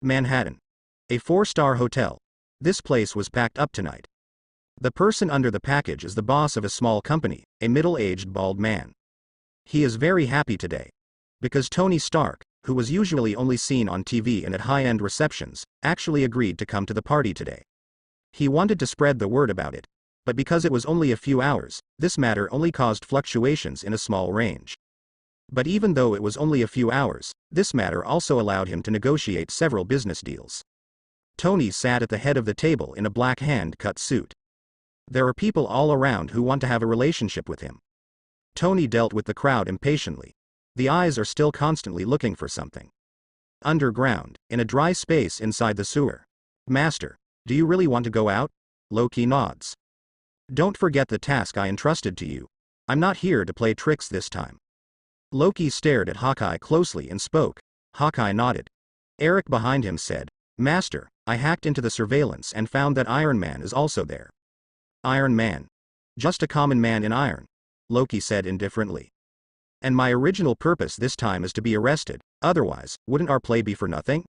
Manhattan. A 4-star hotel. This place was packed up tonight. The person under the package is the boss of a small company, a middle-aged bald man. He is very happy today. Because Tony Stark, who was usually only seen on TV and at high-end receptions, actually agreed to come to the party today. He wanted to spread the word about it. But because it was only a few hours, this matter only caused fluctuations in a small range. But even though it was only a few hours, this matter also allowed him to negotiate several business deals. Tony sat at the head of the table in a black hand-cut suit. There are people all around who want to have a relationship with him. Tony dealt with the crowd impatiently. The eyes are still constantly looking for something. Underground, in a dry space inside the sewer. Master, do you really want to go out? Loki nods. Don't forget the task I entrusted to you. I'm not here to play tricks this time. Loki stared at Hawkeye closely and spoke. Hawkeye nodded. Eric behind him said, Master, I hacked into the surveillance and found that Iron Man is also there. Iron Man. Just a common man in iron, Loki said indifferently. And my original purpose this time is to be arrested, otherwise, wouldn't our play be for nothing?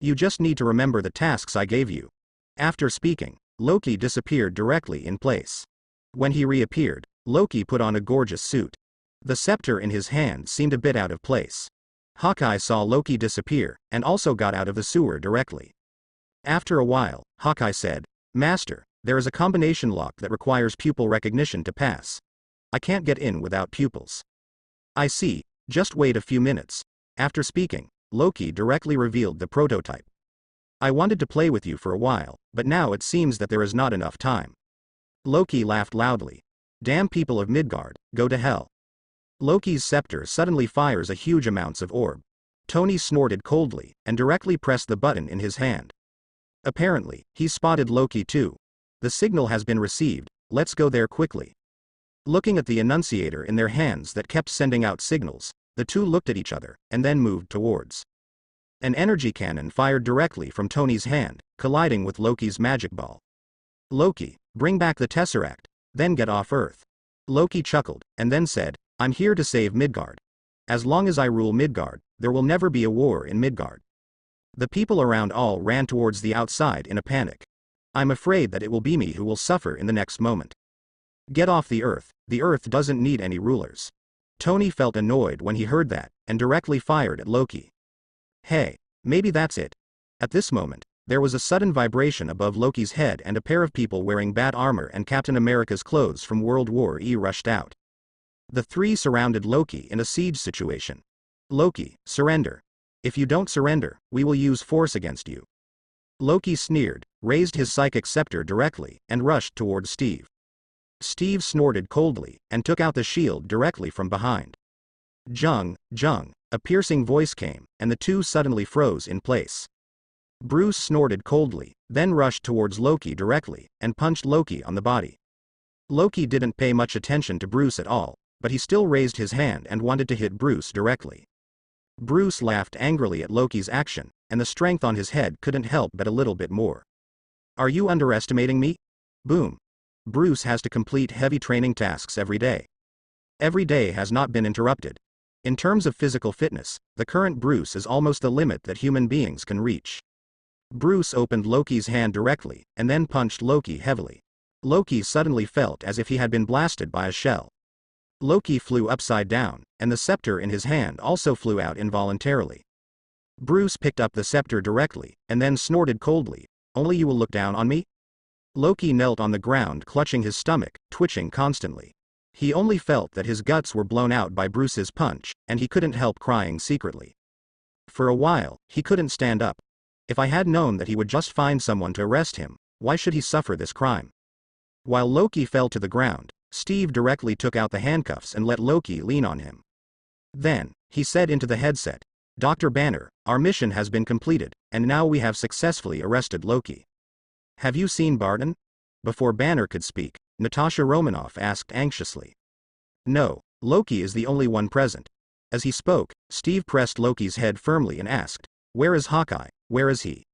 You just need to remember the tasks I gave you. After speaking, Loki disappeared directly in place. When he reappeared, Loki put on a gorgeous suit. The scepter in his hand seemed a bit out of place. Hawkeye saw Loki disappear, and also got out of the sewer directly. After a while, Hawkeye said, Master, there is a combination lock that requires pupil recognition to pass. I can't get in without pupils. I see, just wait a few minutes. After speaking, Loki directly revealed the prototype. I wanted to play with you for a while, but now it seems that there is not enough time. Loki laughed loudly. Damn people of Midgard, go to hell. Loki's scepter suddenly fires a huge amounts of orb. Tony snorted coldly, and directly pressed the button in his hand. Apparently, he spotted Loki too. The signal has been received, let's go there quickly. Looking at the annunciator in their hands that kept sending out signals, the two looked at each other, and then moved towards. An energy cannon fired directly from Tony's hand, colliding with Loki's magic ball. Loki, bring back the Tesseract, then get off Earth. Loki chuckled, and then said, I'm here to save Midgard. As long as I rule Midgard, there will never be a war in Midgard. The people around all ran towards the outside in a panic. I'm afraid that it will be me who will suffer in the next moment. Get off the Earth doesn't need any rulers. Tony felt annoyed when he heard that, and directly fired at Loki. Hey, maybe that's it. At this moment, there was a sudden vibration above Loki's head and a pair of people wearing bat armor and Captain America's clothes from World War E rushed out. The three surrounded Loki in a siege situation. Loki, surrender. If you don't surrender, we will use force against you. Loki sneered, raised his psychic scepter directly, and rushed towards Steve. Steve snorted coldly, and took out the shield directly from behind. Jung, a piercing voice came, and the two suddenly froze in place. Bruce snorted coldly, then rushed towards Loki directly, and punched Loki on the body. Loki didn't pay much attention to Bruce at all, but he still raised his hand and wanted to hit Bruce directly. Bruce laughed angrily at Loki's action, and the strength on his head couldn't help but a little bit more. Are you underestimating me? Boom. Bruce has to complete heavy training tasks every day. Every day has not been interrupted. In terms of physical fitness, the current Bruce is almost the limit that human beings can reach. Bruce opened Loki's hand directly, and then punched Loki heavily. Loki suddenly felt as if he had been blasted by a shell. Loki flew upside down, and the scepter in his hand also flew out involuntarily. Bruce picked up the scepter directly, and then snorted coldly, only you will look down on me? Loki knelt on the ground clutching his stomach, twitching constantly. He only felt that his guts were blown out by Bruce's punch, and he couldn't help crying secretly. For a while, he couldn't stand up. If I had known that he would just find someone to arrest him, why should he suffer this crime? While Loki fell to the ground, Steve directly took out the handcuffs and let Loki lean on him. Then, he said into the headset, Dr. Banner, our mission has been completed, and now we have successfully arrested Loki. Have you seen Barton? Before Banner could speak, Natasha Romanoff asked anxiously. No, Loki is the only one present. As he spoke, Steve pressed Loki's head firmly and asked, Where is Hawkeye, where is he?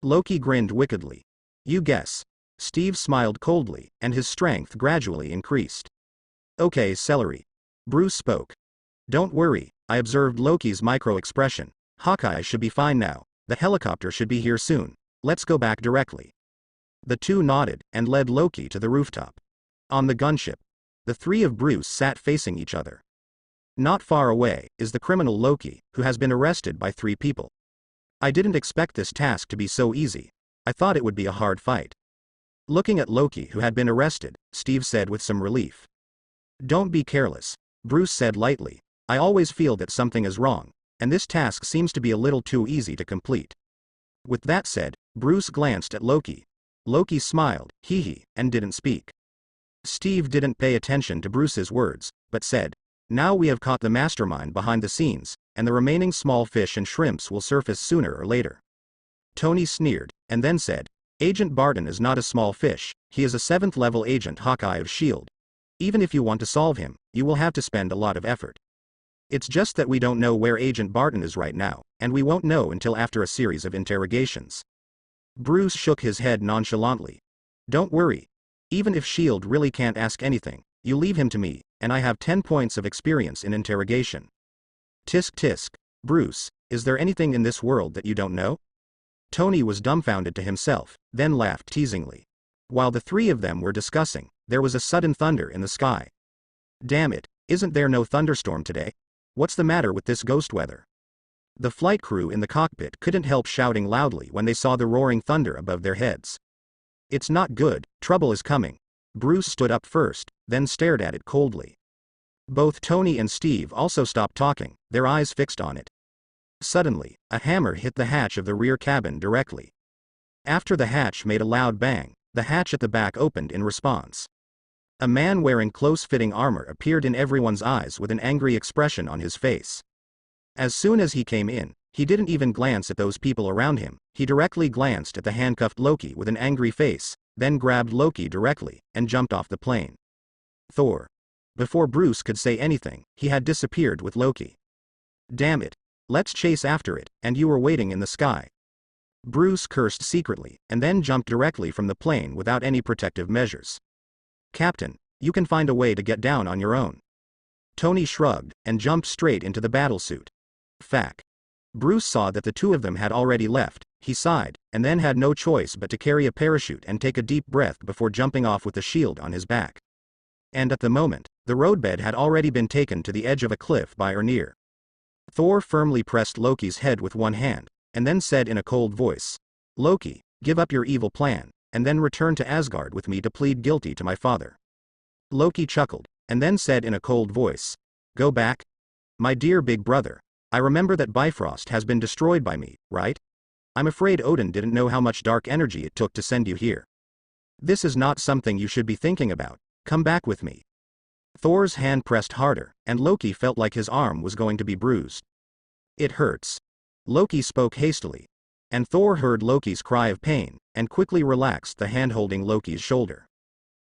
Loki grinned wickedly. You guess. Steve smiled coldly, and his strength gradually increased. Okay, celery. Bruce spoke. Don't worry, I observed Loki's micro-expression. Hawkeye should be fine now. The helicopter should be here soon. Let's go back directly. The two nodded, and led Loki to the rooftop. On the gunship, the three of Bruce sat facing each other. Not far away is the criminal Loki, who has been arrested by 3 people. I didn't expect this task to be so easy. I thought it would be a hard fight. Looking at Loki, who had been arrested, Steve said with some relief. Don't be careless, Bruce said lightly. I always feel that something is wrong, and this task seems to be a little too easy to complete. With that said, Bruce glanced at Loki. Loki smiled, hee, and didn't speak. Steve didn't pay attention to Bruce's words, but said, now we have caught the mastermind behind the scenes, and the remaining small fish and shrimps will surface sooner or later. Tony sneered, and then said, Agent Barton is not a small fish, he is a 7th level agent Hawkeye of S.H.I.E.L.D. Even if you want to solve him, you will have to spend a lot of effort. It's just that we don't know where Agent Barton is right now, and we won't know until after a series of interrogations. Bruce shook his head nonchalantly. Don't worry. Even if S.H.I.E.L.D. really can't ask anything, you leave him to me, and I have 10 points of experience in interrogation. Tisk tisk. Bruce, is there anything in this world that you don't know? Tony was dumbfounded to himself, then laughed teasingly. While the 3 of them were discussing, there was a sudden thunder in the sky. Damn it, isn't there no thunderstorm today? What's the matter with this ghost weather? The flight crew in the cockpit couldn't help shouting loudly when they saw the roaring thunder above their heads. It's not good, trouble is coming. Bruce stood up first, then stared at it coldly. Both Tony and Steve also stopped talking, their eyes fixed on it. Suddenly, a hammer hit the hatch of the rear cabin directly. After the hatch made a loud bang, the hatch at the back opened in response. A man wearing close-fitting armor appeared in everyone's eyes with an angry expression on his face. As soon as he came in, he didn't even glance at those people around him, he directly glanced at the handcuffed Loki with an angry face, then grabbed Loki directly, and jumped off the plane. Thor. Before Bruce could say anything, he had disappeared with Loki. Damn it. Let's chase after it, and you were waiting in the sky. Bruce cursed secretly, and then jumped directly from the plane without any protective measures. Captain, you can find a way to get down on your own. Tony shrugged, and jumped straight into the battlesuit. Fack. Bruce saw that the 2 of them had already left, he sighed, and then had no choice but to carry a parachute and take a deep breath before jumping off with the shield on his back. And at the moment, the roadbed had already been taken to the edge of a cliff by or near. Thor firmly pressed Loki's head with one hand, and then said in a cold voice, Loki, give up your evil plan, and then return to Asgard with me to plead guilty to my father. Loki chuckled, and then said in a cold voice, Go back? My dear big brother, I remember that Bifrost has been destroyed by me, right? I'm afraid Odin didn't know how much dark energy it took to send you here. This is not something you should be thinking about, come back with me. Thor's hand pressed harder, and Loki felt like his arm was going to be bruised. It hurts. Loki spoke hastily. And Thor heard Loki's cry of pain, and quickly relaxed the hand holding Loki's shoulder.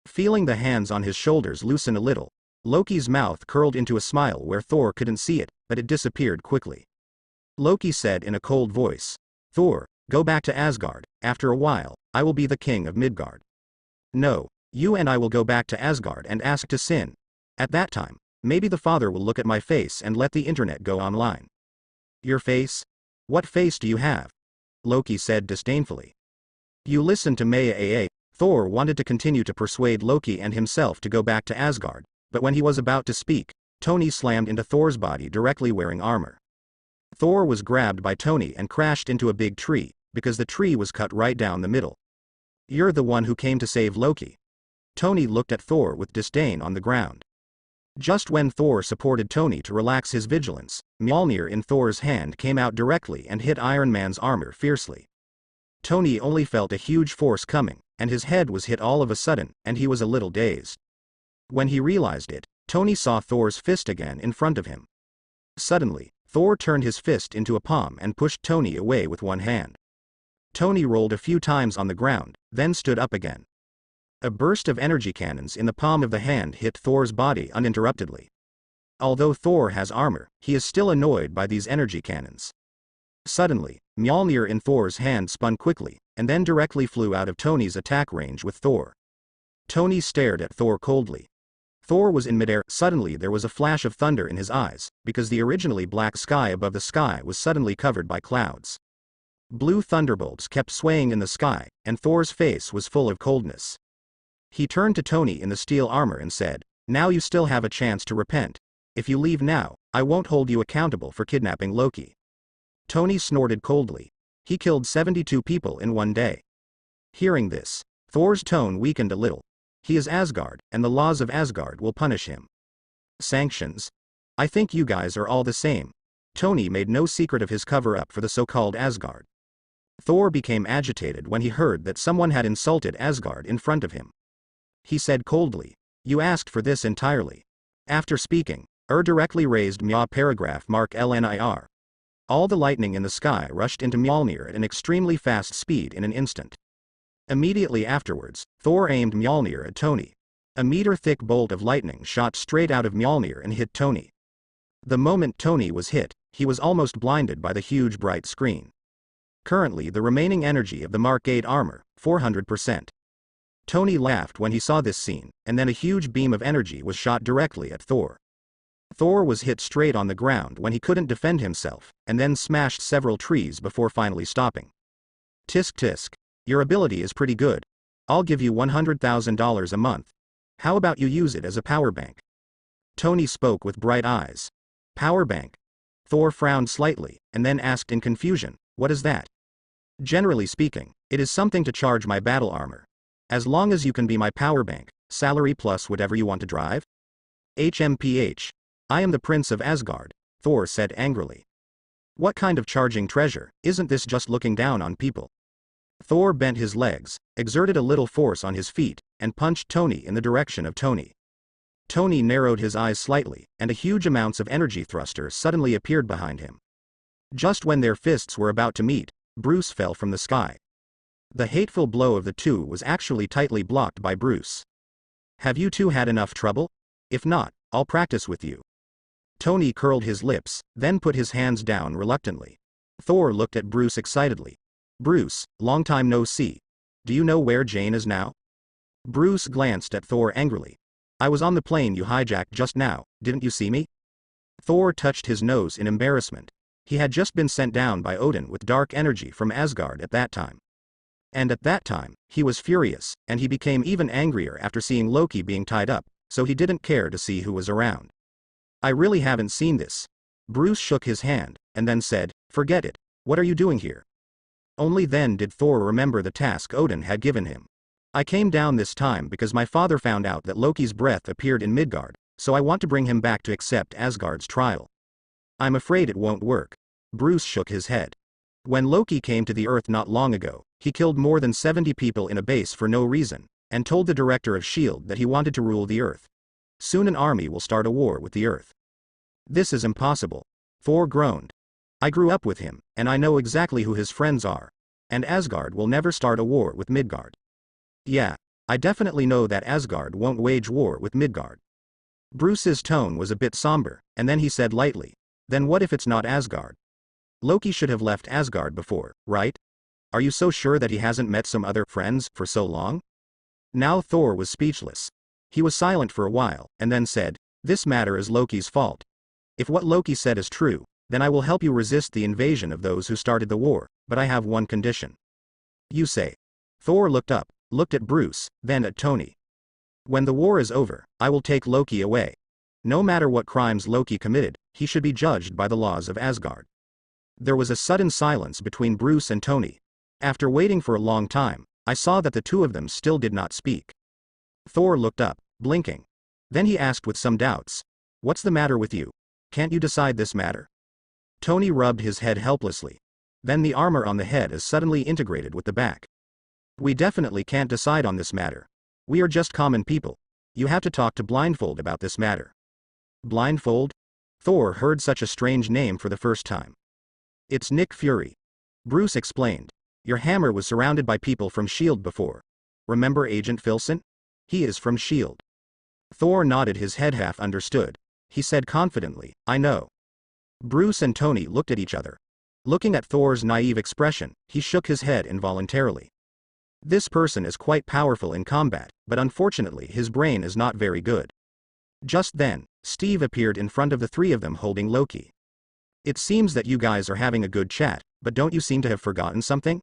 Feeling the hands on his shoulders loosen a little, Loki's mouth curled into a smile where Thor couldn't see it, but it disappeared quickly. Loki said in a cold voice, Thor, go back to Asgard, after a while, I will be the king of Midgard. No, you and I will go back to Asgard and ask to sin. At that time, maybe the father will look at my face and let the internet go online. Your face? What face do you have? Loki said disdainfully. You listen to Maya. Thor wanted to continue to persuade Loki and himself to go back to Asgard, but when he was about to speak, Tony slammed into Thor's body directly wearing armor. Thor was grabbed by Tony and crashed into a big tree, because the tree was cut right down the middle. You're the one who came to save Loki. Tony looked at Thor with disdain on the ground. Just when Thor supported Tony to relax his vigilance, Mjolnir in Thor's hand came out directly and hit Iron Man's armor fiercely. Tony only felt a huge force coming, and his head was hit all of a sudden, and he was a little dazed. When he realized it, Tony saw Thor's fist again in front of him. Suddenly, Thor turned his fist into a palm and pushed Tony away with one hand. Tony rolled a few times on the ground, then stood up again. A burst of energy cannons in the palm of the hand hit Thor's body uninterruptedly. Although Thor has armor, he is still annoyed by these energy cannons. Suddenly, Mjolnir in Thor's hand spun quickly, and then directly flew out of Tony's attack range with Thor. Tony stared at Thor coldly. Thor was in midair. Suddenly there was a flash of thunder in his eyes, because the originally black sky above the sky was suddenly covered by clouds. Blue thunderbolts kept swaying in the sky, and Thor's face was full of coldness. He turned to Tony in the steel armor and said, "Now you still have a chance to repent. If you leave now, I won't hold you accountable for kidnapping Loki." Tony snorted coldly. He killed 72 people in one day. Hearing this, Thor's tone weakened a little. He is Asgard, and the laws of Asgard will punish him. Sanctions? I think you guys are all the same. Tony made no secret of his cover-up for the so-called Asgard. Thor became agitated when he heard that someone had insulted Asgard in front of him. He said coldly, "You asked for this entirely." After speaking, directly raised Mjolnir paragraph mark LNIR. All the lightning in the sky rushed into Mjolnir at an extremely fast speed in an instant. Immediately afterwards, Thor aimed Mjolnir at Tony. A meter-thick bolt of lightning shot straight out of Mjolnir and hit Tony. The moment Tony was hit, he was almost blinded by the huge bright screen. Currently the remaining energy of the Mark 8 armor, 400%. Tony laughed when he saw this scene, and then a huge beam of energy was shot directly at Thor. Thor was hit straight on the ground when he couldn't defend himself, and then smashed several trees before finally stopping. Tisk tisk. Your ability is pretty good. I'll give you $100,000 a month. How about you use it as a power bank? Tony spoke with bright eyes. Power bank? Thor frowned slightly, and then asked in confusion, "What is that?" Generally speaking, it is something to charge my battle armor. As long as you can be my power bank, salary plus whatever you want to drive? HMPH. I am the Prince of Asgard, Thor said angrily. What kind of charging treasure, isn't this just looking down on people? Thor bent his legs, exerted a little force on his feet, and punched Tony in the direction of Tony. Tony narrowed his eyes slightly, and a huge amounts of energy thruster suddenly appeared behind him. Just when their fists were about to meet, Bruce fell from the sky. The hateful blow of the two was actually tightly blocked by Bruce. Have you two had enough trouble? If not, I'll practice with you. Tony curled his lips, then put his hands down reluctantly. Thor looked at Bruce excitedly. Bruce, long time no see. Do you know where Jane is now? Bruce glanced at Thor angrily. I was on the plane you hijacked just now, didn't you see me? Thor touched his nose in embarrassment. He had just been sent down by Odin with dark energy from Asgard at that time. And at that time, he was furious, and he became even angrier after seeing Loki being tied up, so he didn't care to see who was around. I really haven't seen this. Bruce shook his hand, and then said, Forget it, what are you doing here? Only then did Thor remember the task Odin had given him. I came down this time because my father found out that Loki's breath appeared in Midgard, so I want to bring him back to accept Asgard's trial. I'm afraid it won't work. Bruce shook his head. When Loki came to the Earth not long ago, he killed more than 70 people in a base for no reason, and told the director of S.H.I.E.L.D. that he wanted to rule the Earth. Soon an army will start a war with the Earth. This is impossible. Thor groaned. I grew up with him, and I know exactly who his friends are. And Asgard will never start a war with Midgard. Yeah, I definitely know that Asgard won't wage war with Midgard. Bruce's tone was a bit somber, and then he said lightly, Then what if it's not Asgard? Loki should have left Asgard before, right? Are you so sure that he hasn't met some other friends for so long? Now Thor was speechless. He was silent for a while, and then said, This matter is Loki's fault. If what Loki said is true, then I will help you resist the invasion of those who started the war, but I have one condition. You say. Thor looked up, looked at Bruce, then at Tony. When the war is over, I will take Loki away. No matter what crimes Loki committed, he should be judged by the laws of Asgard. There was a sudden silence between Bruce and Tony. After waiting for a long time, I saw that the two of them still did not speak. Thor looked up, blinking. Then he asked with some doubts, What's the matter with you? Can't you decide this matter? Tony rubbed his head helplessly. Then the armor on the head is suddenly integrated with the back. We definitely can't decide on this matter. We are just common people. You have to talk to Blindfold about this matter. Blindfold? Thor heard such a strange name for the first time. It's Nick Fury. Bruce explained. Your hammer was surrounded by people from S.H.I.E.L.D. before. Remember Agent Filson? He is from S.H.I.E.L.D. Thor nodded his head half understood. He said confidently, I know. Bruce and Tony looked at each other. Looking at Thor's naive expression, he shook his head involuntarily. This person is quite powerful in combat, but unfortunately his brain is not very good. Just then, Steve appeared in front of the three of them holding Loki. It seems that you guys are having a good chat, but don't you seem to have forgotten something?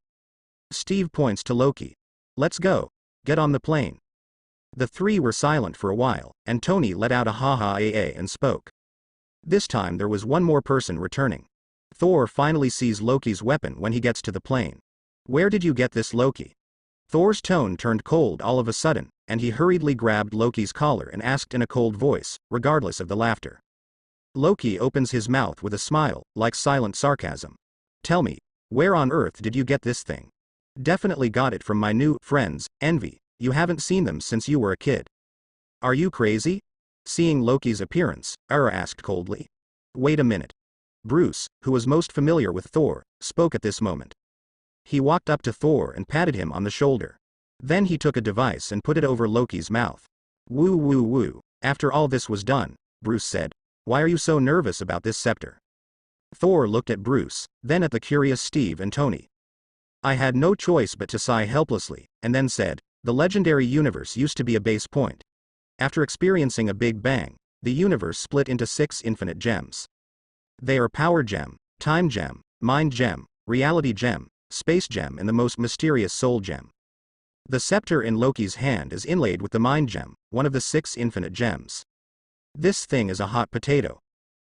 Steve points to Loki. Let's go. Get on the plane. The three were silent for a while, and Tony let out a ha-ha-a-a and spoke. This time there was one more person returning. Thor finally sees Loki's weapon when he gets to the plane. Where did you get this, Loki? Thor's tone turned cold all of a sudden, and he hurriedly grabbed Loki's collar and asked in a cold voice, regardless of the laughter. Loki opens his mouth with a smile, like silent sarcasm. Tell me, where on earth did you get this thing? Definitely got it from my new friends, Envy. You haven't seen them since you were a kid. Are you crazy? Seeing Loki's appearance, Ara asked coldly. Wait a minute. Bruce, who was most familiar with Thor, spoke at this moment. He walked up to Thor and patted him on the shoulder. Then he took a device and put it over Loki's mouth. Woo woo woo. After all this was done, Bruce said, why are you so nervous about this scepter? Thor looked at Bruce, then at the curious Steve and Tony. I had no choice but to sigh helplessly, and then said, the legendary universe used to be a base point. After experiencing a big bang, the universe split into 6 infinite gems. They are Power Gem, Time Gem, Mind Gem, Reality Gem, Space Gem and the most mysterious Soul Gem. The scepter in Loki's hand is inlaid with the Mind Gem, one of the 6 infinite gems. This thing is a hot potato.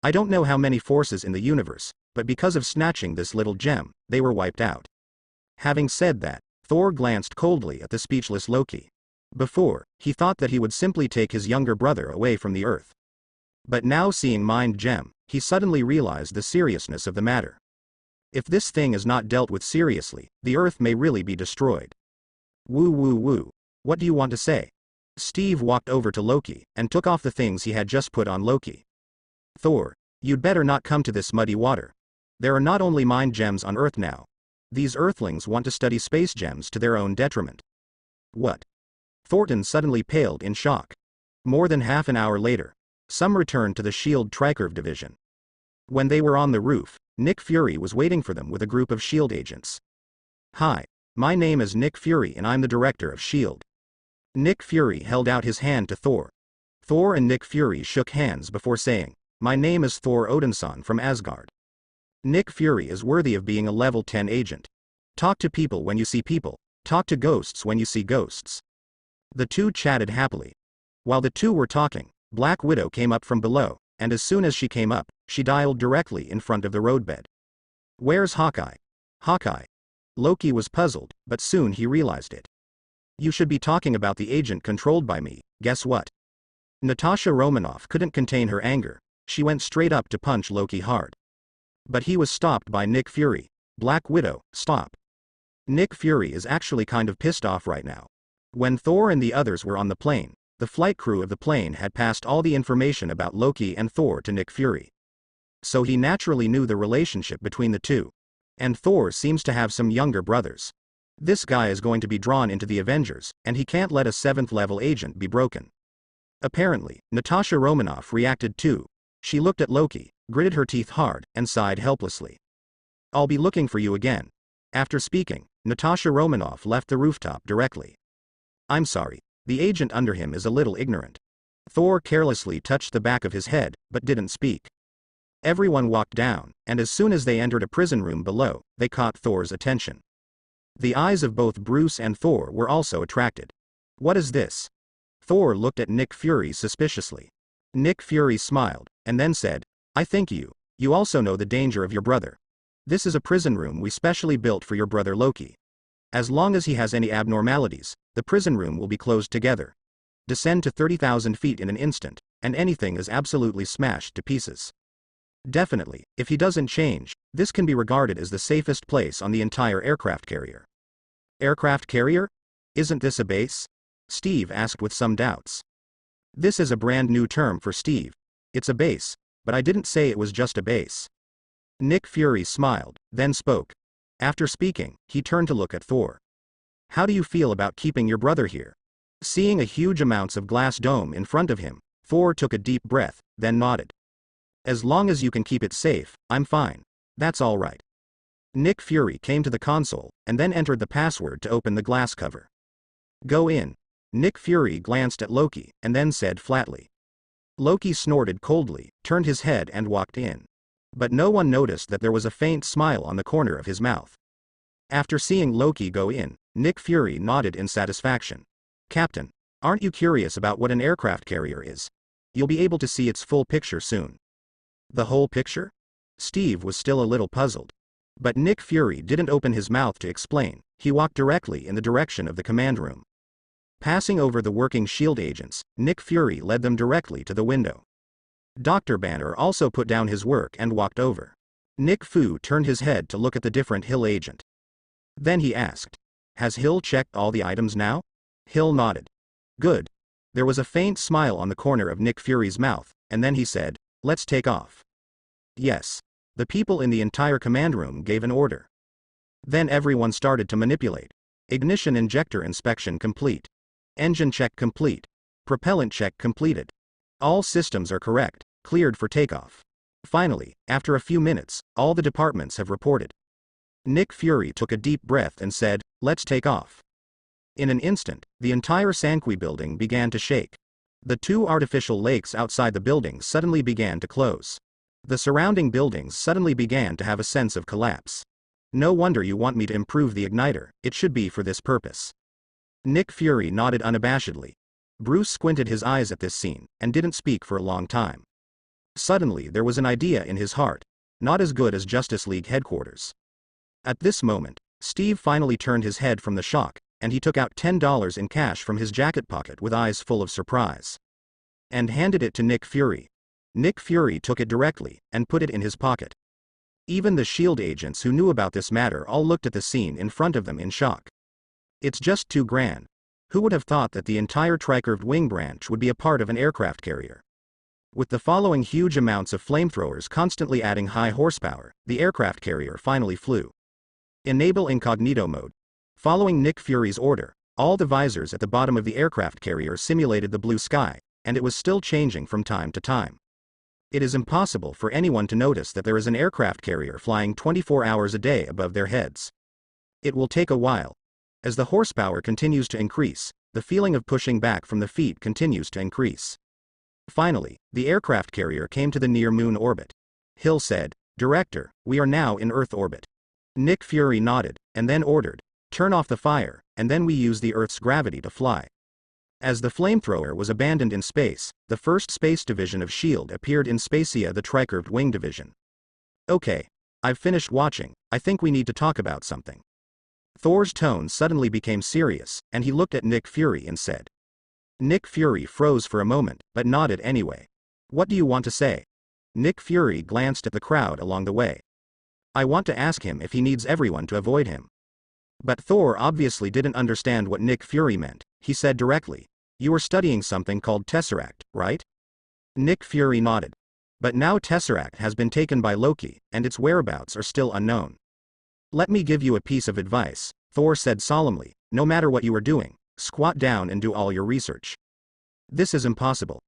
I don't know how many forces in the universe, but because of snatching this little gem, they were wiped out. Having said that, Thor glanced coldly at the speechless Loki. Before, he thought that he would simply take his younger brother away from the earth. But now seeing Mind Gem, he suddenly realized the seriousness of the matter. If this thing is not dealt with seriously, the earth may really be destroyed. Woo woo woo. What do you want to say? Steve walked over to Loki, and took off the things he had just put on Loki. Thor, you'd better not come to this muddy water. There are not only mind gems on Earth now. These Earthlings want to study space gems to their own detriment. What? Thornton suddenly paled in shock. More than half an hour later, some returned to the S.H.I.E.L.D. Tricurve division. When they were on the roof, Nick Fury was waiting for them with a group of S.H.I.E.L.D. agents. Hi, my name is Nick Fury and I'm the director of S.H.I.E.L.D. Nick Fury held out his hand to Thor. Thor and Nick Fury shook hands before saying, my name is Thor Odinson from Asgard. Nick Fury is worthy of being a level 10 agent. Talk to people when you see people. Talk to ghosts when you see ghosts. The two chatted happily. While the two were talking, Black Widow came up from below, and as soon as she came up, she dialed directly in front of the roadbed. Where's Hawkeye? Hawkeye. Loki was puzzled, but soon he realized it. You should be talking about the agent controlled by me. Guess what? Natasha Romanoff couldn't contain her anger. She went straight up to punch Loki hard. But he was stopped by Nick Fury. Black Widow, stop. Nick Fury is actually kind of pissed off right now. When Thor and the others were on the plane, the flight crew of the plane had passed all the information about Loki and Thor to Nick Fury. So he naturally knew the relationship between the two. And Thor seems to have some younger brothers. This guy is going to be drawn into the Avengers, and he can't let a 7th level agent be broken. Apparently, Natasha Romanoff reacted too. She looked at Loki, gritted her teeth hard, and sighed helplessly. I'll be looking for you again. After speaking, Natasha Romanoff left the rooftop directly. I'm sorry, the agent under him is a little ignorant. Thor carelessly touched the back of his head, but didn't speak. Everyone walked down, and as soon as they entered a prison room below, they caught Thor's attention. The eyes of both Bruce and Thor were also attracted. What is this? Thor looked at Nick Fury suspiciously. Nick Fury smiled, and then said, I think you also know the danger of your brother. This is a prison room we specially built for your brother Loki. As long as he has any abnormalities, the prison room will be closed together. Descend to 30,000 feet in an instant, and anything is absolutely smashed to pieces. Definitely, if he doesn't change, this can be regarded as the safest place on the entire aircraft carrier. Aircraft carrier? Isn't this a base? Steve asked with some doubts. This is a brand new term for Steve. It's a base, but I didn't say it was just a base. Nick Fury smiled, then spoke. After speaking, he turned to look at Thor. How do you feel about keeping your brother here? Seeing a huge amounts of glass dome in front of him, Thor took a deep breath, then nodded. As long as you can keep it safe, I'm fine. That's all right. Nick Fury came to the console, and then entered the password to open the glass cover. Go in. Nick Fury glanced at Loki, and then said flatly. Loki snorted coldly, turned his head and walked in. But no one noticed that there was a faint smile on the corner of his mouth. After seeing Loki go in, Nick Fury nodded in satisfaction. Captain, aren't you curious about what an aircraft carrier is? You'll be able to see its full picture soon. The whole picture? Steve was still a little puzzled. But Nick Fury didn't open his mouth to explain, he walked directly in the direction of the command room. Passing over the working SHIELD agents, Nick Fury led them directly to the window. Dr. Banner also put down his work and walked over. Nick Fu turned his head to look at the different Hill agent. Then he asked, "Has Hill checked all the items now?" Hill nodded. "Good." There was a faint smile on the corner of Nick Fury's mouth, and then he said, "Let's take off." Yes. The people in the entire command room gave an order. Then everyone started to manipulate. Ignition injector inspection complete. Engine check complete. Propellant check completed. All systems are correct, cleared for takeoff. Finally, after a few minutes, all the departments have reported. Nick Fury took a deep breath and said, "Let's take off." In an instant, the entire Sanqui building began to shake. The two artificial lakes outside the building suddenly began to close. The surrounding buildings suddenly began to have a sense of collapse. No wonder you want me to improve the igniter, it should be for this purpose. Nick Fury nodded unabashedly. Bruce squinted his eyes at this scene, and didn't speak for a long time. Suddenly there was an idea in his heart, not as good as Justice League headquarters. At this moment, Steve finally turned his head from the shock, and he took out $10 in cash from his jacket pocket with eyes full of surprise. And handed it to Nick Fury. Nick Fury took it directly, and put it in his pocket. Even the SHIELD agents who knew about this matter all looked at the scene in front of them in shock. It's just $2,000. Who would have thought that the entire tricurved wing branch would be a part of an aircraft carrier? With the following huge amounts of flamethrowers constantly adding high horsepower, the aircraft carrier finally flew. Enable incognito mode. Following Nick Fury's order, all the visors at the bottom of the aircraft carrier simulated the blue sky, and it was still changing from time to time. It is impossible for anyone to notice that there is an aircraft carrier flying 24 hours a day above their heads. It will take a while. As the horsepower continues to increase, the feeling of pushing back from the feet continues to increase. Finally, the aircraft carrier came to the near-moon orbit. Hill said, "Director, we are now in Earth orbit." Nick Fury nodded, and then ordered, "Turn off the fire, and then we use the Earth's gravity to fly." As the flamethrower was abandoned in space, the 1st Space Division of SHIELD appeared in Spacia, the Tricurved Wing Division. "Okay. I've finished watching, I think we need to talk about something." Thor's tone suddenly became serious, and he looked at Nick Fury and said. Nick Fury froze for a moment, but nodded anyway. "What do you want to say?" Nick Fury glanced at the crowd along the way. "I want to ask him if he needs everyone to avoid him." But Thor obviously didn't understand what Nick Fury meant. He said directly, "You are studying something called Tesseract, right?" Nick Fury nodded. "But now Tesseract has been taken by Loki, and its whereabouts are still unknown." "Let me give you a piece of advice," Thor said solemnly, "no matter what you are doing, squat down and do all your research." "This is impossible."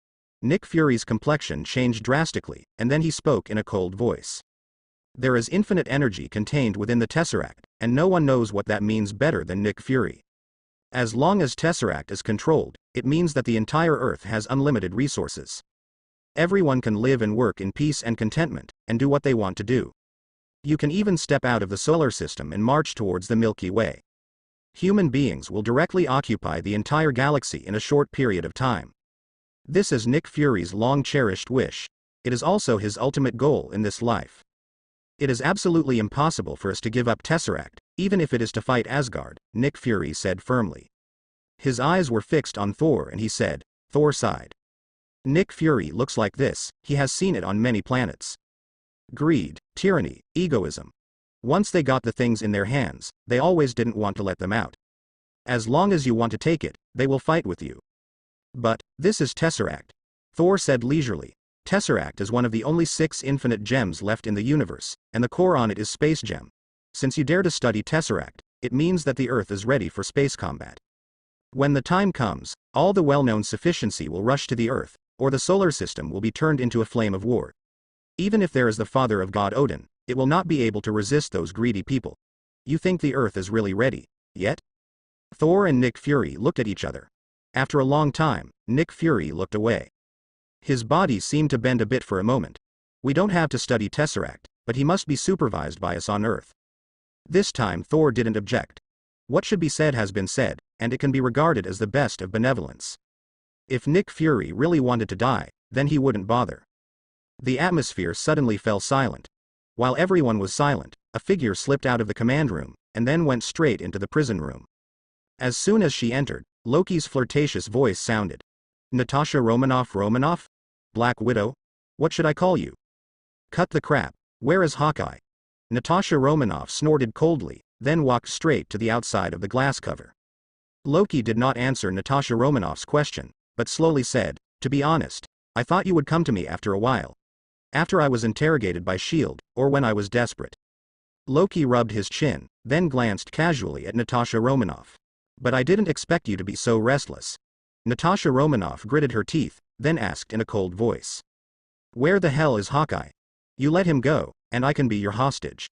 Nick Fury's complexion changed drastically, and then he spoke in a cold voice. "There is infinite energy contained within the Tesseract, and no one knows what that means better than Nick Fury. As long as Tesseract is controlled, it means that the entire Earth has unlimited resources. Everyone can live and work in peace and contentment, and do what they want to do. You can even step out of the solar system and march towards the Milky Way. Human beings will directly occupy the entire galaxy in a short period of time. This is Nick Fury's long-cherished wish. It is also his ultimate goal in this life. It is absolutely impossible for us to give up Tesseract, even if it is to fight Asgard," Nick Fury said firmly. His eyes were fixed on Thor and he said. Thor sighed. "Nick Fury looks like this, he has seen it on many planets. Greed, tyranny, egoism. Once they got the things in their hands, they always didn't want to let them out. As long as you want to take it, they will fight with you. But, this is Tesseract," Thor said leisurely. "Tesseract is one of the only 6 infinite gems left in the universe, and the core on it is Space Gem. Since you dare to study Tesseract, it means that the Earth is ready for space combat. When the time comes, all the well-known sufficiency will rush to the Earth, or the solar system will be turned into a flame of war. Even if there is the father of God Odin, it will not be able to resist those greedy people. You think the Earth is really ready, yet?" Thor and Nick Fury looked at each other. After a long time, Nick Fury looked away. His body seemed to bend a bit for a moment. We don't have to study Tesseract, but he must be supervised by us on Earth. This time Thor didn't object. What should be said has been said, and it can be regarded as the best of benevolence. If Nick Fury really wanted to die, then he wouldn't bother. The atmosphere suddenly fell silent. While everyone was silent, a figure slipped out of the command room, and then went straight into the prison room. As soon as she entered, Loki's flirtatious voice sounded. Natasha Romanoff? Black Widow? What should I call you? Cut the crap. Where is Hawkeye? Natasha Romanoff snorted coldly, then walked straight to the outside of the glass cover. Loki did not answer Natasha Romanoff's question, but slowly said, to be honest, I thought you would come to me after a while. After I was interrogated by S.H.I.E.L.D., or when I was desperate. Loki rubbed his chin, then glanced casually at Natasha Romanoff. But I didn't expect you to be so restless. Natasha Romanoff gritted her teeth, then asked in a cold voice. Where the hell is Hawkeye? You let him go, and I can be your hostage.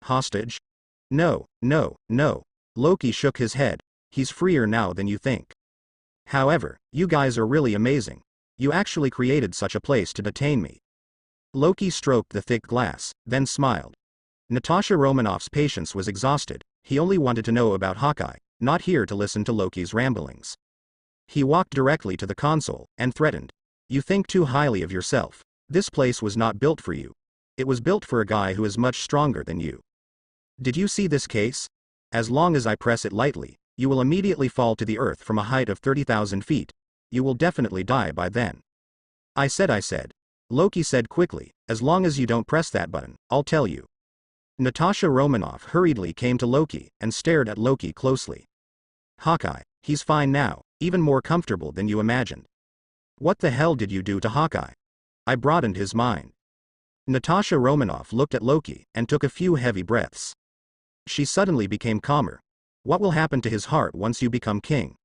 Hostage? No. Loki shook his head. He's freer now than you think. However, you guys are really amazing. You actually created such a place to detain me. Loki stroked the thick glass, then smiled. Natasha Romanoff's patience was exhausted. He only wanted to know about Hawkeye, not here to listen to Loki's ramblings. He walked directly to the console, and threatened. You think too highly of yourself. This place was not built for you. It was built for a guy who is much stronger than you. Did you see this case? As long as I press it lightly, you will immediately fall to the earth from a height of 30,000 feet. You will definitely die by then. I said. Loki said quickly, as long as you don't press that button, I'll tell you. Natasha Romanoff hurriedly came to Loki, and stared at Loki closely. Hawkeye, he's fine now, even more comfortable than you imagined. What the hell did you do to Hawkeye? I broadened his mind. Natasha Romanoff looked at Loki, and took a few heavy breaths. She suddenly became calmer. What will happen to his heart once you become king?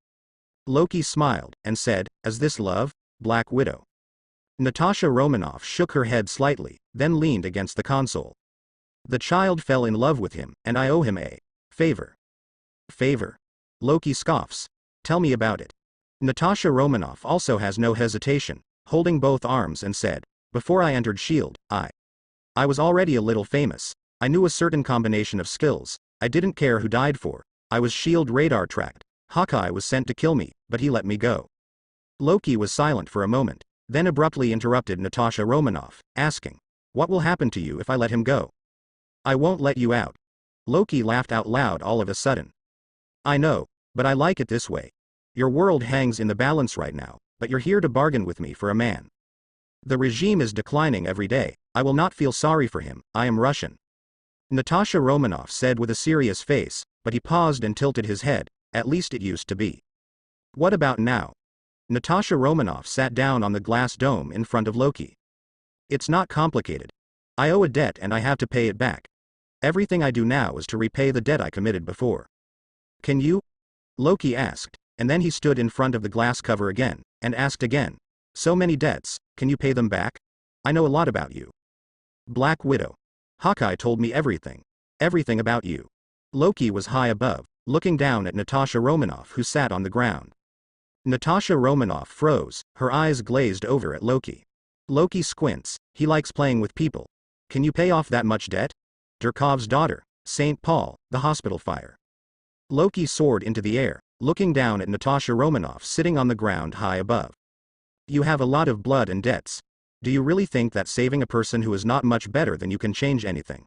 Loki smiled, and said, as this love, Black Widow. Natasha Romanoff shook her head slightly, then leaned against the console. The child fell in love with him, and I owe him a favor. Favor? Loki scoffs. Tell me about it. Natasha Romanoff also has no hesitation, holding both arms and said, before I entered S.H.I.E.L.D., I was already a little famous. I knew a certain combination of skills. I didn't care who died for. I was S.H.I.E.L.D. radar tracked. Hawkeye was sent to kill me, but he let me go. Loki was silent for a moment, then abruptly interrupted Natasha Romanoff, asking, what will happen to you if I let him go? I won't let you out. Loki laughed out loud all of a sudden. I know, but I like it this way. Your world hangs in the balance right now, but you're here to bargain with me for a man. The regime is declining every day. I will not feel sorry for him. I am Russian. Natasha Romanoff said with a serious face, but he paused and tilted his head. At least it used to be. What about now? Natasha Romanoff sat down on the glass dome in front of Loki. It's not complicated. I owe a debt and I have to pay it back. Everything I do now is to repay the debt I committed before. Can you? Loki asked, and then he stood in front of the glass cover again, and asked again. So many debts, can you pay them back? I know a lot about you. Black Widow. Hawkeye told me everything. Everything about you. Loki was high above, looking down at Natasha Romanoff who sat on the ground. Natasha Romanoff froze, her eyes glazed over at Loki. Loki squints, he likes playing with people. Can you pay off that much debt? Durkov's daughter, St. Paul, the hospital fire. Loki soared into the air, looking down at Natasha Romanoff sitting on the ground high above. You have a lot of blood and debts. Do you really think that saving a person who is not much better than you can change anything?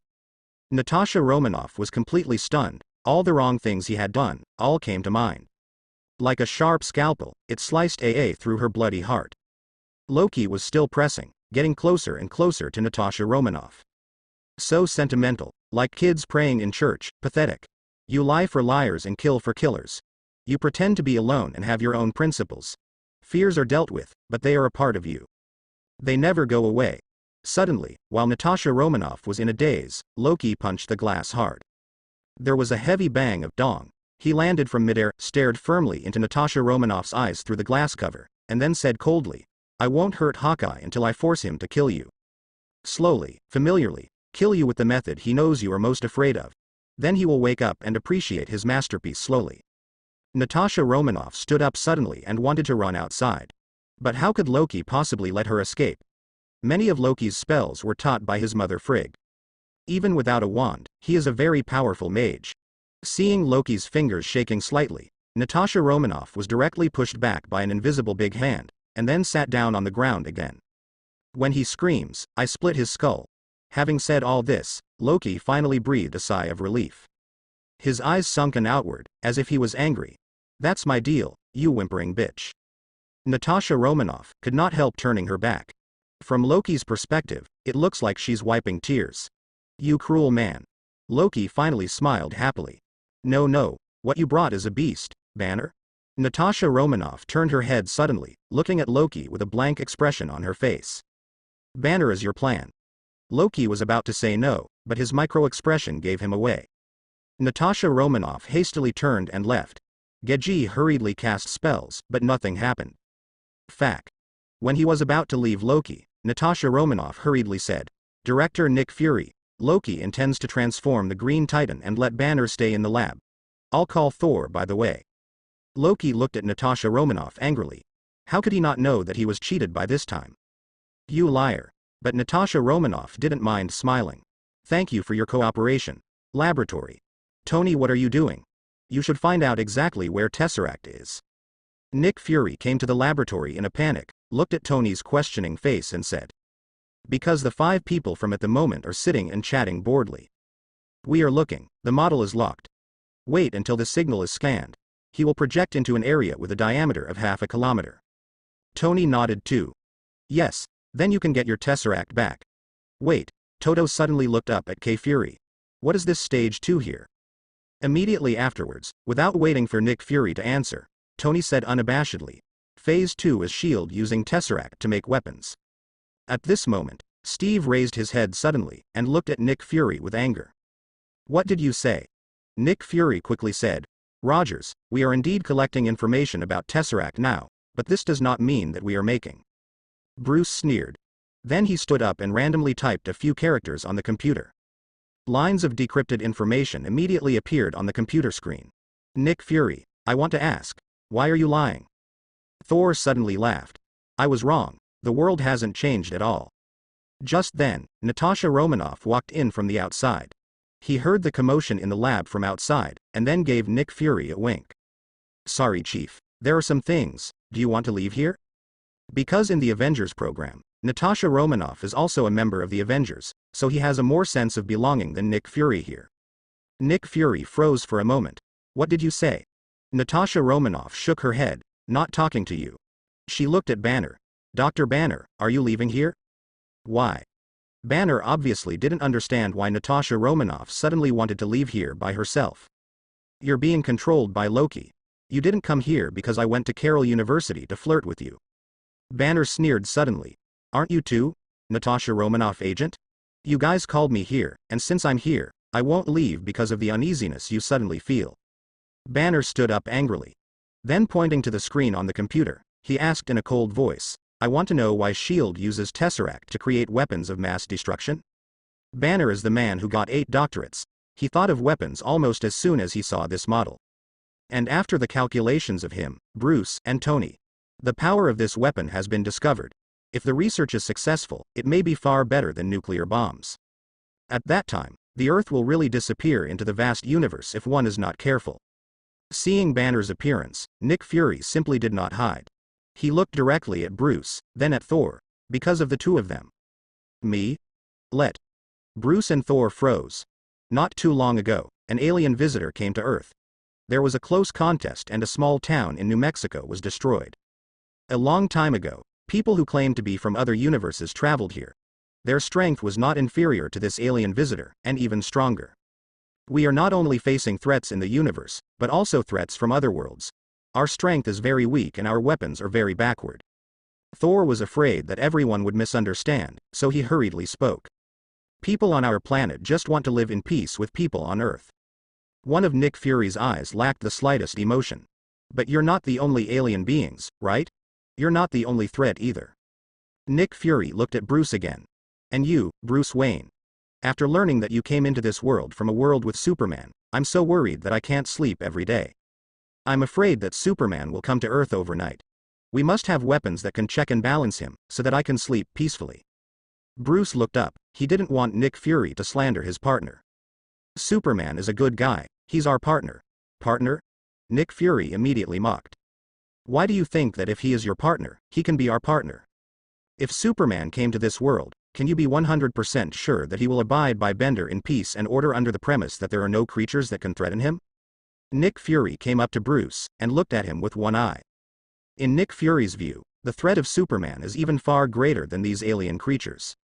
Natasha Romanoff was completely stunned. All the wrong things he had done, all came to mind. Like a sharp scalpel, it sliced through her bloody heart. Loki was still pressing, getting closer and closer to Natasha Romanoff. So sentimental, like kids praying in church, pathetic. You lie for liars and kill for killers. You pretend to be alone and have your own principles. Fears are dealt with, but they are a part of you. They never go away. Suddenly, while Natasha Romanoff was in a daze, Loki punched the glass hard. There was a heavy bang of dong. He landed from midair, stared firmly into Natasha Romanoff's eyes through the glass cover, and then said coldly, I won't hurt Hawkeye until I force him to kill you. Slowly, familiarly, kill you with the method he knows you are most afraid of. Then he will wake up and appreciate his masterpiece slowly. Natasha Romanoff stood up suddenly and wanted to run outside. But how could Loki possibly let her escape? Many of Loki's spells were taught by his mother Frigg. Even without a wand, he is a very powerful mage. Seeing Loki's fingers shaking slightly, Natasha Romanoff was directly pushed back by an invisible big hand, and then sat down on the ground again. When he screams, I split his skull. Having said all this, Loki finally breathed a sigh of relief. His eyes sunken outward, as if he was angry. That's my deal, you whimpering bitch. Natasha Romanoff could not help turning her back. From Loki's perspective, it looks like she's wiping tears. You cruel man. Loki finally smiled happily. No, what you brought is a beast, Banner? Natasha Romanoff turned her head suddenly, looking at Loki with a blank expression on her face. Banner is your plan. Loki was about to say no, but his micro-expression gave him away. Natasha Romanoff hastily turned and left. Geji hurriedly cast spells, but nothing happened. Fact. When he was about to leave Loki, Natasha Romanoff hurriedly said, Director Nick Fury, Loki intends to transform the Green Titan and let Banner stay in the lab. I'll call Thor by the way. Loki looked at Natasha Romanoff angrily. How could he not know that he was cheated by this time? You liar. But Natasha Romanoff didn't mind smiling. Thank you for your cooperation. Laboratory. Tony, what are you doing? You should find out exactly where Tesseract is. Nick Fury came to the laboratory in a panic, looked at Tony's questioning face and said. Because the 5 people from at the moment are sitting and chatting boredly. We are looking, the model is locked. Wait until the signal is scanned. He will project into an area with a diameter of half a kilometer. Tony nodded too. Yes, then you can get your Tesseract back. Wait, Toto suddenly looked up at K Fury. What is this stage 2 here? Immediately afterwards, without waiting for Nick Fury to answer, Tony said unabashedly, Phase 2 is S.H.I.E.L.D. using Tesseract to make weapons. At this moment, Steve raised his head suddenly, and looked at Nick Fury with anger. What did you say? Nick Fury quickly said, Rogers, we are indeed collecting information about Tesseract now, but this does not mean that we are making. Bruce sneered. Then he stood up and randomly typed a few characters on the computer. Lines of decrypted information immediately appeared on the computer screen. Nick Fury, I want to ask, why are you lying? Thor suddenly laughed. I was wrong, the world hasn't changed at all. Just then, Natasha Romanoff walked in from the outside. He heard the commotion in the lab from outside, and then gave Nick Fury a wink. Sorry Chief, there are some things, do you want to leave here? Because in the Avengers program, Natasha Romanoff is also a member of the Avengers, so he has a more sense of belonging than Nick Fury here. Nick Fury froze for a moment. What did you say? Natasha Romanoff shook her head, not talking to you. She looked at Banner. Dr. Banner, are you leaving here? Why? Banner obviously didn't understand why Natasha Romanoff suddenly wanted to leave here by herself. You're being controlled by Loki. You didn't come here because I went to Carroll University to flirt with you. Banner sneered suddenly. Aren't you too, Natasha Romanoff agent? You guys called me here, and since I'm here, I won't leave because of the uneasiness you suddenly feel. Banner stood up angrily. Then pointing to the screen on the computer, he asked in a cold voice, I want to know why S.H.I.E.L.D. uses Tesseract to create weapons of mass destruction? Banner is the man who got 8 doctorates. He thought of weapons almost as soon as he saw this model. And after the calculations of him, Bruce, and Tony. The power of this weapon has been discovered. If the research is successful, it may be far better than nuclear bombs. At that time, the Earth will really disappear into the vast universe if one is not careful. Seeing Banner's appearance, Nick Fury simply did not hide. He looked directly at Bruce, then at Thor, because of the two of them. Me? Let. Bruce and Thor froze. Not too long ago, an alien visitor came to Earth. There was a close contest and a small town in New Mexico was destroyed. A long time ago, people who claimed to be from other universes traveled here. Their strength was not inferior to this alien visitor, and even stronger. We are not only facing threats in the universe, but also threats from other worlds. Our strength is very weak and our weapons are very backward. Thor was afraid that everyone would misunderstand, so he hurriedly spoke. People on our planet just want to live in peace with people on Earth. One of Nick Fury's eyes lacked the slightest emotion. But you're not the only alien beings, right? You're not the only threat either. Nick Fury looked at Bruce again. And you, Bruce Wayne. After learning that you came into this world from a world with Superman, I'm so worried that I can't sleep every day. I'm afraid that Superman will come to Earth overnight. We must have weapons that can check and balance him, so that I can sleep peacefully. Bruce looked up. He didn't want Nick Fury to slander his partner. Superman is a good guy. He's our partner. Partner? Nick Fury immediately mocked. Why do you think that if he is your partner, he can be our partner? If Superman came to this world, can you be 100% sure that he will abide by Bender in peace and order under the premise that there are no creatures that can threaten him? Nick Fury came up to Bruce and looked at him with one eye. In Nick Fury's view, the threat of Superman is even far greater than these alien creatures.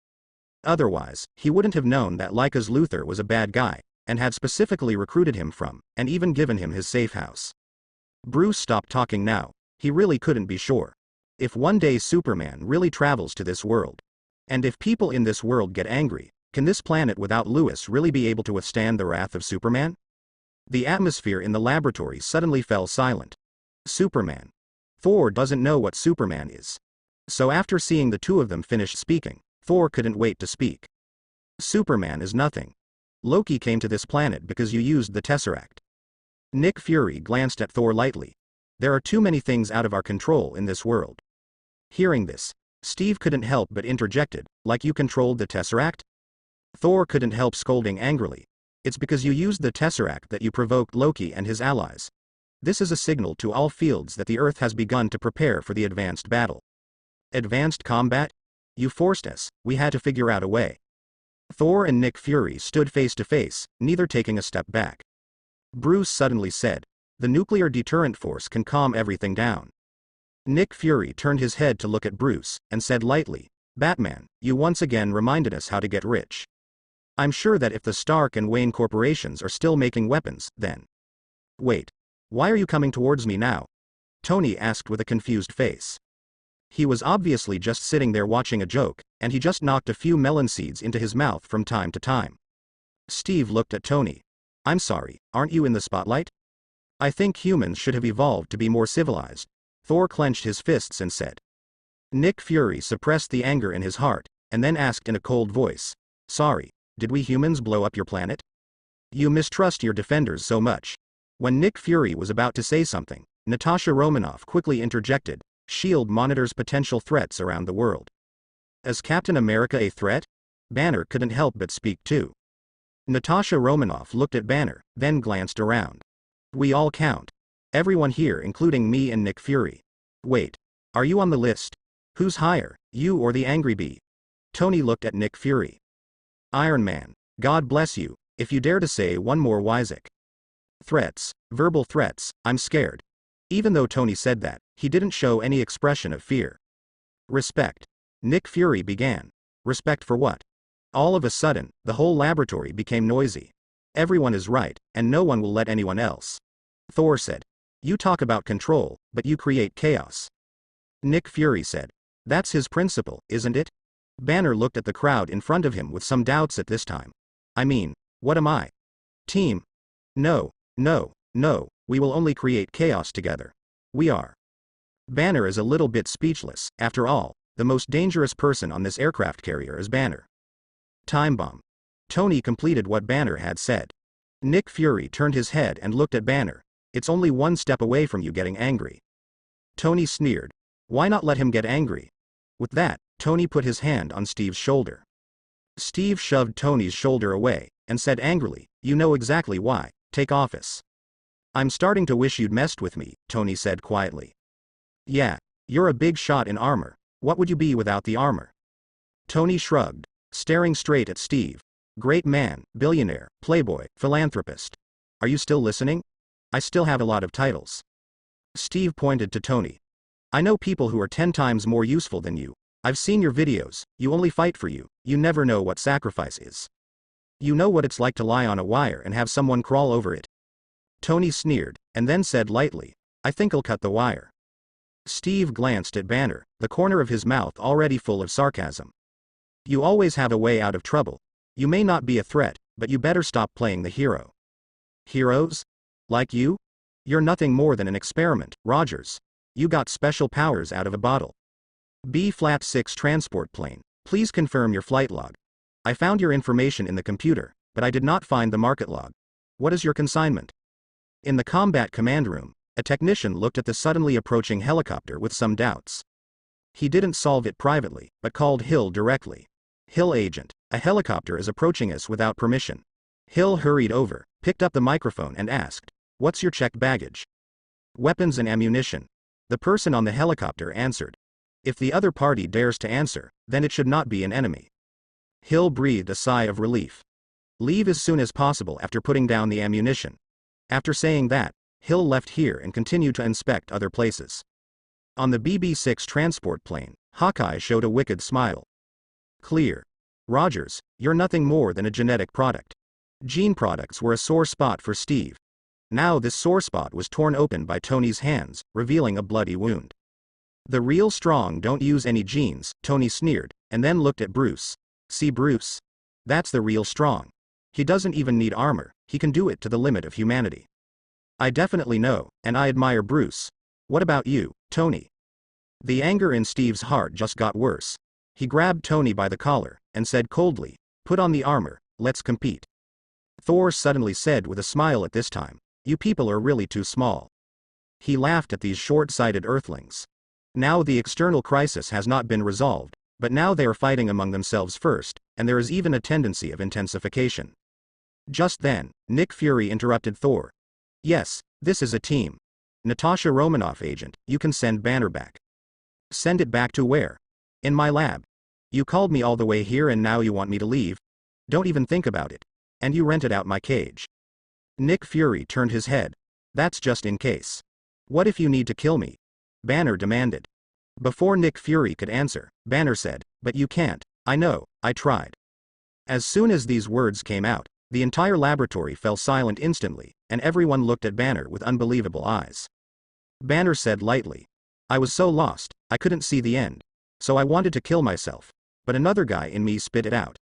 Otherwise, he wouldn't have known that Laika's Luthor was a bad guy, and had specifically recruited him from, and even given him his safe house. Bruce stopped talking now. He really couldn't be sure. If one day Superman really travels to this world, and if people in this world get angry, can this planet without Lois really be able to withstand the wrath of Superman? The atmosphere in the laboratory suddenly fell silent. Superman. Thor doesn't know what Superman is. So after seeing the two of them finish speaking, Thor couldn't wait to speak. Superman is nothing. Loki came to this planet because you used the Tesseract. Nick Fury glanced at Thor lightly. There are too many things out of our control in this world. Hearing this, Steve couldn't help but interjected, like you controlled the Tesseract? Thor couldn't help scolding angrily. It's because you used the Tesseract that you provoked Loki and his allies. This is a signal to all fields that the Earth has begun to prepare for the advanced battle. Advanced combat? You forced us, we had to figure out a way. Thor and Nick Fury stood face to face, neither taking a step back. Bruce suddenly said, the nuclear deterrent force can calm everything down. Nick Fury turned his head to look at Bruce, and said lightly, Batman, you once again reminded us how to get rich. I'm sure that if the Stark and Wayne corporations are still making weapons, then... Wait. Why are you coming towards me now? Tony asked with a confused face. He was obviously just sitting there watching a joke, and he just knocked a few melon seeds into his mouth from time to time. Steve looked at Tony. I'm sorry, aren't you in the spotlight? I think humans should have evolved to be more civilized. Thor clenched his fists and said. Nick Fury suppressed the anger in his heart, and then asked in a cold voice, sorry, did we humans blow up your planet? You mistrust your defenders so much. When Nick Fury was about to say something, Natasha Romanoff quickly interjected, S.H.I.E.L.D. monitors potential threats around the world. Is Captain America a threat? Banner couldn't help but speak too. Natasha Romanoff looked at Banner, then glanced around. We all count. Everyone here including me and Nick Fury. Wait. Are you on the list? Who's higher, you or the Angry Bee? Tony looked at Nick Fury. Iron Man. God bless you, if you dare to say one more Wyzek. Threats, verbal threats, I'm scared. Even though Tony said that, he didn't show any expression of fear. Respect. Nick Fury began. Respect for what? All of a sudden, the whole laboratory became noisy. Everyone is right, and no one will let anyone else. Thor said. You talk about control, but you create chaos. Nick Fury said. That's his principle, isn't it? Banner looked at the crowd in front of him with some doubts at this time. I mean, what am I? Team? No, we will only create chaos together. We are. Banner is a little bit speechless. After all, the most dangerous person on this aircraft carrier is Banner. Time bomb. Tony completed what Banner had said. Nick Fury turned his head and looked at Banner. It's only one step away from you getting angry. Tony sneered. Why not let him get angry? With that, Tony put his hand on Steve's shoulder. Steve shoved Tony's shoulder away, and said angrily, you know exactly why, take office. I'm starting to wish you'd messed with me, Tony said quietly. Yeah, you're a big shot in armor. What would you be without the armor? Tony shrugged, staring straight at Steve. Great man, billionaire, playboy, philanthropist. Are you still listening? I still have a lot of titles. Steve pointed to Tony. I know people who are 10 times more useful than you. I've seen your videos, you only fight for you, you never know what sacrifice is. You know what it's like to lie on a wire and have someone crawl over it. Tony sneered, and then said lightly, I think I'll cut the wire. Steve glanced at Banner, the corner of his mouth already full of sarcasm. You always have a way out of trouble. You may not be a threat, but you better stop playing the hero. Heroes? Like you? You're nothing more than an experiment, Rogers. You got special powers out of a bottle. B-6 transport plane, please confirm your flight log. I found your information in the computer, but I did not find the market log. What is your consignment? In the combat command room, a technician looked at the suddenly approaching helicopter with some doubts. He didn't solve it privately, but called Hill directly. Hill agent, a helicopter is approaching us without permission. Hill hurried over, picked up the microphone and asked, "What's your checked baggage?" "Weapons and ammunition." The person on the helicopter answered. If the other party dares to answer, then it should not be an enemy. Hill breathed a sigh of relief. "Leave as soon as possible after putting down the ammunition." After saying that, Hill left here and continued to inspect other places. On the BB-6 transport plane, Hawkeye showed a wicked smile. "Clear. Rogers, you're nothing more than a genetic product." Gene products were a sore spot for Steve. Now this sore spot was torn open by Tony's hands, revealing a bloody wound. "The real strong don't use any genes," Tony sneered, and then looked at Bruce. "See Bruce? That's the real strong. He doesn't even need armor, he can do it to the limit of humanity." "I definitely know, and I admire Bruce. What about you, Tony?" The anger in Steve's heart just got worse. He grabbed Tony by the collar, and said coldly, "Put on the armor, let's compete." Thor suddenly said with a smile at this time, "You people are really too small." He laughed at these short-sighted earthlings. Now the external crisis has not been resolved, but now they are fighting among themselves first, and there is even a tendency of intensification. Just then, Nick Fury interrupted Thor. "Yes, this is a team. Natasha Romanoff agent, you can send Banner back." "Send it back to where?" "In my lab. You called me all the way here and now you want me to leave? Don't even think about it. And you rented out my cage." Nick Fury turned his head. "That's just in case. What if you need to kill me?" Banner demanded. Before Nick Fury could answer, Banner said, "But you can't. I know, I tried." As soon as these words came out, the entire laboratory fell silent instantly, and everyone looked at Banner with unbelievable eyes. Banner said lightly, "I was so lost, I couldn't see the end. So I wanted to kill myself. But another guy in me spit it out."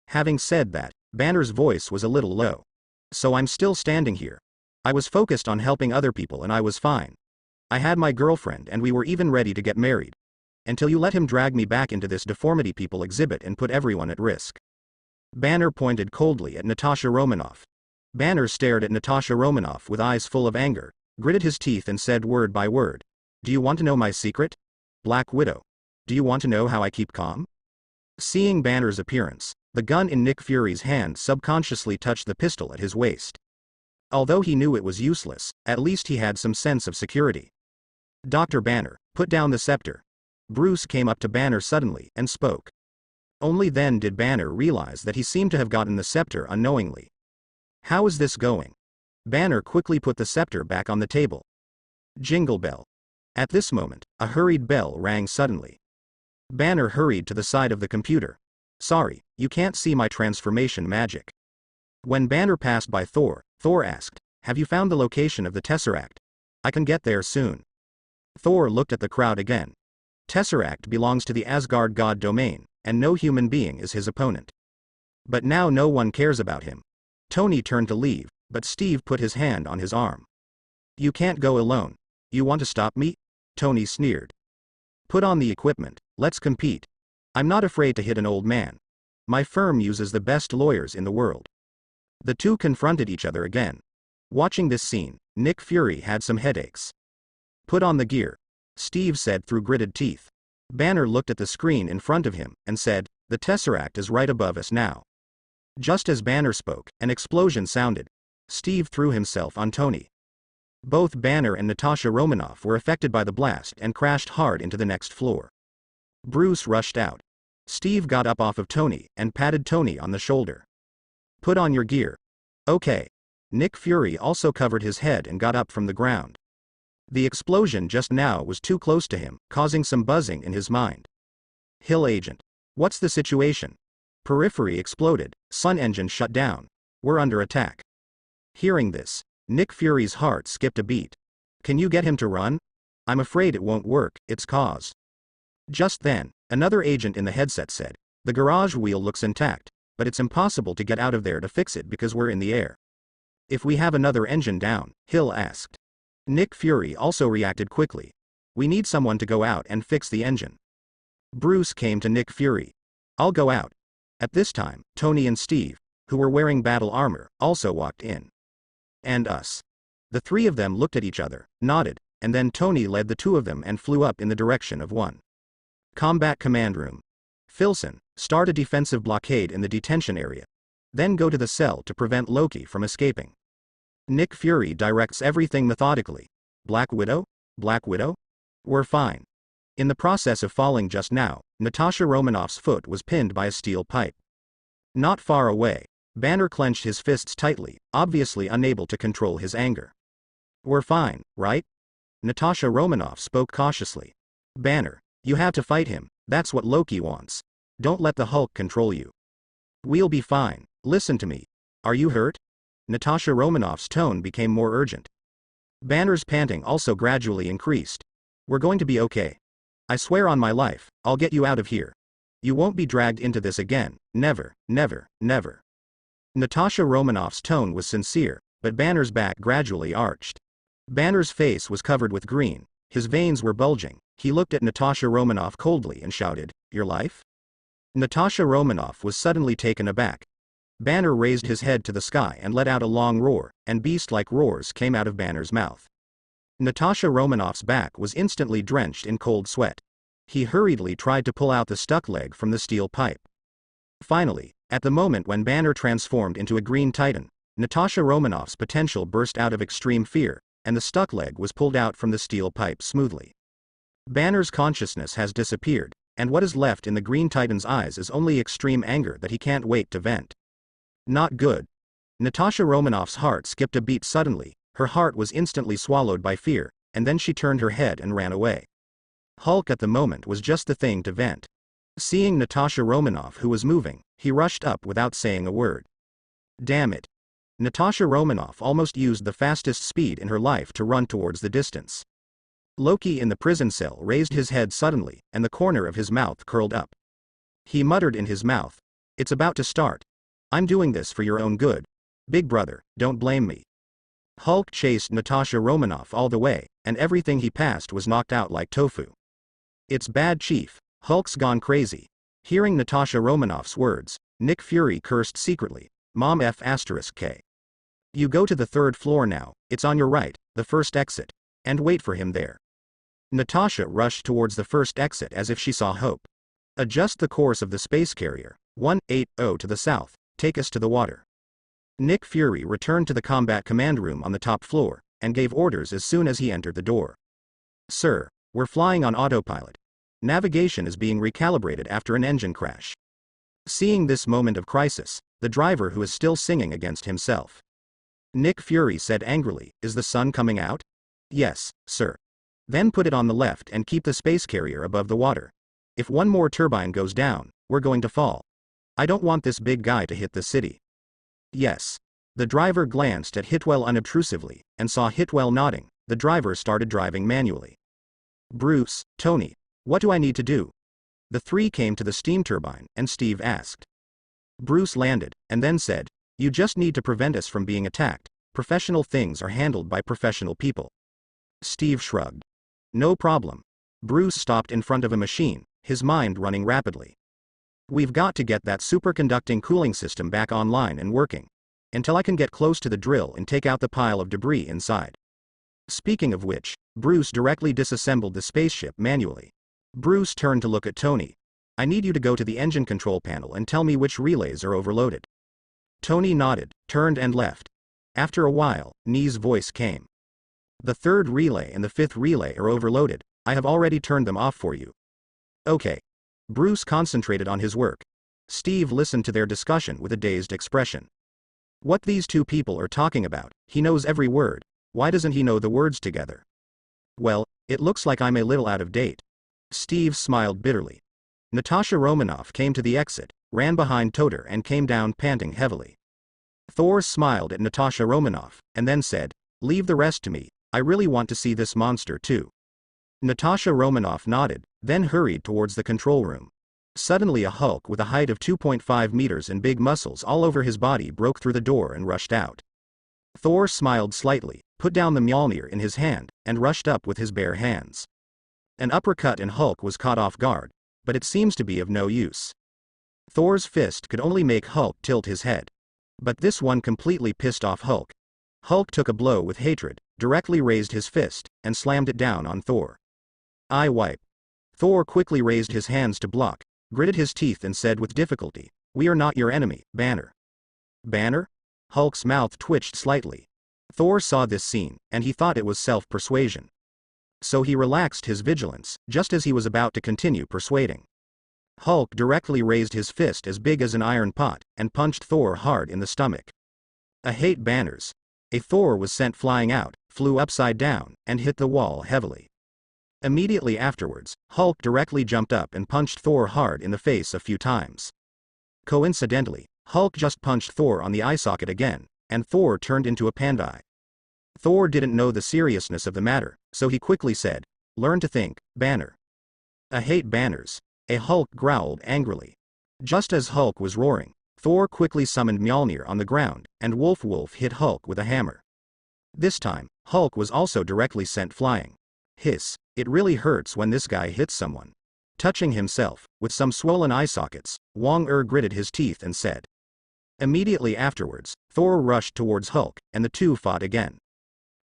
Having said that, Banner's voice was a little low. "So I'm still standing here. I was focused on helping other people and I was fine. I had my girlfriend and we were even ready to get married. Until you let him drag me back into this deformity people exhibit and put everyone at risk." Banner pointed coldly at Natasha Romanoff. Banner stared at Natasha Romanoff with eyes full of anger, gritted his teeth and said word by word, "Do you want to know my secret? Black Widow. Do you want to know how I keep calm?" Seeing Banner's appearance, the gun in Nick Fury's hand subconsciously touched the pistol at his waist. Although he knew it was useless, at least he had some sense of security. "Dr. Banner, put down the scepter." Bruce came up to Banner suddenly and spoke. Only then did Banner realize that he seemed to have gotten the scepter unknowingly. "How is this going?" Banner quickly put the scepter back on the table. Jingle bell. At this moment, a hurried bell rang suddenly. Banner hurried to the side of the computer. "Sorry, you can't see my transformation magic." When Banner passed by Thor, Thor asked, "Have you found the location of the Tesseract? I can get there soon." Thor looked at the crowd again. Tesseract belongs to the Asgard god domain, and no human being is his opponent. But now no one cares about him. Tony turned to leave, but Steve put his hand on his arm. "You can't go alone. You want to stop me?" Tony sneered. "Put on the equipment, let's compete. I'm not afraid to hit an old man. My firm uses the best lawyers in the world." The two confronted each other again. Watching this scene, Nick Fury had some headaches. "Put on the gear," Steve said through gritted teeth. Banner looked at the screen in front of him and said, "The Tesseract is right above us now." Just as Banner spoke, an explosion sounded. Steve threw himself on Tony. Both Banner and Natasha Romanoff were affected by the blast and crashed hard into the next floor. Bruce rushed out. Steve got up off of Tony and patted Tony on the shoulder. "Put on your gear." "Okay." Nick Fury also covered his head and got up from the ground. The explosion just now was too close to him, causing some buzzing in his mind. "Hill agent. What's the situation?" "Periphery exploded, sun engine shut down. We're under attack." Hearing this, Nick Fury's heart skipped a beat. "Can you get him to run?" "I'm afraid it won't work, it's cause." Just then, another agent in the headset said, "The garage wheel looks intact, but it's impossible to get out of there to fix it because we're in the air." "If we have another engine down?" Hill asked. Nick Fury also reacted quickly. "We need someone to go out and fix the engine." Bruce came to Nick Fury. "I'll go out." At this time, Tony and Steve, who were wearing battle armor, also walked in. "And us." The three of them looked at each other, nodded, and then Tony led the two of them and flew up in the direction of one. Combat command room. Filson, start a defensive blockade in the detention area. Then go to the cell to prevent Loki from escaping. Nick Fury directs everything methodically. Black Widow? Black Widow? We're fine. In the process of falling just now, Natasha Romanoff's foot was pinned by a steel pipe. Not far away, Banner clenched his fists tightly, obviously unable to control his anger. We're fine, right? Natasha Romanoff spoke cautiously. Banner, you have to fight him, that's what Loki wants. Don't let the Hulk control you. We'll be fine, listen to me. Are you hurt? Natasha Romanoff's tone became more urgent. Banner's panting also gradually increased. We're going to be okay. I swear on my life, I'll get you out of here. You won't be dragged into this again, never, never, never. Natasha Romanoff's tone was sincere, but Banner's back gradually arched. Banner's face was covered with green, his veins were bulging, he looked at Natasha Romanoff coldly and shouted, "Your life?" Natasha Romanoff was suddenly taken aback. Banner raised his head to the sky and let out a long roar, and beast-like roars came out of Banner's mouth. Natasha Romanoff's back was instantly drenched in cold sweat. He hurriedly tried to pull out the stuck leg from the steel pipe. Finally, at the moment when Banner transformed into a green titan, Natasha Romanoff's potential burst out of extreme fear, and the stuck leg was pulled out from the steel pipe smoothly. Banner's consciousness has disappeared, and what is left in the green titan's eyes is only extreme anger that he can't wait to vent. Not good. Natasha Romanoff's heart skipped a beat suddenly, her heart was instantly swallowed by fear, and then she turned her head and ran away. Hulk at the moment was just the thing to vent. Seeing Natasha Romanoff who was moving, he rushed up without saying a word. Damn it. Natasha Romanoff almost used the fastest speed in her life to run towards the distance. Loki in the prison cell raised his head suddenly, and the corner of his mouth curled up. He muttered in his mouth, "It's about to start. I'm doing this for your own good. Big brother, don't blame me." Hulk chased Natasha Romanoff all the way, and everything he passed was knocked out like tofu. It's bad, Chief. Hulk's gone crazy. Hearing Natasha Romanoff's words, Nick Fury cursed secretly. Mom F***K. You go to the 3rd floor now, it's on your right, the first exit. And wait for him there. Natasha rushed towards the first exit as if she saw hope. Adjust the course of the space carrier, 180 to the south, take us to the water. Nick Fury returned to the combat command room on the top floor, and gave orders as soon as he entered the door. Sir, we're flying on autopilot. Navigation is being recalibrated after an engine crash. Seeing this moment of crisis, the driver who is still singing against himself. Nick Fury said angrily, "Is the sun coming out?" "Yes, sir." "Then put it on the left and keep the space carrier above the water. If one more turbine goes down, we're going to fall. I don't want this big guy to hit the city." "Yes." The driver glanced at Hitwell unobtrusively, and saw Hitwell nodding. The driver started driving manually. "Bruce, Tony, what do I need to do?" The three came to the steam turbine, and Steve asked. Bruce landed, and then said, "You just need to prevent us from being attacked. Professional things are handled by professional people." Steve shrugged. "No problem." Bruce stopped in front of a machine, his mind running rapidly. "We've got to get that superconducting cooling system back online and working. Until I can get close to the drill and take out the pile of debris inside." Speaking of which, Bruce directly disassembled the spaceship manually. Bruce turned to look at Tony. "I need you to go to the engine control panel and tell me which relays are overloaded." Tony nodded, turned and left. After a while, Nee's voice came. "The 3rd relay and the 5th relay are overloaded. I have already turned them off for you." "Okay." Bruce concentrated on his work. Steve listened to their discussion with a dazed expression. What these two people are talking about, he knows every word. Why doesn't he know the words together? "Well, it looks like I'm a little out of date." Steve smiled bitterly. Natasha Romanoff came to the exit, ran behind Toter and came down panting heavily. Thor smiled at Natasha Romanoff, and then said, "Leave the rest to me, I really want to see this monster too." Natasha Romanoff nodded, then hurried towards the control room. Suddenly a Hulk with a height of 2.5 meters and big muscles all over his body broke through the door and rushed out. Thor smiled slightly, put down the Mjolnir in his hand, and rushed up with his bare hands. An uppercut and Hulk was caught off guard, but it seems to be of no use. Thor's fist could only make Hulk tilt his head. But this one completely pissed off Hulk. Hulk took a blow with hatred, directly raised his fist, and slammed it down on Thor. "Eye wipe." Thor quickly raised his hands to block, gritted his teeth and said with difficulty, "We are not your enemy, Banner." Banner? Hulk's mouth twitched slightly. Thor saw this scene, and he thought it was self-persuasion. So he relaxed his vigilance, just as he was about to continue persuading. Hulk directly raised his fist as big as an iron pot, and punched Thor hard in the stomach. I hate banners. A Thor was sent flying out, flew upside down, and hit the wall heavily. Immediately afterwards, Hulk directly jumped up and punched Thor hard in the face a few times. Coincidentally, Hulk just punched Thor on the eye socket again, and Thor turned into a panda. Thor didn't know the seriousness of the matter, so he quickly said, "Learn to think, Banner." "I hate banners." A Hulk growled angrily. Just as Hulk was roaring, Thor quickly summoned Mjolnir on the ground, and Wolf hit Hulk with a hammer. This time, Hulk was also directly sent flying. Hiss, it really hurts when this guy hits someone. Touching himself, with some swollen eye sockets, Wong-er gritted his teeth and said. Immediately afterwards, Thor rushed towards Hulk, and the two fought again.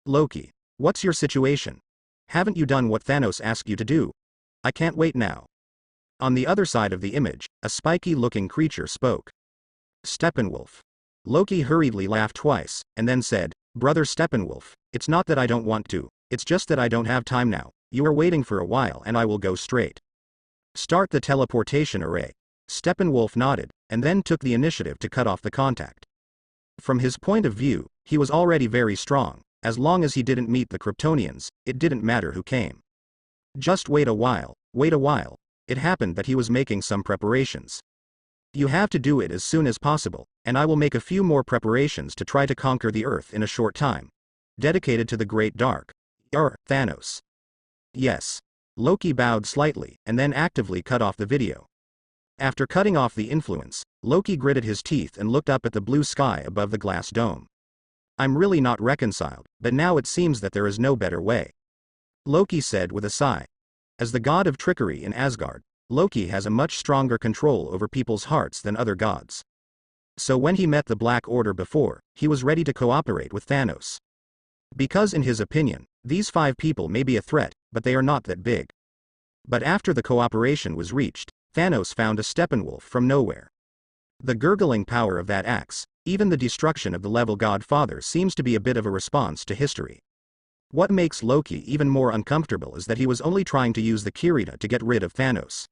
"Loki, what's your situation? Haven't you done what Thanos asked you to do? I can't wait now." On the other side of the image, a spiky-looking creature spoke. "Steppenwolf." Loki hurriedly laughed twice, and then said, "Brother Steppenwolf, it's not that I don't want to, it's just that I don't have time now. You are waiting for a while and I will go straight. Start the teleportation array." Steppenwolf nodded, and then took the initiative to cut off the contact. From his point of view, he was already very strong. As long as he didn't meet the Kryptonians, it didn't matter who came. Just wait a while, wait a while. It happened that he was making some preparations. "You have to do it as soon as possible, and I will make a few more preparations to try to conquer the Earth in a short time. Dedicated to the Great Dark. Thanos." "Yes." Loki bowed slightly, and then actively cut off the video. After cutting off the influence, Loki gritted his teeth and looked up at the blue sky above the glass dome. "I'm really not reconciled, but now it seems that there is no better way," Loki said with a sigh. As the god of trickery in Asgard, Loki has a much stronger control over people's hearts than other gods. So when he met the Black Order before, he was ready to cooperate with Thanos. Because in his opinion, these 5 people may be a threat, but they are not that big. But after the cooperation was reached, Thanos found a Steppenwolf from nowhere. The gurgling power of that axe, even the destruction of the level Godfather, seems to be a bit of a response to history. What makes Loki even more uncomfortable is that he was only trying to use the Kirita to get rid of Thanos.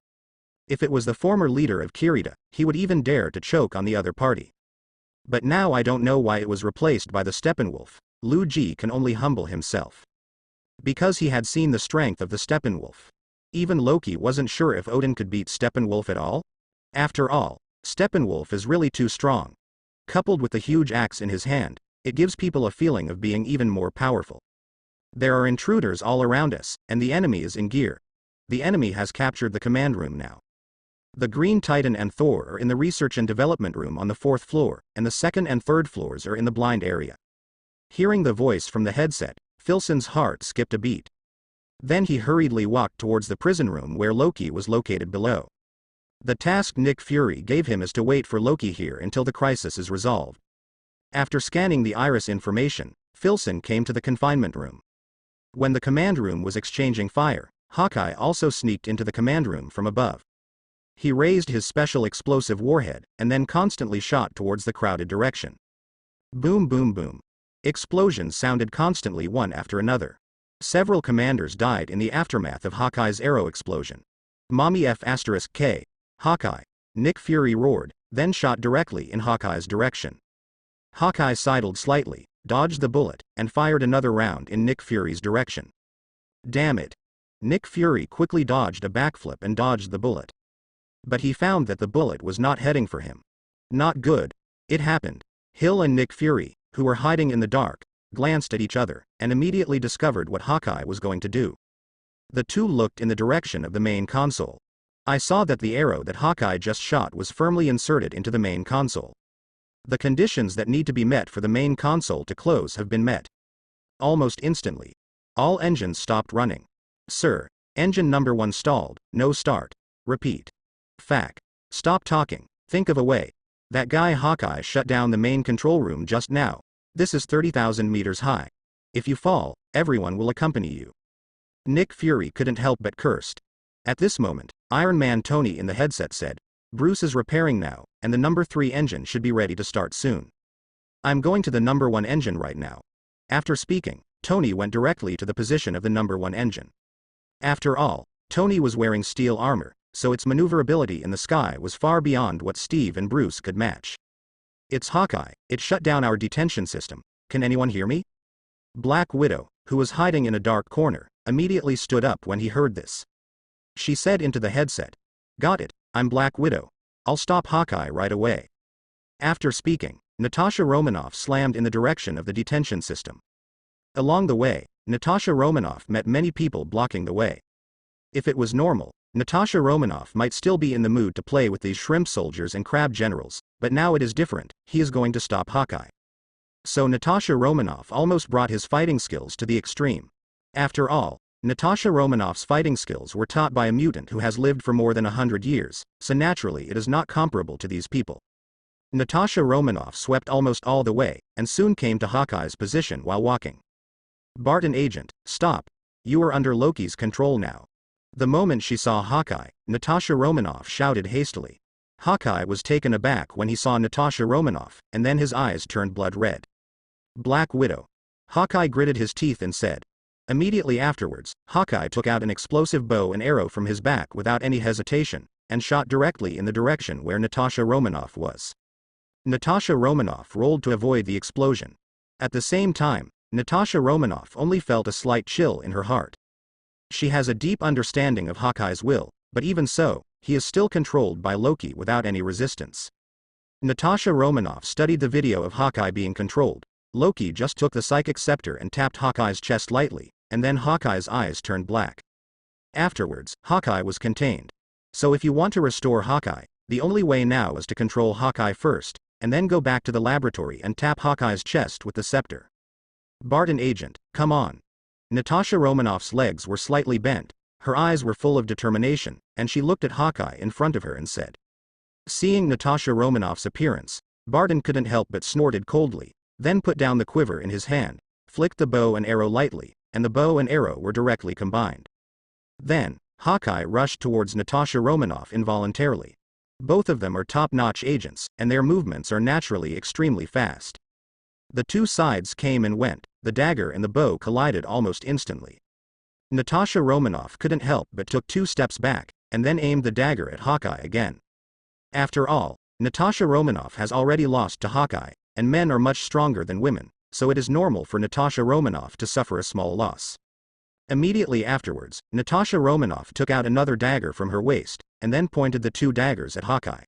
If it was the former leader of Kirita, he would even dare to choke on the other party. But now I don't know why it was replaced by the Steppenwolf. Lu Ji can only humble himself. Because he had seen the strength of the Steppenwolf. Even Loki wasn't sure if Odin could beat Steppenwolf at all. After all, Steppenwolf is really too strong. Coupled with the huge axe in his hand, it gives people a feeling of being even more powerful. There are intruders all around us, and the enemy is in gear. The enemy has captured the command room now. The Green Titan and Thor are in the research and development room on the 4th floor, and the 2nd and 3rd floors are in the blind area. Hearing the voice from the headset, Filson's heart skipped a beat. Then he hurriedly walked towards the prison room where Loki was located below. The task Nick Fury gave him is to wait for Loki here until the crisis is resolved. After scanning the iris information, Filson came to the confinement room. When the command room was exchanging fire, Hawkeye also sneaked into the command room from above. He raised his special explosive warhead, and then constantly shot towards the crowded direction. Boom boom boom. Explosions sounded constantly one after another. Several commanders died in the aftermath of Hawkeye's arrow explosion. Mommy F***K, Hawkeye, Nick Fury roared, then shot directly in Hawkeye's direction. Hawkeye sidled slightly, dodged the bullet, and fired another round in Nick Fury's direction. Damn it. Nick Fury quickly dodged a backflip and dodged the bullet. But he found that the bullet was not heading for him. Not good. It happened. Hill and Nick Fury, who were hiding in the dark, glanced at each other, and immediately discovered what Hawkeye was going to do. The two looked in the direction of the main console. I saw that the arrow that Hawkeye just shot was firmly inserted into the main console. The conditions that need to be met for the main console to close have been met. Almost instantly, all engines stopped running. Sir, engine number 1 stalled, no start. Repeat. Fac. Stop talking, think of a way. That guy Hawkeye shut down the main control room just now. This is 30,000 meters high. If you fall, everyone will accompany you. Nick Fury couldn't help but cursed. At this moment, Iron Man Tony in the headset said, "Bruce is repairing now, and the number 3 engine should be ready to start soon. I'm going to the number 1 engine right now." After speaking, Tony went directly to the position of the number 1 engine. After all, Tony was wearing steel armor, so its maneuverability in the sky was far beyond what Steve and Bruce could match. "It's Hawkeye, it shut down our detention system. Can anyone hear me?" Black Widow, who was hiding in a dark corner, immediately stood up when he heard this. She said into the headset, "Got it, I'm Black Widow. I'll stop Hawkeye right away." After speaking, Natasha Romanoff slammed in the direction of the detention system. Along the way, Natasha Romanoff met many people blocking the way. If it was normal, Natasha Romanoff might still be in the mood to play with these shrimp soldiers and crab generals, but now it is different. He is going to stop Hawkeye. So Natasha Romanoff almost brought his fighting skills to the extreme. After all, Natasha Romanoff's fighting skills were taught by a mutant who has lived for more than 100 years, so naturally it is not comparable to these people. Natasha Romanoff swept almost all the way, and soon came to Hawkeye's position while walking. "Barton Agent, stop. You are under Loki's control now." The moment she saw Hawkeye, Natasha Romanoff shouted hastily. Hawkeye was taken aback when he saw Natasha Romanoff, and then his eyes turned blood red. "Black Widow." Hawkeye gritted his teeth and said. Immediately afterwards, Hawkeye took out an explosive bow and arrow from his back without any hesitation, and shot directly in the direction where Natasha Romanoff was. Natasha Romanoff rolled to avoid the explosion. At the same time, Natasha Romanoff only felt a slight chill in her heart. She has a deep understanding of Hawkeye's will, but even so, he is still controlled by Loki without any resistance. Natasha Romanoff studied the video of Hawkeye being controlled. Loki just took the psychic scepter and tapped Hawkeye's chest lightly, and then Hawkeye's eyes turned black. Afterwards, Hawkeye was contained. So if you want to restore Hawkeye, the only way now is to control Hawkeye first, and then go back to the laboratory and tap Hawkeye's chest with the scepter. "Barton Agent, come on." Natasha Romanoff's legs were slightly bent, her eyes were full of determination, and she looked at Hawkeye in front of her and said. Seeing Natasha Romanoff's appearance, Barton couldn't help but snorted coldly, then put down the quiver in his hand, flicked the bow and arrow lightly, and the bow and arrow were directly combined. Then, Hawkeye rushed towards Natasha Romanoff involuntarily. Both of them are top-notch agents, and their movements are naturally extremely fast. The two sides came and went, the dagger and the bow collided almost instantly. Natasha Romanoff couldn't help but took 2 steps back, and then aimed the dagger at Hawkeye again. After all, Natasha Romanoff has already lost to Hawkeye, and men are much stronger than women, so it is normal for Natasha Romanoff to suffer a small loss. Immediately afterwards, Natasha Romanoff took out another dagger from her waist, and then pointed the 2 daggers at Hawkeye.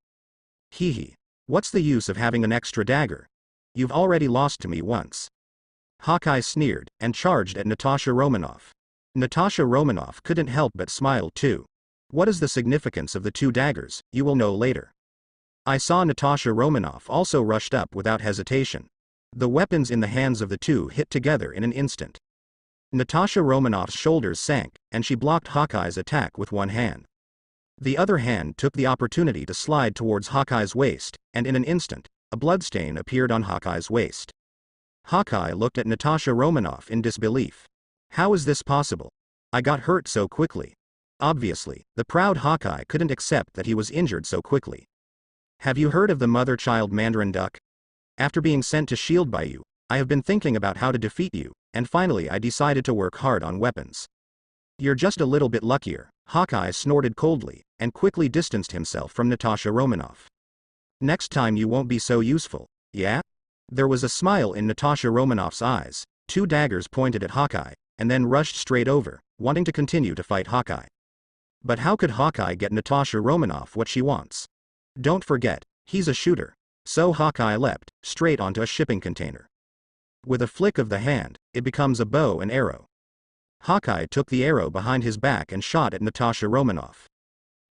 "Hee hee. What's the use of having an extra dagger? You've already lost to me once." Hawkeye sneered, and charged at Natasha Romanoff. Natasha Romanoff couldn't help but smile too. What is the significance of the 2 daggers, you will know later. I saw Natasha Romanoff also rushed up without hesitation. The weapons in the hands of the 2 hit together in an instant. Natasha Romanoff's shoulders sank, and she blocked Hawkeye's attack with one hand. The other hand took the opportunity to slide towards Hawkeye's waist, and in an instant, a bloodstain appeared on Hawkeye's waist. Hawkeye looked at Natasha Romanoff in disbelief. How is this possible? I got hurt so quickly. Obviously, the proud Hawkeye couldn't accept that he was injured so quickly. Have you heard of the mother-child Mandarin duck? After being sent to S.H.I.E.L.D. by you, I have been thinking about how to defeat you, and finally I decided to work hard on weapons. You're just a little bit luckier. Hawkeye snorted coldly, and quickly distanced himself from Natasha Romanoff. Next time you won't be so useful, yeah? There was a smile in Natasha Romanoff's eyes. 2 daggers pointed at Hawkeye, and then rushed straight over, wanting to continue to fight Hawkeye. But how could Hawkeye get Natasha Romanoff what she wants? Don't forget, he's a shooter. So Hawkeye leapt straight onto a shipping container. With a flick of the hand, it becomes a bow and arrow. Hawkeye took the arrow behind his back and shot at Natasha Romanoff.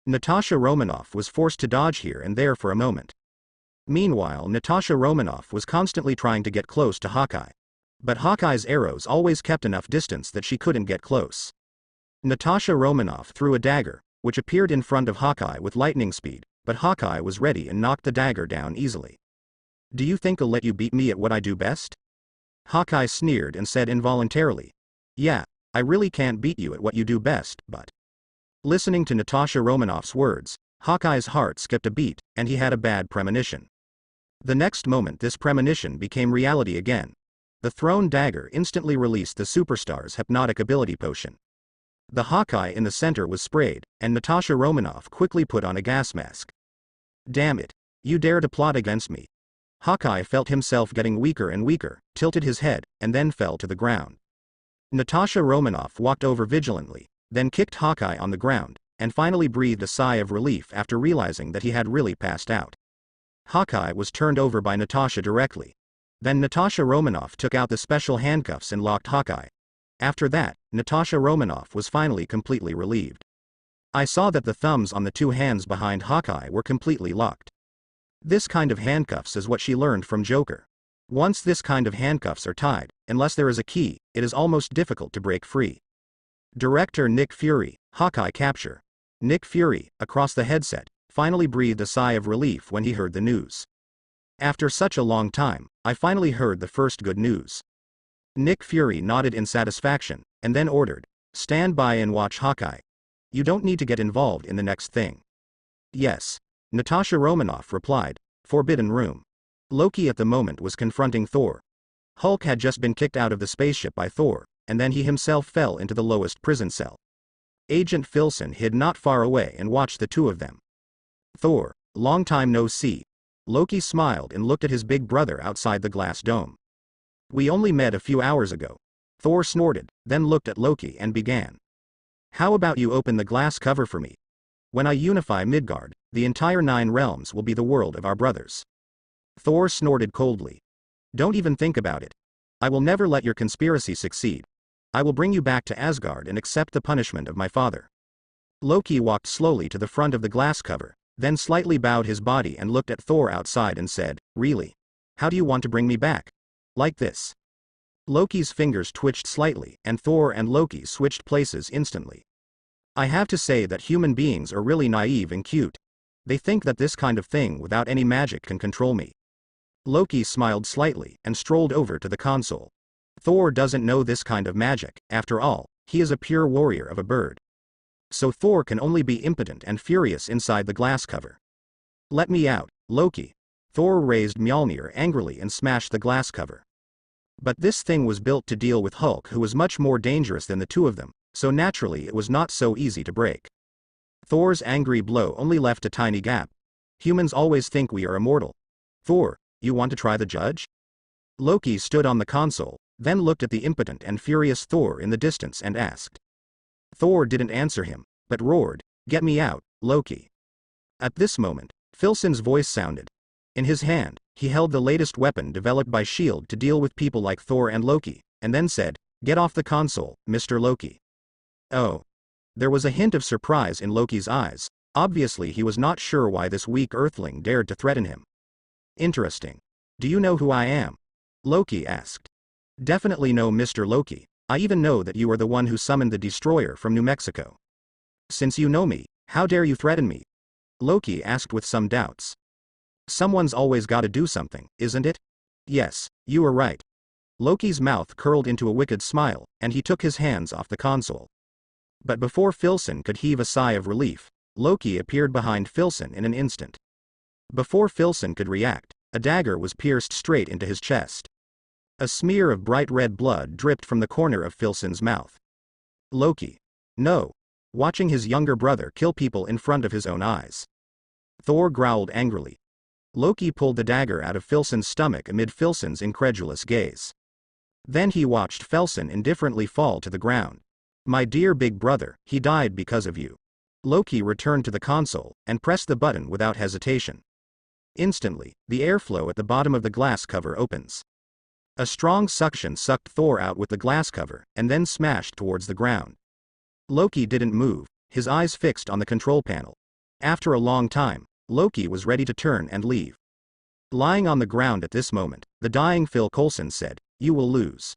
Natasha Romanoff was forced to dodge here and there for a moment. Meanwhile, Natasha Romanoff was constantly trying to get close to Hawkeye. But Hawkeye's arrows always kept enough distance that she couldn't get close. Natasha Romanoff threw a dagger, which appeared in front of Hawkeye with lightning speed, but Hawkeye was ready and knocked the dagger down easily. Do you think I'll let you beat me at what I do best? Hawkeye sneered and said involuntarily. Yeah, I really can't beat you at what you do best, but Listening to Natasha Romanoff's words, Hawkeye's heart skipped a beat, and he had a bad premonition. The next moment this premonition became reality again. The thrown dagger instantly released the superstar's hypnotic ability potion. The Hawkeye in the center was sprayed, and Natasha Romanoff quickly put on a gas mask. Damn it. You dare to plot against me. Hawkeye felt himself getting weaker and weaker, tilted his head, and then fell to the ground. Natasha Romanoff walked over vigilantly, then kicked Hawkeye on the ground, and finally breathed a sigh of relief after realizing that he had really passed out. Hawkeye was turned over by Natasha directly. Then Natasha Romanoff took out the special handcuffs and locked Hawkeye. After that, Natasha Romanoff was finally completely relieved. I saw that the thumbs on the two hands behind Hawkeye were completely locked. This kind of handcuffs is what she learned from Joker. Once this kind of handcuffs are tied, unless there is a key, it is almost difficult to break free. Director Nick Fury, Hawkeye capture. Nick Fury, across the headset, finally breathed a sigh of relief when he heard the news. After such a long time, I finally heard the first good news. Nick Fury nodded in satisfaction, and then ordered, "Stand by and watch Hawkeye. You don't need to get involved in the next thing." "Yes." Natasha Romanoff replied, "Forbidden room." Loki at the moment was confronting Thor. Hulk had just been kicked out of the spaceship by Thor, and then he himself fell into the lowest prison cell. Agent Filson hid not far away and watched the two of them. "Thor, long time no see." Loki smiled and looked at his big brother outside the glass dome. "We only met a few hours ago." Thor snorted, then looked at Loki and began. "How about you open the glass cover for me? When I unify Midgard, the entire 9 realms will be the world of our brothers." Thor snorted coldly. "Don't even think about it. I will never let your conspiracy succeed. I will bring you back to Asgard and accept the punishment of my father." Loki walked slowly to the front of the glass cover, then slightly bowed his body and looked at Thor outside and said, "Really? How do you want to bring me back? Like this?" Loki's fingers twitched slightly, and Thor and Loki switched places instantly. "I have to say that human beings are really naive and cute. They think that this kind of thing without any magic can control me." Loki smiled slightly and strolled over to the console. Thor doesn't know this kind of magic, after all, he is a pure warrior of a bird. So Thor can only be impotent and furious inside the glass cover. "Let me out, Loki." Thor raised Mjolnir angrily and smashed the glass cover. But this thing was built to deal with Hulk, who was much more dangerous than the two of them, so naturally it was not so easy to break. Thor's angry blow only left a tiny gap. "Humans always think we are immortal. Thor, you want to try the judge?" Loki stood on the console, then looked at the impotent and furious Thor in the distance and asked. Thor didn't answer him, but roared, "Get me out, Loki." At this moment, Filson's voice sounded. In his hand, he held the latest weapon developed by S.H.I.E.L.D. to deal with people like Thor and Loki, and then said, "Get off the console, Mr. Loki." Oh. There was a hint of surprise in Loki's eyes. Obviously he was not sure why this weak earthling dared to threaten him. "Interesting. Do you know who I am?" Loki asked. "Definitely no, Mr. Loki. I even know that you are the one who summoned the destroyer from New Mexico." "Since you know me, how dare you threaten me?" Loki asked with some doubts. "Someone's always gotta do something, isn't it?" "Yes, you are right." Loki's mouth curled into a wicked smile, and he took his hands off the console. But before Filson could heave a sigh of relief, Loki appeared behind Filson in an instant. Before Filson could react, a dagger was pierced straight into his chest. A smear of bright red blood dripped from the corner of Filson's mouth. Loki. No. Watching his younger brother kill people in front of his own eyes. Thor growled angrily. Loki pulled the dagger out of Filson's stomach amid Filson's incredulous gaze. Then he watched Filson indifferently fall to the ground. "My dear big brother, he died because of you." Loki returned to the console, and pressed the button without hesitation. Instantly, the airflow at the bottom of the glass cover opens. A strong suction sucked Thor out with the glass cover, and then smashed towards the ground. Loki didn't move, his eyes fixed on the control panel. After a long time, Loki was ready to turn and leave. Lying on the ground at this moment, the dying Phil Coulson said, "You will lose."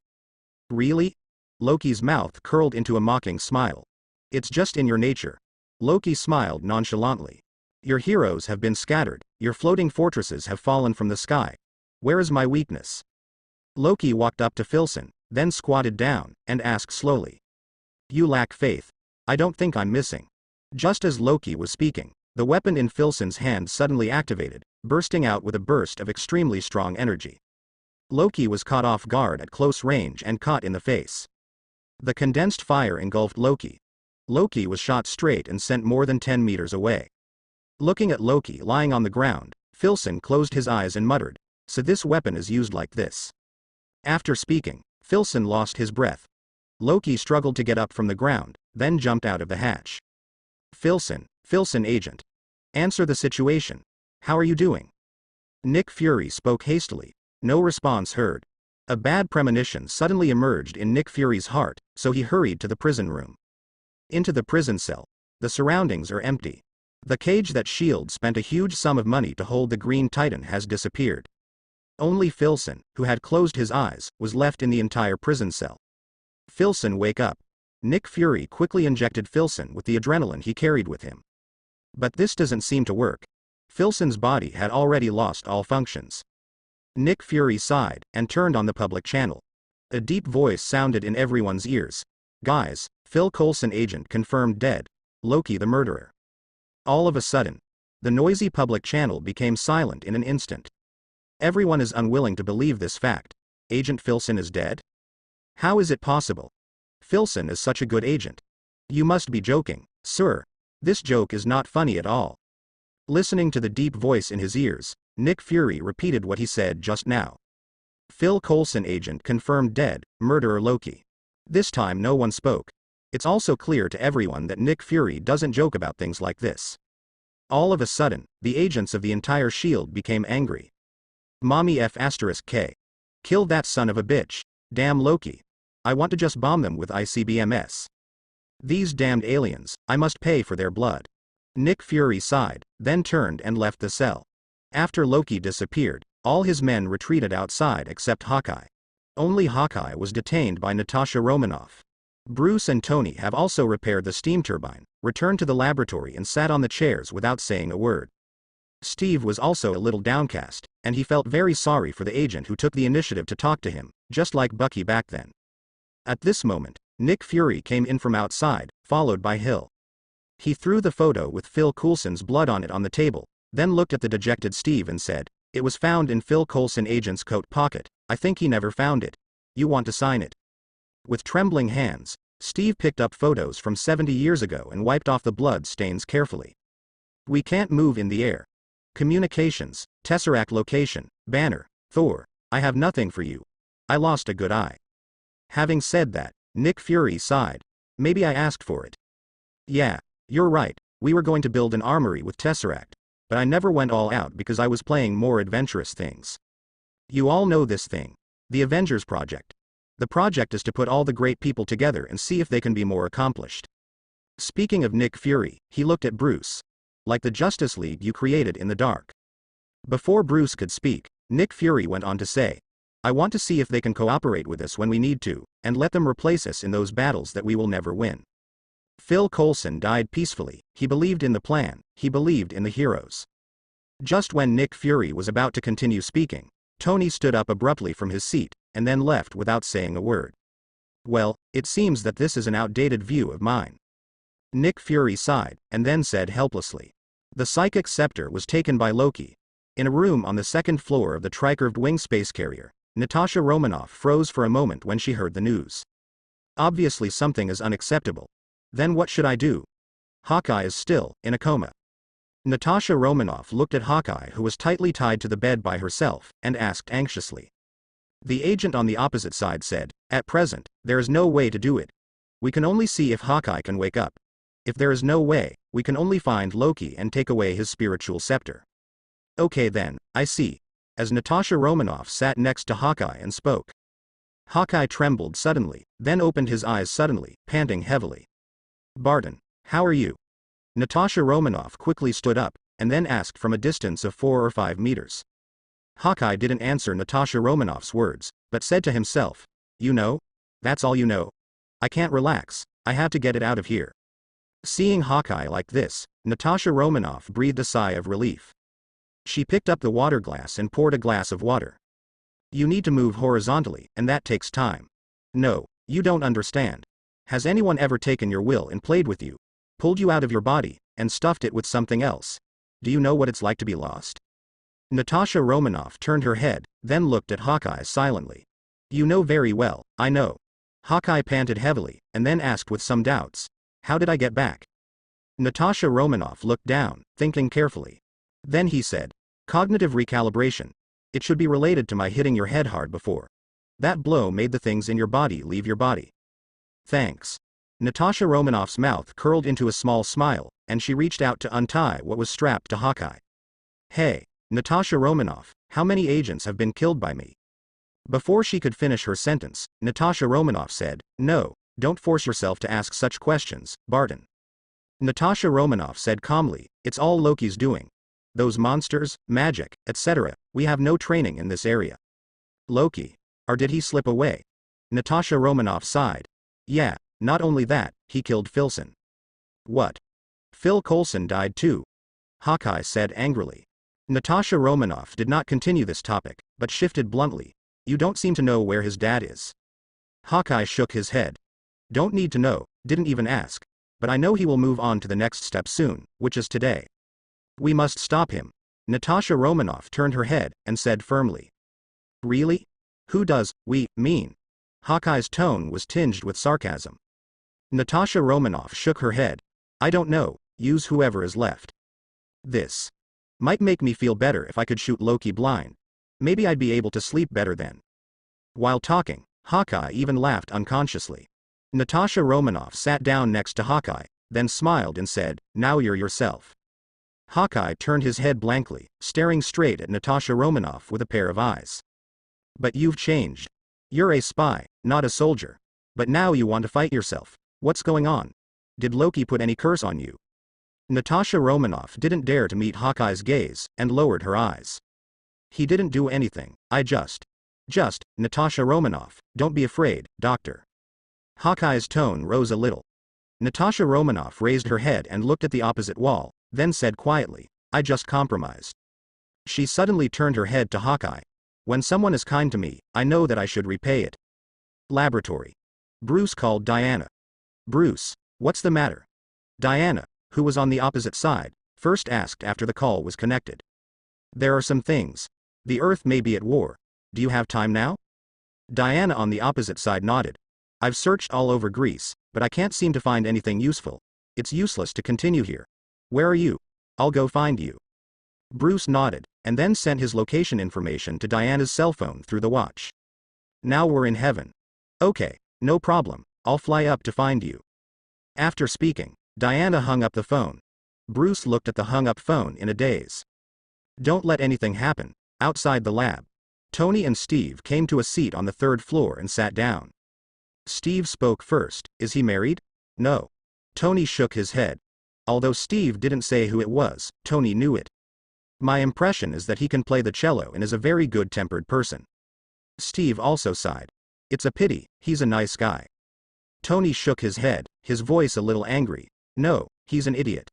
"Really?" Loki's mouth curled into a mocking smile. "It's just in your nature." Loki smiled nonchalantly. "Your heroes have been scattered, your floating fortresses have fallen from the sky. Where is my weakness?" Loki walked up to Filson, then squatted down, and asked slowly. "You lack faith. I don't think I'm missing." Just as Loki was speaking, the weapon in Filson's hand suddenly activated, bursting out with a burst of extremely strong energy. Loki was caught off guard at close range and caught in the face. The condensed fire engulfed Loki. Loki was shot straight and sent more than 10 meters away. Looking at Loki lying on the ground, Filson closed his eyes and muttered, "So this weapon is used like this." After speaking, Filson lost his breath. Loki struggled to get up from the ground, then jumped out of the hatch. Filson agent. Answer the situation. How are you doing?" Nick Fury spoke hastily. No response heard. A bad premonition suddenly emerged in Nick Fury's heart, so he hurried to the prison room. Into the prison cell. The surroundings are empty. The cage that S.H.I.E.L.D. spent a huge sum of money to hold the Green Titan has disappeared. Only Filson, who had closed his eyes, was left in the entire prison cell. "Filson, wake up." Nick Fury quickly injected Filson with the adrenaline he carried with him. But this doesn't seem to work. Filson's body had already lost all functions. Nick Fury sighed, and turned on the public channel. A deep voice sounded in everyone's ears. "Guys, Phil Coulson agent confirmed dead. Loki the murderer." All of a sudden, the noisy public channel became silent in an instant. Everyone is unwilling to believe this fact. Agent Filson is dead? How is it possible? Filson is such a good agent. You must be joking, sir. This joke is not funny at all. Listening to the deep voice in his ears, Nick Fury repeated what he said just now. Phil Coulson agent confirmed dead, murderer Loki. This time no one spoke. It's also clear to everyone that Nick Fury doesn't joke about things like this. All of a sudden, the agents of the entire S.H.I.E.L.D. became angry. Mommy F***K. Kill that son of a bitch. Damn Loki. I want to just bomb them with ICBMs. These damned aliens, I must pay for their blood. Nick Fury sighed, then turned and left the cell. After Loki disappeared, all his men retreated outside except Hawkeye. Only Hawkeye was detained by Natasha Romanoff. Bruce and Tony have also repaired the steam turbine, returned to the laboratory and sat on the chairs without saying a word. Steve was also a little downcast, and he felt very sorry for the agent who took the initiative to talk to him, just like Bucky back then. At this moment, Nick Fury came in from outside, followed by Hill. He threw the photo with Phil Coulson's blood on it on the table, then looked at the dejected Steve and said, "It was found in Phil Coulson agent's coat pocket. I think he never found it. You want to sign it?" With trembling hands, Steve picked up photos from 70 years ago and wiped off the blood stains carefully. "We can't move in the air. Communications, Tesseract location, banner, Thor, I have nothing for you. I lost a good eye." Having said that, Nick Fury sighed. "Maybe I asked for it. Yeah, you're right, we were going to build an armory with Tesseract, but I never went all out because I was playing more adventurous things. You all know this thing. The Avengers Project. The project is to put all the great people together and see if they can be more accomplished." Speaking of Nick Fury, he looked at Bruce. "Like the Justice League you created in the dark." Before Bruce could speak, Nick Fury went on to say, "I want to see if they can cooperate with us when we need to, and let them replace us in those battles that we will never win." Phil Coulson died peacefully. He believed in the plan, he believed in the heroes. Just when Nick Fury was about to continue speaking, Tony stood up abruptly from his seat, and then left without saying a word. "Well, it seems that this is an outdated view of mine." Nick Fury sighed, and then said helplessly, "The psychic scepter was taken by Loki." In a room on the second floor of the tricurved wing space carrier, Natasha Romanoff froze for a moment when she heard the news. Obviously something is unacceptable. Then what should I do? Hawkeye is still in a coma. Natasha Romanoff looked at Hawkeye, who was tightly tied to the bed by herself, and asked anxiously. The agent on the opposite side said, "At present, there is no way to do it. We can only see if Hawkeye can wake up. If there is no way, we can only find Loki and take away his spiritual scepter." "Okay then, I see." As Natasha Romanoff sat next to Hawkeye and spoke. Hawkeye trembled suddenly, then opened his eyes suddenly, panting heavily. "Barton, how are you?" Natasha Romanoff quickly stood up, and then asked from a distance of 4 or 5 meters. Hawkeye didn't answer Natasha Romanoff's words, but said to himself, "You know? That's all you know? I can't relax, I have to get it out of here." Seeing Hawkeye like this, Natasha Romanoff breathed a sigh of relief. She picked up the water glass and poured a glass of water. "You need to move horizontally, and that takes time. No, you don't understand. Has anyone ever taken your will and played with you? pulled you out of your body, and stuffed it with something else. Do you know what it's like to be lost? Natasha Romanoff turned her head, then looked at Hawkeye silently. You know very well, I know. Hawkeye panted heavily, and then asked with some doubts. How did I get back? Natasha Romanoff looked down, thinking carefully. Then he said, cognitive recalibration. It should be related to my hitting your head hard before. That blow made the things in your body leave your body. Thanks. Natasha Romanoff's mouth curled into a small smile, and she reached out to untie what was strapped to Hawkeye. Hey, Natasha Romanoff, how many agents have been killed by me? Before she could finish her sentence, Natasha Romanoff said, no, don't force yourself to ask such questions, Barton. Natasha Romanoff said calmly, it's all Loki's doing. Those monsters, magic, etc., we have no training in this area. Loki? Or did he slip away? Natasha Romanoff sighed. Yeah, not only that, he killed Filson. What? Phil Coulson died too? Hawkeye said angrily. Natasha Romanoff did not continue this topic, but shifted bluntly. You don't seem to know where his dad is. Hawkeye shook his head. Don't need to know, didn't even ask. But I know he will move on to the next step soon, which is today. We must stop him. Natasha Romanoff turned her head, and said firmly. Really? Who does we mean? Hawkeye's tone was tinged with sarcasm. Natasha Romanoff shook her head. I don't know, use whoever is left. This might make me feel better if I could shoot Loki blind. Maybe I'd be able to sleep better then. While talking, Hawkeye even laughed unconsciously. Natasha Romanoff sat down next to Hawkeye, then smiled and said, now you're yourself. Hawkeye turned his head blankly, staring straight at Natasha Romanoff with a pair of eyes. But you've changed. You're a spy, not a soldier. But now you want to fight yourself. What's going on? Did Loki put any curse on you? Natasha Romanoff didn't dare to meet Hawkeye's gaze, and lowered her eyes. He didn't do anything, Natasha Romanoff, don't be afraid, doctor. Hawkeye's tone rose a little. Natasha Romanoff raised her head and looked at the opposite wall, then said quietly, I just compromised. She suddenly turned her head to Hawkeye. When someone is kind to me, I know that I should repay it. Laboratory. Bruce called Diana. Bruce, what's the matter? Diana, who was on the opposite side, first asked after the call was connected. There are some things. The Earth may be at war. Do you have time now? Diana on the opposite side nodded. I've searched all over Greece, but I can't seem to find anything useful. It's useless to continue here. Where are you? I'll go find you. Bruce nodded, and then sent his location information to Diana's cell phone through the watch. Now we're in heaven. Okay, no problem, I'll fly up to find you. After speaking, Diana hung up the phone. Bruce looked at the hung-up phone in a daze. Don't let anything happen. Outside the lab, Tony and Steve came to a seat on the third floor and sat down. Steve spoke first. Is he married? No. Tony shook his head. Although Steve didn't say who it was, Tony knew it. My impression is that he can play the cello and is a very good-tempered person. Steve also sighed. It's a pity, he's a nice guy. Tony shook his head, his voice a little angry. No, he's an idiot.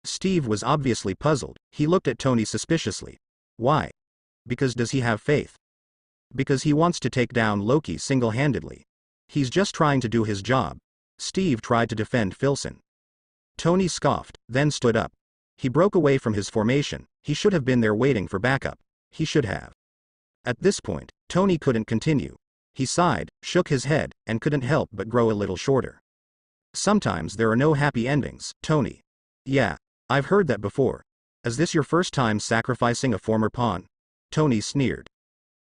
Steve was obviously puzzled. He looked at Tony suspiciously. Why? Because does he have faith? Because he wants to take down Loki single-handedly. He's just trying to do his job. Steve tried to defend Filson. Tony scoffed, then stood up. He broke away from his formation. He should have been there waiting for backup. He should have. At this point, Tony couldn't continue. He sighed, shook his head, and couldn't help but grow a little shorter. Sometimes there are no happy endings, Tony. Yeah, I've heard that before. Is this your first time sacrificing a former pawn? Tony sneered.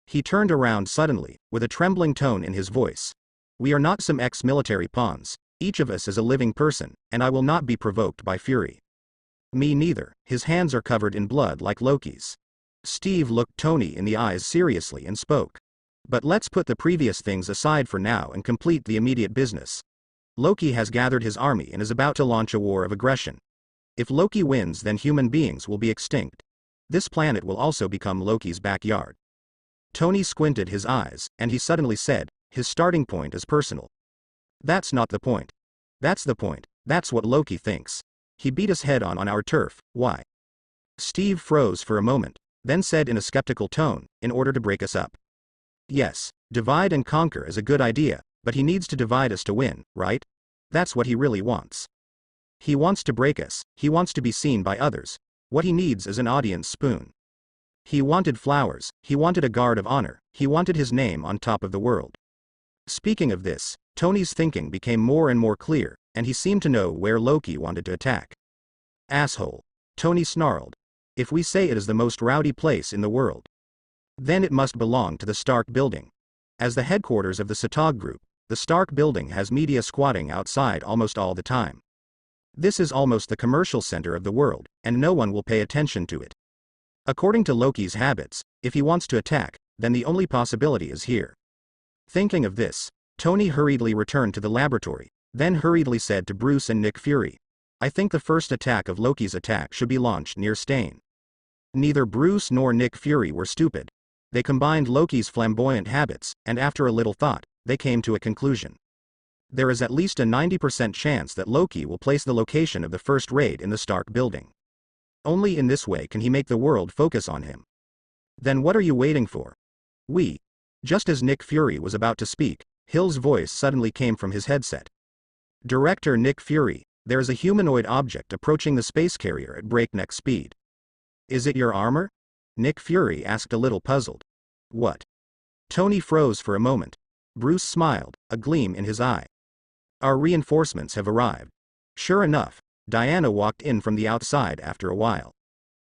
He turned around suddenly, with a trembling tone in his voice. We are not some ex-military pawns. Each of us is a living person, and I will not be provoked by fury. Me neither. His hands are covered in blood like Loki's. Steve looked Tony in the eyes seriously and spoke. But let's put the previous things aside for now and complete the immediate business. Loki has gathered his army and is about to launch a war of aggression. If Loki wins, then human beings will be extinct. This planet will also become Loki's backyard. Tony squinted his eyes, and he suddenly said, his starting point is personal. That's not the point. That's the point. That's what Loki thinks. He beat us head on our turf. Why? Steve froze for a moment, then said in a skeptical tone, in order to break us up. Yes, divide and conquer is a good idea, but he needs to divide us to win, right? That's what he really wants. He wants to break us, he wants to be seen by others. What he needs is an audience spoon. He wanted flowers, he wanted a guard of honor, he wanted his name on top of the world. Speaking of this, Tony's thinking became more and more clear, and he seemed to know where Loki wanted to attack. Asshole. Tony snarled. If we say it is the most rowdy place in the world, then it must belong to the Stark building. As the headquarters of the Satog group, the Stark building has media squatting outside almost all the time. This is almost the commercial center of the world, and no one will pay attention to it. According to Loki's habits, if he wants to attack, then the only possibility is here. Thinking of this, Tony hurriedly returned to the laboratory, then hurriedly said to Bruce and Nick Fury, I think the first attack of Loki's attack should be launched near Stain. Neither Bruce nor Nick Fury were stupid. They combined Loki's flamboyant habits, and after a little thought, they came to a conclusion. There is at least a 90% chance that Loki will place the location of the first raid in the Stark building. Only in this way can he make the world focus on him. Then what are you waiting for? Just as Nick Fury was about to speak, Hill's voice suddenly came from his headset. Director Nick Fury, there is a humanoid object approaching the space carrier at breakneck speed. Is it your armor? Nick Fury asked a little puzzled. What? Tony froze for a moment. Bruce smiled, a gleam in his eye. Our reinforcements have arrived. Sure enough, Diana walked in from the outside after a while.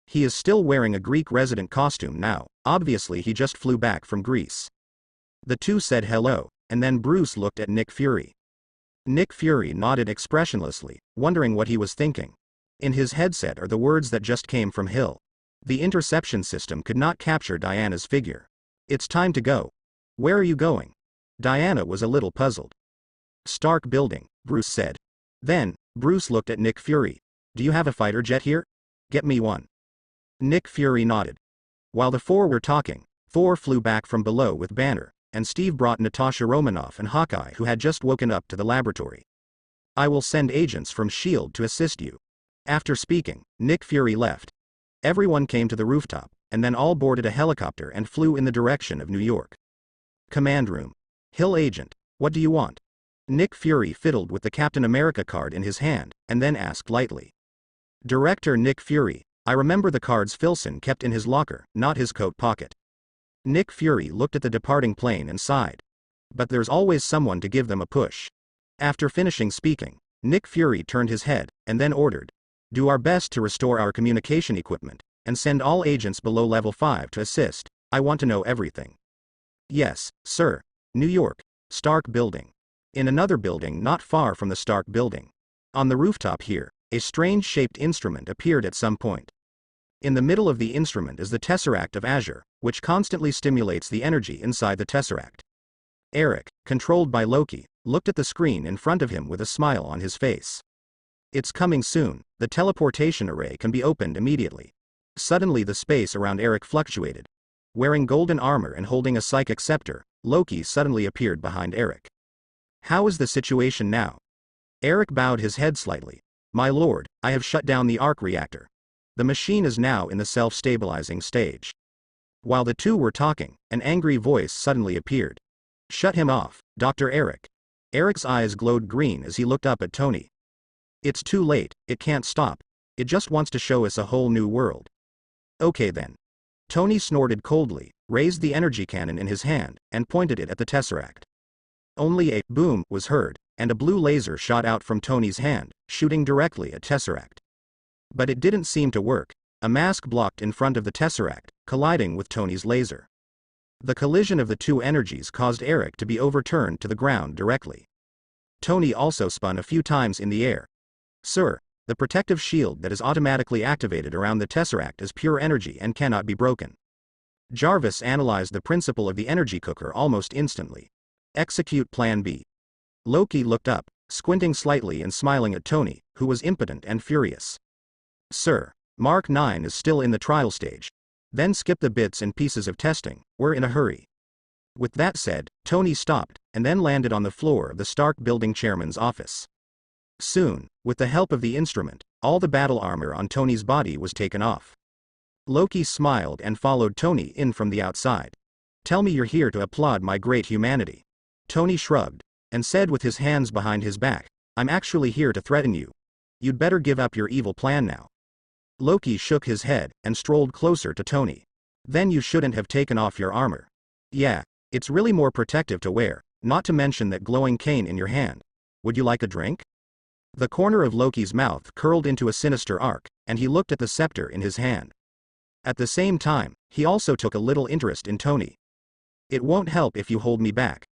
He is still wearing a Greek resident costume now, obviously he just flew back from Greece. The two said hello, and then Bruce looked at Nick Fury. Nick Fury nodded expressionlessly, wondering what he was thinking. In his headset are the words that just came from Hill. The interception system could not capture Diana's figure. It's time to go. Where are you going? Diana was a little puzzled. Stark building, Bruce said. Then, Bruce looked at Nick Fury. Do you have a fighter jet here? Get me one. Nick Fury nodded. While the four were talking, Thor flew back from below with Banner, and Steve brought Natasha Romanoff and Hawkeye who had just woken up to the laboratory. I will send agents from S.H.I.E.L.D. to assist you. After speaking, Nick Fury left. Everyone came to the rooftop, and then all boarded a helicopter and flew in the direction of New York. Command room. Hill agent, what do you want? Nick Fury fiddled with the Captain America card in his hand, and then asked lightly. Director Nick Fury, I remember the cards Filson kept in his locker, not his coat pocket. Nick Fury looked at the departing plane and sighed. But there's always someone to give them a push. After finishing speaking, Nick Fury turned his head, and then ordered. Do our best to restore our communication equipment, and send all agents below level 5 to assist. I want to know everything. Yes, sir. New York. Stark building. In another building not far from the Stark building. On the rooftop here, a strange-shaped instrument appeared at some point. In the middle of the instrument is the Tesseract of Azure, which constantly stimulates the energy inside the Tesseract. Eric, controlled by Loki, looked at the screen in front of him with a smile on his face. It's coming soon, the teleportation array can be opened immediately. Suddenly the space around Eric fluctuated. Wearing golden armor and holding a psychic scepter, Loki suddenly appeared behind Eric. How is the situation now? Eric bowed his head slightly. My lord, I have shut down the arc reactor. The machine is now in the self-stabilizing stage. While the two were talking, an angry voice suddenly appeared. Shut him off, Dr. Eric. Eric's eyes glowed green as he looked up at Tony. It's too late, it can't stop. It just wants to show us a whole new world. Okay then. Tony snorted coldly, raised the energy cannon in his hand, and pointed it at the Tesseract. Only a boom was heard, and a blue laser shot out from Tony's hand, shooting directly at Tesseract. But it didn't seem to work. A mask blocked in front of the Tesseract, colliding with Tony's laser. The collision of the two energies caused Eric to be overturned to the ground directly. Tony also spun a few times in the air. Sir, the protective shield that is automatically activated around the Tesseract is pure energy and cannot be broken. Jarvis analyzed the principle of the energy cooker almost instantly. Execute Plan B. Loki looked up, squinting slightly and smiling at Tony, who was impotent and furious. Sir, Mark 9 is still in the trial stage. Then skip the bits and pieces of testing, we're in a hurry. With that said, Tony stopped, and then landed on the floor of the Stark building chairman's office. Soon, with the help of the instrument, all the battle armor on Tony's body was taken off. Loki smiled and followed Tony in from the outside. Tell me you're here to applaud my great humanity. Tony shrugged, and said with his hands behind his back, I'm actually here to threaten you. You'd better give up your evil plan now. Loki shook his head and strolled closer to Tony. Then you shouldn't have taken off your armor. Yeah, it's really more protective to wear, not to mention that glowing cane in your hand. Would you like a drink? The corner of Loki's mouth curled into a sinister arc, and he looked at the scepter in his hand. At the same time, he also took a little interest in Tony. It won't help if you hold me back.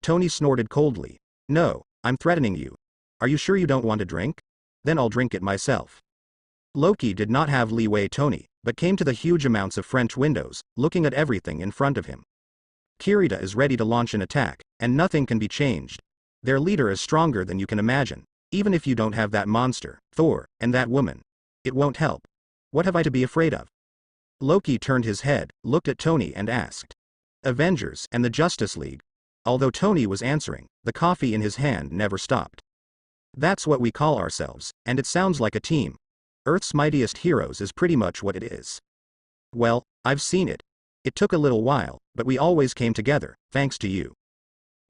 Tony snorted coldly. No, I'm threatening you. Are you sure you don't want a drink? Then I'll drink it myself. Loki did not have leeway Tony, but came to the huge amounts of French windows, looking at everything in front of him. Kirita is ready to launch an attack, and nothing can be changed. Their leader is stronger than you can imagine, even if you don't have that monster, Thor, and that woman. It won't help. What have I to be afraid of? Loki turned his head, looked at Tony and asked. Avengers and the Justice League. Although Tony was answering, the coffee in his hand never stopped. That's what we call ourselves, and it sounds like a team. Earth's mightiest heroes is pretty much what it is. Well, I've seen it. It took a little while, but we always came together, thanks to you.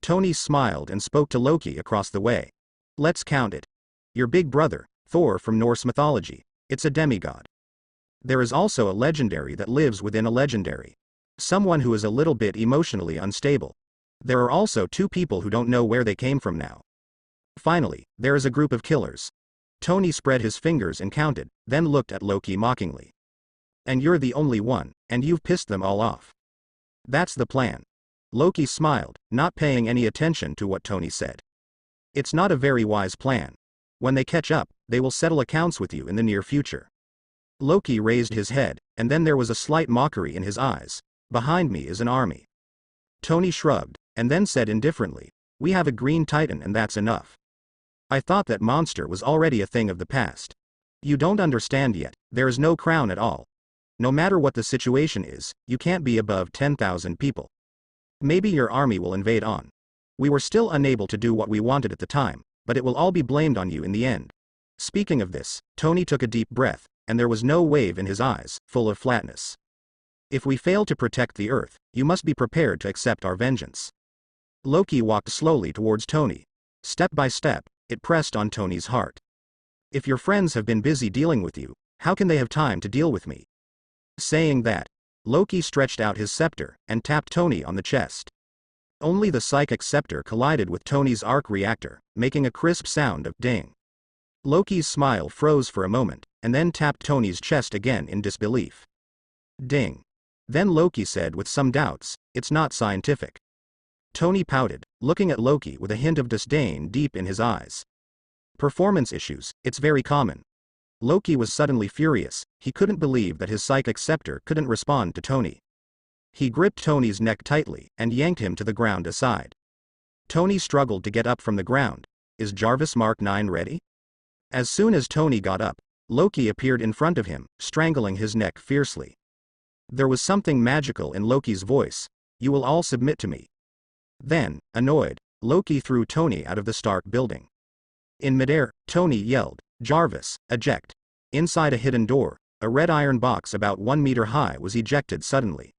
Tony smiled and spoke to Loki across the way. Let's count it. Your big brother, Thor from Norse mythology. It's a demigod. There is also a legendary that lives within a legendary. Someone who is a little bit emotionally unstable. There are also two people who don't know where they came from now. Finally, there is a group of killers. Tony spread his fingers and counted, then looked at Loki mockingly. And you're the only one, and you've pissed them all off. That's the plan. Loki smiled, not paying any attention to what Tony said. It's not a very wise plan. When they catch up, they will settle accounts with you in the near future. Loki raised his head, and then there was a slight mockery in his eyes. Behind me is an army. Tony shrugged, and then said indifferently, we have a green titan and that's enough. I thought that monster was already a thing of the past. You don't understand yet, there is no crown at all. No matter what the situation is, you can't be above 10,000 people. Maybe your army will invade on. We were still unable to do what we wanted at the time, but it will all be blamed on you in the end. Speaking of this, Tony took a deep breath, and there was no wave in his eyes, full of flatness. If we fail to protect the Earth, you must be prepared to accept our vengeance. Loki walked slowly towards Tony. Step by step, it pressed on Tony's heart. If your friends have been busy dealing with you, how can they have time to deal with me? Saying that, Loki stretched out his scepter and tapped Tony on the chest. Only the psychic scepter collided with Tony's arc reactor, making a crisp sound of ding. Loki's smile froze for a moment, and then tapped Tony's chest again in disbelief. Ding. Then Loki said with some doubts, it's not scientific. Tony pouted, looking at Loki with a hint of disdain deep in his eyes. Performance issues, it's very common. Loki was suddenly furious, he couldn't believe that his psychic scepter couldn't respond to Tony. He gripped Tony's neck tightly and yanked him to the ground aside. Tony struggled to get up from the ground. Is Jarvis Mark 9 ready? As soon as Tony got up, Loki appeared in front of him, strangling his neck fiercely. There was something magical in Loki's voice. You will all submit to me. Then, annoyed, Loki threw Tony out of the Stark building. In midair, Tony yelled, Jarvis, eject. Inside a hidden door, a red iron box about 1 meter high was ejected suddenly.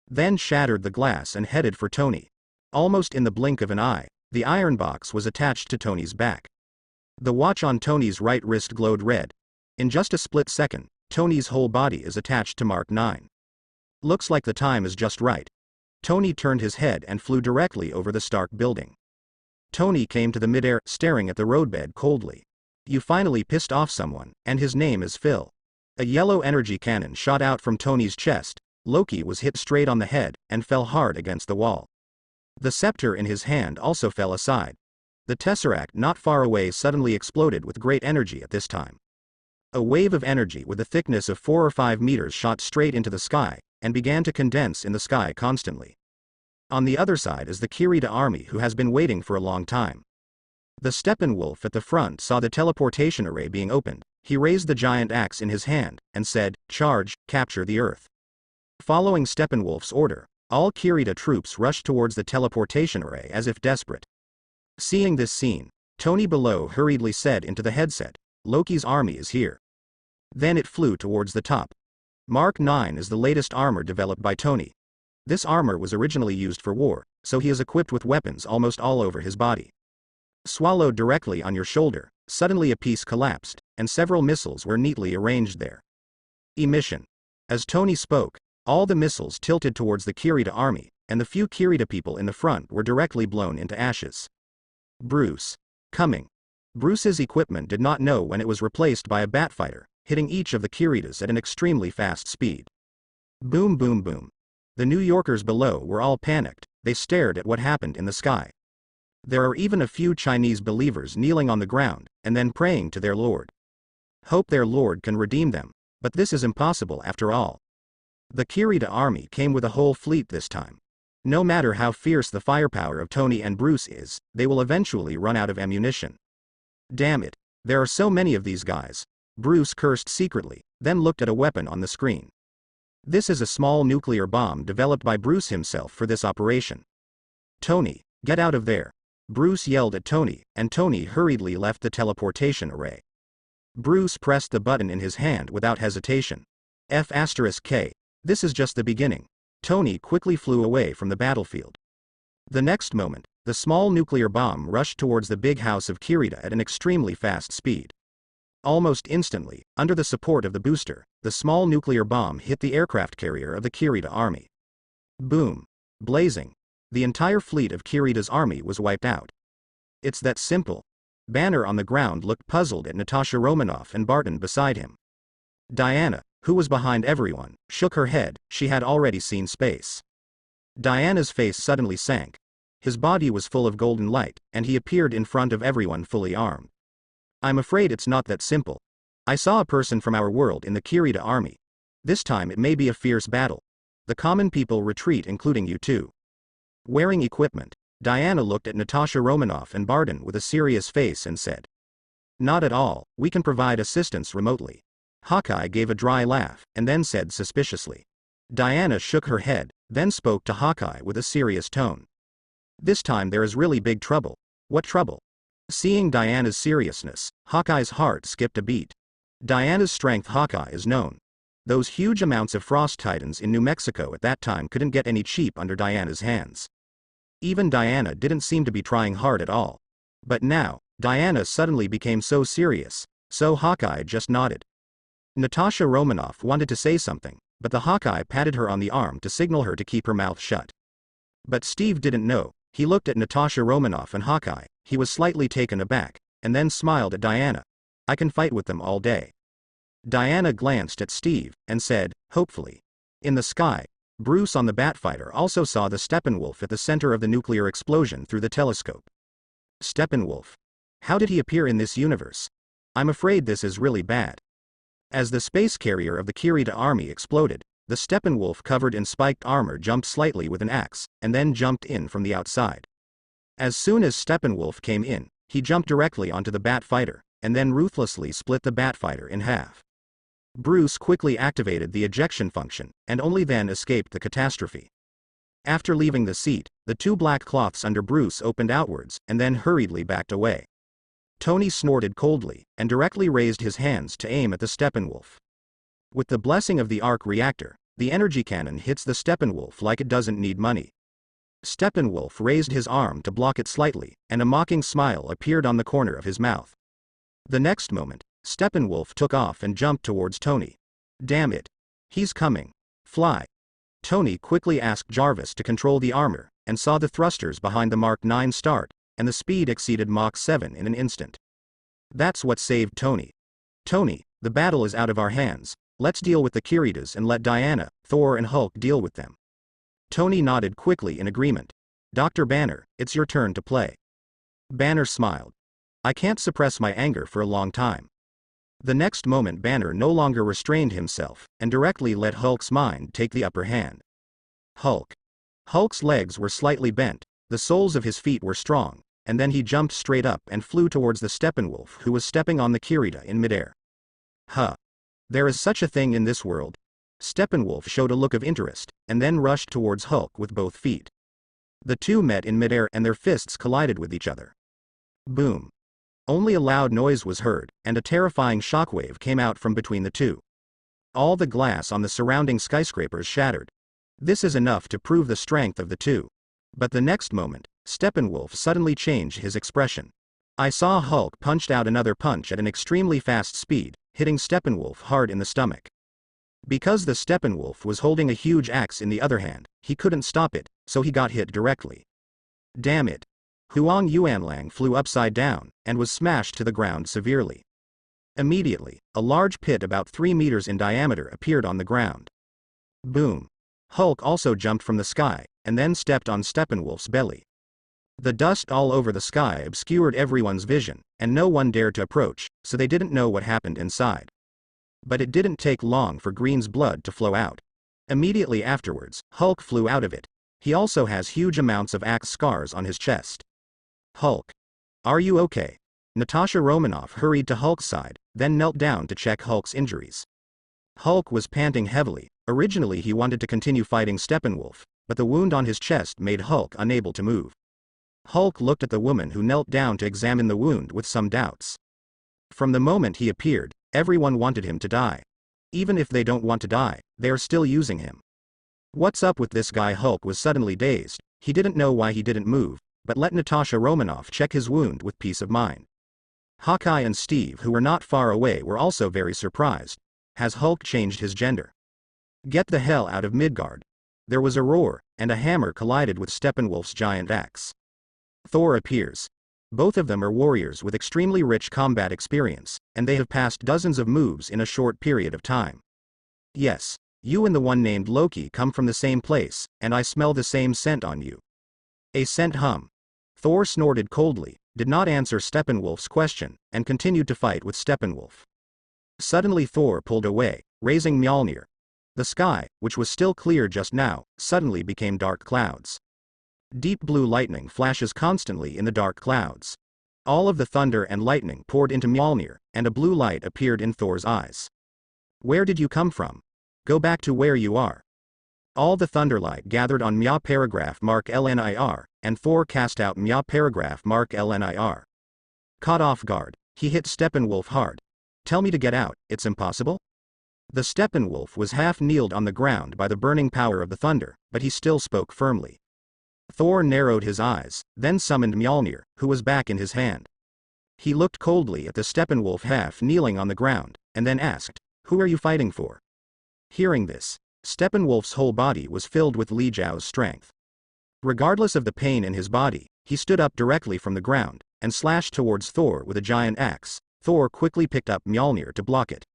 Then shattered the glass and headed for Tony. Almost in the blink of an eye, the iron box was attached to Tony's back. The watch on Tony's right wrist glowed red. In just a split second, Tony's whole body is attached to Mark 9. Looks like the time is just right. Tony turned his head and flew directly over the Stark building. Tony came to the midair, staring at the roadbed coldly. You finally pissed off someone, and his name is Phil. A yellow energy cannon shot out from Tony's chest. Loki was hit straight on the head, and fell hard against the wall. The scepter in his hand also fell aside. The tesseract not far away suddenly exploded with great energy at this time. A wave of energy with a thickness of 4 or 5 meters shot straight into the sky, and began to condense in the sky constantly. On the other side is the Kirita army who has been waiting for a long time. The Steppenwolf at the front saw the teleportation array being opened. He raised the giant axe in his hand, and said, charge, capture the Earth. Following Steppenwolf's order, all Kirita troops rushed towards the teleportation array as if desperate. Seeing this scene, Tony below hurriedly said into the headset, Loki's army is here. Then it flew towards the top. Mark 9 is the latest armor developed by Tony. This armor was originally used for war, so he is equipped with weapons almost all over his body. Swallowed directly on your shoulder, suddenly a piece collapsed, and several missiles were neatly arranged there. Emission. As Tony spoke, all the missiles tilted towards the Kirita army, and the few Kirita people in the front were directly blown into ashes. Bruce. Coming. Bruce's equipment did not know when it was replaced by a bat fighter, hitting each of the Kiritas at an extremely fast speed. Boom boom boom. The New Yorkers below were all panicked, they stared at what happened in the sky. There are even a few Chinese believers kneeling on the ground, and then praying to their Lord. Hope their Lord can redeem them, but this is impossible after all. The Kirita army came with a whole fleet this time. No matter how fierce the firepower of Tony and Bruce is, they will eventually run out of ammunition. Damn it, there are so many of these guys. Bruce cursed secretly, then looked at a weapon on the screen. This is a small nuclear bomb developed by Bruce himself for this operation. Tony, get out of there. Bruce yelled at Tony, and Tony hurriedly left the teleportation array. Bruce pressed the button in his hand without hesitation. F*K. This is just the beginning. Tony quickly flew away from the battlefield. The next moment, the small nuclear bomb rushed towards the big house of Kirita at an extremely fast speed. Almost instantly, under the support of the booster, the small nuclear bomb hit the aircraft carrier of the Kirita army. Boom. Blazing. The entire fleet of Kirita's army was wiped out. It's that simple. Banner on the ground looked puzzled at Natasha Romanoff and Barton beside him. Diana, who was behind everyone, shook her head, she had already seen space. Diana's face suddenly sank. His body was full of golden light, and he appeared in front of everyone fully armed. I'm afraid it's not that simple. I saw a person from our world in the Kirita army. This time it may be a fierce battle. The common people retreat, including you too. Wearing equipment, Diana looked at Natasha Romanoff and Barton with a serious face and said, "Not at all, we can provide assistance remotely." Hawkeye gave a dry laugh, and then said suspiciously. Diana shook her head, then spoke to Hawkeye with a serious tone. "This time there is really big trouble." "What trouble?" Seeing Diana's seriousness, Hawkeye's heart skipped a beat. Diana's strength Hawkeye is known. Those huge amounts of frost titans in New Mexico at that time couldn't get any cheap under Diana's hands. Even Diana didn't seem to be trying hard at all. But now, Diana suddenly became so serious, so Hawkeye just nodded. Natasha Romanoff wanted to say something, but the Hawkeye patted her on the arm to signal her to keep her mouth shut. But Steve didn't know. He looked at Natasha Romanoff and Hawkeye, he was slightly taken aback, and then smiled at Diana. "I can fight with them all day." Diana glanced at Steve, and said, hopefully. In the sky, Bruce on the Batfighter also saw the Steppenwolf at the center of the nuclear explosion through the telescope. Steppenwolf. How did he appear in this universe? I'm afraid this is really bad. As the space carrier of the Kirita army exploded, the Steppenwolf covered in spiked armor jumped slightly with an axe, and then jumped in from the outside. As soon as Steppenwolf came in, he jumped directly onto the Batfighter, and then ruthlessly split the Batfighter in half. Bruce quickly activated the ejection function, and only then escaped the catastrophe. After leaving the seat, the two black cloths under Bruce opened outwards, and then hurriedly backed away. Tony snorted coldly, and directly raised his hands to aim at the Steppenwolf. With the blessing of the arc reactor, the energy cannon hits the Steppenwolf like it doesn't need money. Steppenwolf raised his arm to block it slightly, and a mocking smile appeared on the corner of his mouth. The next moment, Steppenwolf took off and jumped towards Tony. "Damn it. He's coming. Fly." Tony quickly asked Jarvis to control the armor, and saw the thrusters behind the Mark 9 start, and the speed exceeded Mach 7 in an instant. That's what saved Tony. "Tony, the battle is out of our hands. Let's deal with the Kiritas and let Diana, Thor and Hulk deal with them." Tony nodded quickly in agreement. "Dr. Banner, it's your turn to play." Banner smiled. "I can't suppress my anger for a long time." The next moment Banner no longer restrained himself, and directly let Hulk's mind take the upper hand. Hulk. Hulk's legs were slightly bent, the soles of his feet were strong, and then he jumped straight up and flew towards the Steppenwolf who was stepping on the Kirita in midair. "Huh. There is such a thing in this world?" Steppenwolf showed a look of interest, and then rushed towards Hulk with both feet. The two met in midair and their fists collided with each other. Boom. Only a loud noise was heard, and a terrifying shockwave came out from between the two. All the glass on the surrounding skyscrapers shattered. This is enough to prove the strength of the two. But the next moment, Steppenwolf suddenly changed his expression. I saw Hulk punched out another punch at an extremely fast speed, hitting Steppenwolf hard in the stomach. Because the Steppenwolf was holding a huge axe in the other hand, he couldn't stop it, so he got hit directly. Damn it. Huang Yuanlang flew upside down, and was smashed to the ground severely. Immediately, a large pit about 3 meters in diameter appeared on the ground. Boom. Hulk also jumped from the sky, and then stepped on Steppenwolf's belly. The dust all over the sky obscured everyone's vision, and no one dared to approach, so they didn't know what happened inside. But it didn't take long for Green's blood to flow out. Immediately afterwards, Hulk flew out of it. He also has huge amounts of axe scars on his chest. Hulk. Are you okay? Natasha Romanoff hurried to Hulk's side, then knelt down to check Hulk's injuries. Hulk was panting heavily. Originally he wanted to continue fighting Steppenwolf, but the wound on his chest made Hulk unable to move. Hulk looked at the woman who knelt down to examine the wound with some doubts. From the moment he appeared, everyone wanted him to die. Even if they don't want to die, they are still using him. What's up with this guy? Hulk was suddenly dazed. He didn't know why he didn't move, but let Natasha Romanoff check his wound with peace of mind. Hawkeye and Steve, who were not far away, were also very surprised. Has Hulk changed his gender? Get the hell out of Midgard. There was a roar, and a hammer collided with Steppenwolf's giant axe. Thor appears. Both of them are warriors with extremely rich combat experience, and they have passed dozens of moves in a short period of time. Yes, you and the one named Loki come from the same place, and I smell the same scent on you. A scent hum. Thor snorted coldly, did not answer Steppenwolf's question, and continued to fight with Steppenwolf. Suddenly Thor pulled away, raising Mjolnir. The sky, which was still clear just now, suddenly became dark clouds. Deep blue lightning flashes constantly in the dark clouds. All of the thunder and lightning poured into Mjolnir, and a blue light appeared in Thor's eyes. Where did you come from? Go back to where you are. All the thunderlight gathered on Mja paragraph mark LNIR, and Thor cast out Mja paragraph mark LNIR. Caught off guard, he hit Steppenwolf hard. Tell me to get out, it's impossible? The Steppenwolf was half kneeled on the ground by the burning power of the thunder, but he still spoke firmly. Thor narrowed his eyes, then summoned Mjolnir, who was back in his hand. He looked coldly at the Steppenwolf half kneeling on the ground, and then asked, "Who are you fighting for?" Hearing this, Steppenwolf's whole body was filled with Li Jiao's strength. Regardless of the pain in his body, he stood up directly from the ground, and slashed towards Thor with a giant axe. Thor quickly picked up Mjolnir to block it.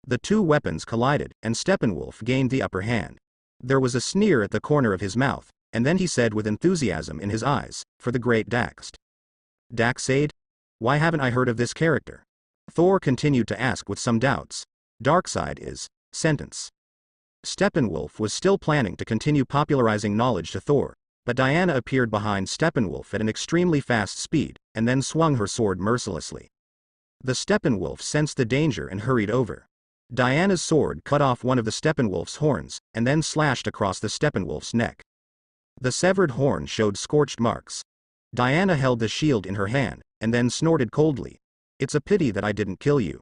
The two weapons collided, and Steppenwolf gained the upper hand. There was a sneer at the corner of his mouth, and then he said with enthusiasm in his eyes, "For the great Daxd." Darkseid? Why haven't I heard of this character? Thor continued to ask with some doubts. Darkseid is, sentence. Steppenwolf was still planning to continue popularizing knowledge to Thor, but Diana appeared behind Steppenwolf at an extremely fast speed, and then swung her sword mercilessly. The Steppenwolf sensed the danger and hurried over. Diana's sword cut off one of the Steppenwolf's horns, and then slashed across the Steppenwolf's neck. The severed horn showed scorched marks. Diana held the shield in her hand, and then snorted coldly. "It's a pity that I didn't kill you."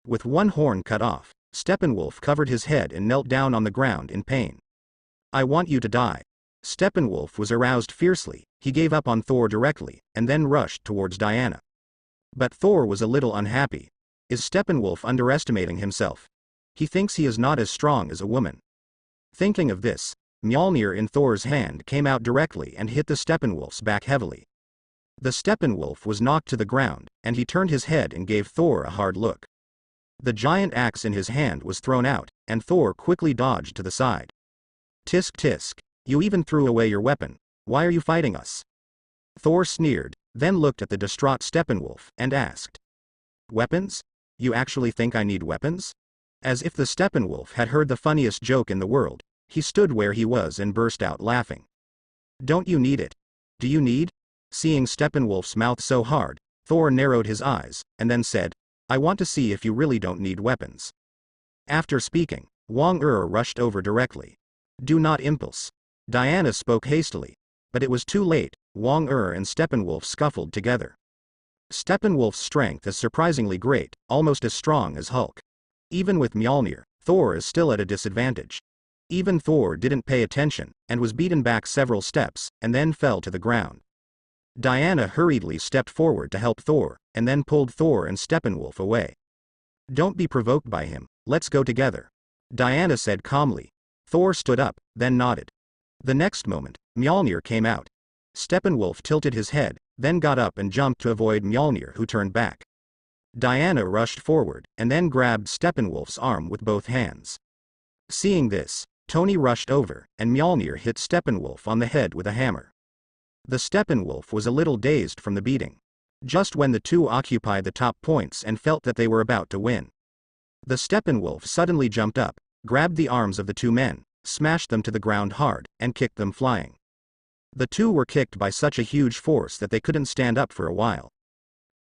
With one horn cut off, Steppenwolf covered his head and knelt down on the ground in pain. "I want you to die." Steppenwolf was aroused fiercely. He gave up on Thor directly, and then rushed towards Diana. But Thor was a little unhappy. Is Steppenwolf underestimating himself? He thinks he is not as strong as a woman. Thinking of this, Mjolnir in Thor's hand came out directly and hit the Steppenwolf's back heavily. The Steppenwolf was knocked to the ground, and he turned his head and gave Thor a hard look. The giant axe in his hand was thrown out, and Thor quickly dodged to the side. "Tisk tisk, you even threw away your weapon. Why are you fighting us?" Thor sneered, then looked at the distraught Steppenwolf, and asked. "Weapons? You actually think I need weapons?" As if the Steppenwolf had heard the funniest joke in the world, he stood where he was and burst out laughing. "Don't you need it? Do you need?" Seeing Steppenwolf's mouth so hard, Thor narrowed his eyes, and then said, "I want to see if you really don't need weapons." After speaking, Wang rushed over directly. "Do not impulse." Diana spoke hastily. But it was too late. Wang and Steppenwolf scuffled together. Steppenwolf's strength is surprisingly great, almost as strong as Hulk. Even with Mjolnir, Thor is still at a disadvantage. Even Thor didn't pay attention, and was beaten back several steps, and then fell to the ground. Diana hurriedly stepped forward to help Thor, and then pulled Thor and Steppenwolf away. "Don't be provoked by him, let's go together," Diana said calmly. Thor stood up, then nodded. The next moment, Mjolnir came out. Steppenwolf tilted his head, then got up and jumped to avoid Mjolnir, who turned back. Diana rushed forward, and then grabbed Steppenwolf's arm with both hands. Seeing this, Tony rushed over, and Mjolnir hit Steppenwolf on the head with a hammer. The Steppenwolf was a little dazed from the beating. Just when the two occupied the top points and felt that they were about to win, the Steppenwolf suddenly jumped up, grabbed the arms of the two men, smashed them to the ground hard, and kicked them flying. The two were kicked by such a huge force that they couldn't stand up for a while.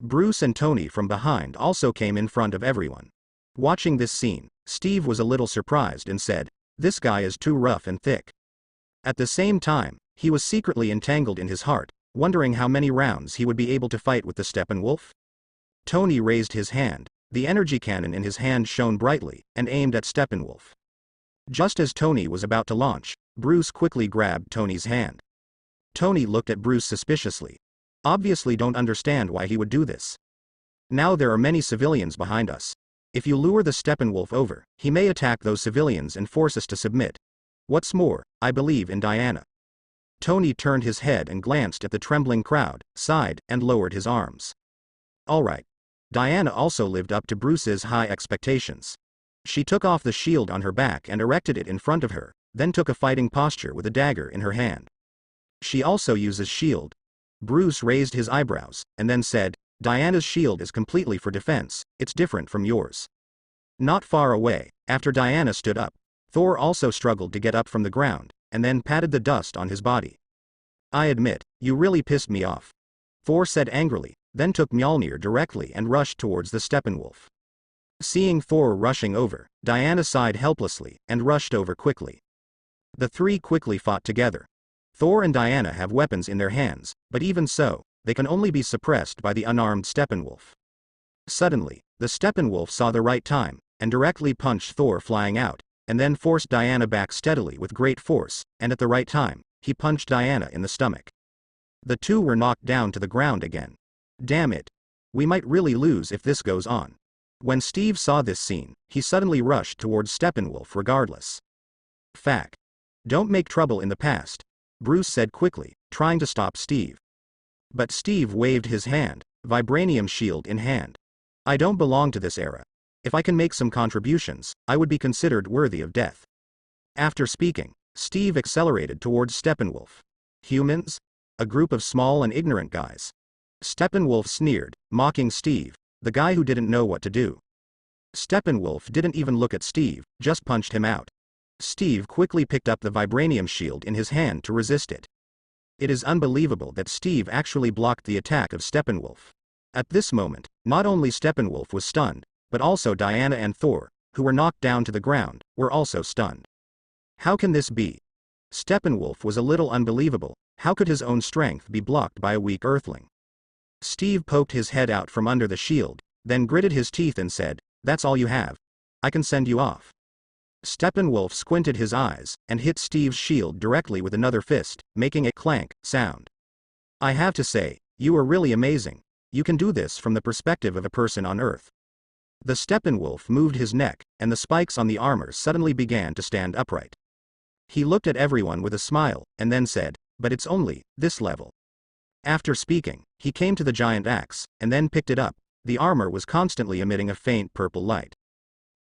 Bruce and Tony from behind also came in front of everyone. Watching this scene, Steve was a little surprised and said, "This guy is too rough and thick." At the same time, he was secretly entangled in his heart, wondering how many rounds he would be able to fight with the Steppenwolf. Tony raised his hand, the energy cannon in his hand shone brightly, and aimed at Steppenwolf. Just as Tony was about to launch, Bruce quickly grabbed Tony's hand. Tony looked at Bruce suspiciously. "Obviously don't understand why he would do this. Now there are many civilians behind us. If you lure the Steppenwolf over, he may attack those civilians and force us to submit. What's more, I believe in Diana." Tony turned his head and glanced at the trembling crowd, sighed, and lowered his arms. All right. Diana also lived up to Bruce's high expectations. She took off the shield on her back and erected it in front of her, then took a fighting posture with a dagger in her hand. "She also uses shield." Bruce raised his eyebrows, and then said, "Diana's shield is completely for defense, it's different from yours." Not far away, after Diana stood up, Thor also struggled to get up from the ground, and then patted the dust on his body. "I admit, you really pissed me off," Thor said angrily, then took Mjolnir directly and rushed towards the Steppenwolf. Seeing Thor rushing over, Diana sighed helplessly, and rushed over quickly. The three quickly fought together. Thor and Diana have weapons in their hands, but even so, they can only be suppressed by the unarmed Steppenwolf. Suddenly, the Steppenwolf saw the right time, and directly punched Thor flying out, and then forced Diana back steadily with great force, and at the right time, he punched Diana in the stomach. The two were knocked down to the ground again. "Damn it. We might really lose if this goes on." When Steve saw this scene, he suddenly rushed towards Steppenwolf regardless. "Fact. Don't make trouble in the past," Bruce said quickly, trying to stop Steve. But Steve waved his hand, vibranium shield in hand. "I don't belong to this era. If I can make some contributions, I would be considered worthy of death." After speaking, Steve accelerated towards Steppenwolf. "Humans? A group of small and ignorant guys." Steppenwolf sneered, mocking Steve, the guy who didn't know what to do. Steppenwolf didn't even look at Steve, just punched him out. Steve quickly picked up the vibranium shield in his hand to resist it. It is unbelievable that Steve actually blocked the attack of Steppenwolf. At this moment, not only Steppenwolf was stunned, but also Diana and Thor, who were knocked down to the ground, were also stunned. How can this be? Steppenwolf was a little unbelievable. How could his own strength be blocked by a weak earthling? Steve poked his head out from under the shield, then gritted his teeth and said, "That's all you have? I can send you off." Steppenwolf squinted his eyes, and hit Steve's shield directly with another fist, making a clank sound. "I have to say, you are really amazing. You can do this from the perspective of a person on Earth." The Steppenwolf moved his neck, and the spikes on the armor suddenly began to stand upright. He looked at everyone with a smile, and then said, "But it's only this level." After speaking, he came to the giant axe, and then picked it up. The armor was constantly emitting a faint purple light.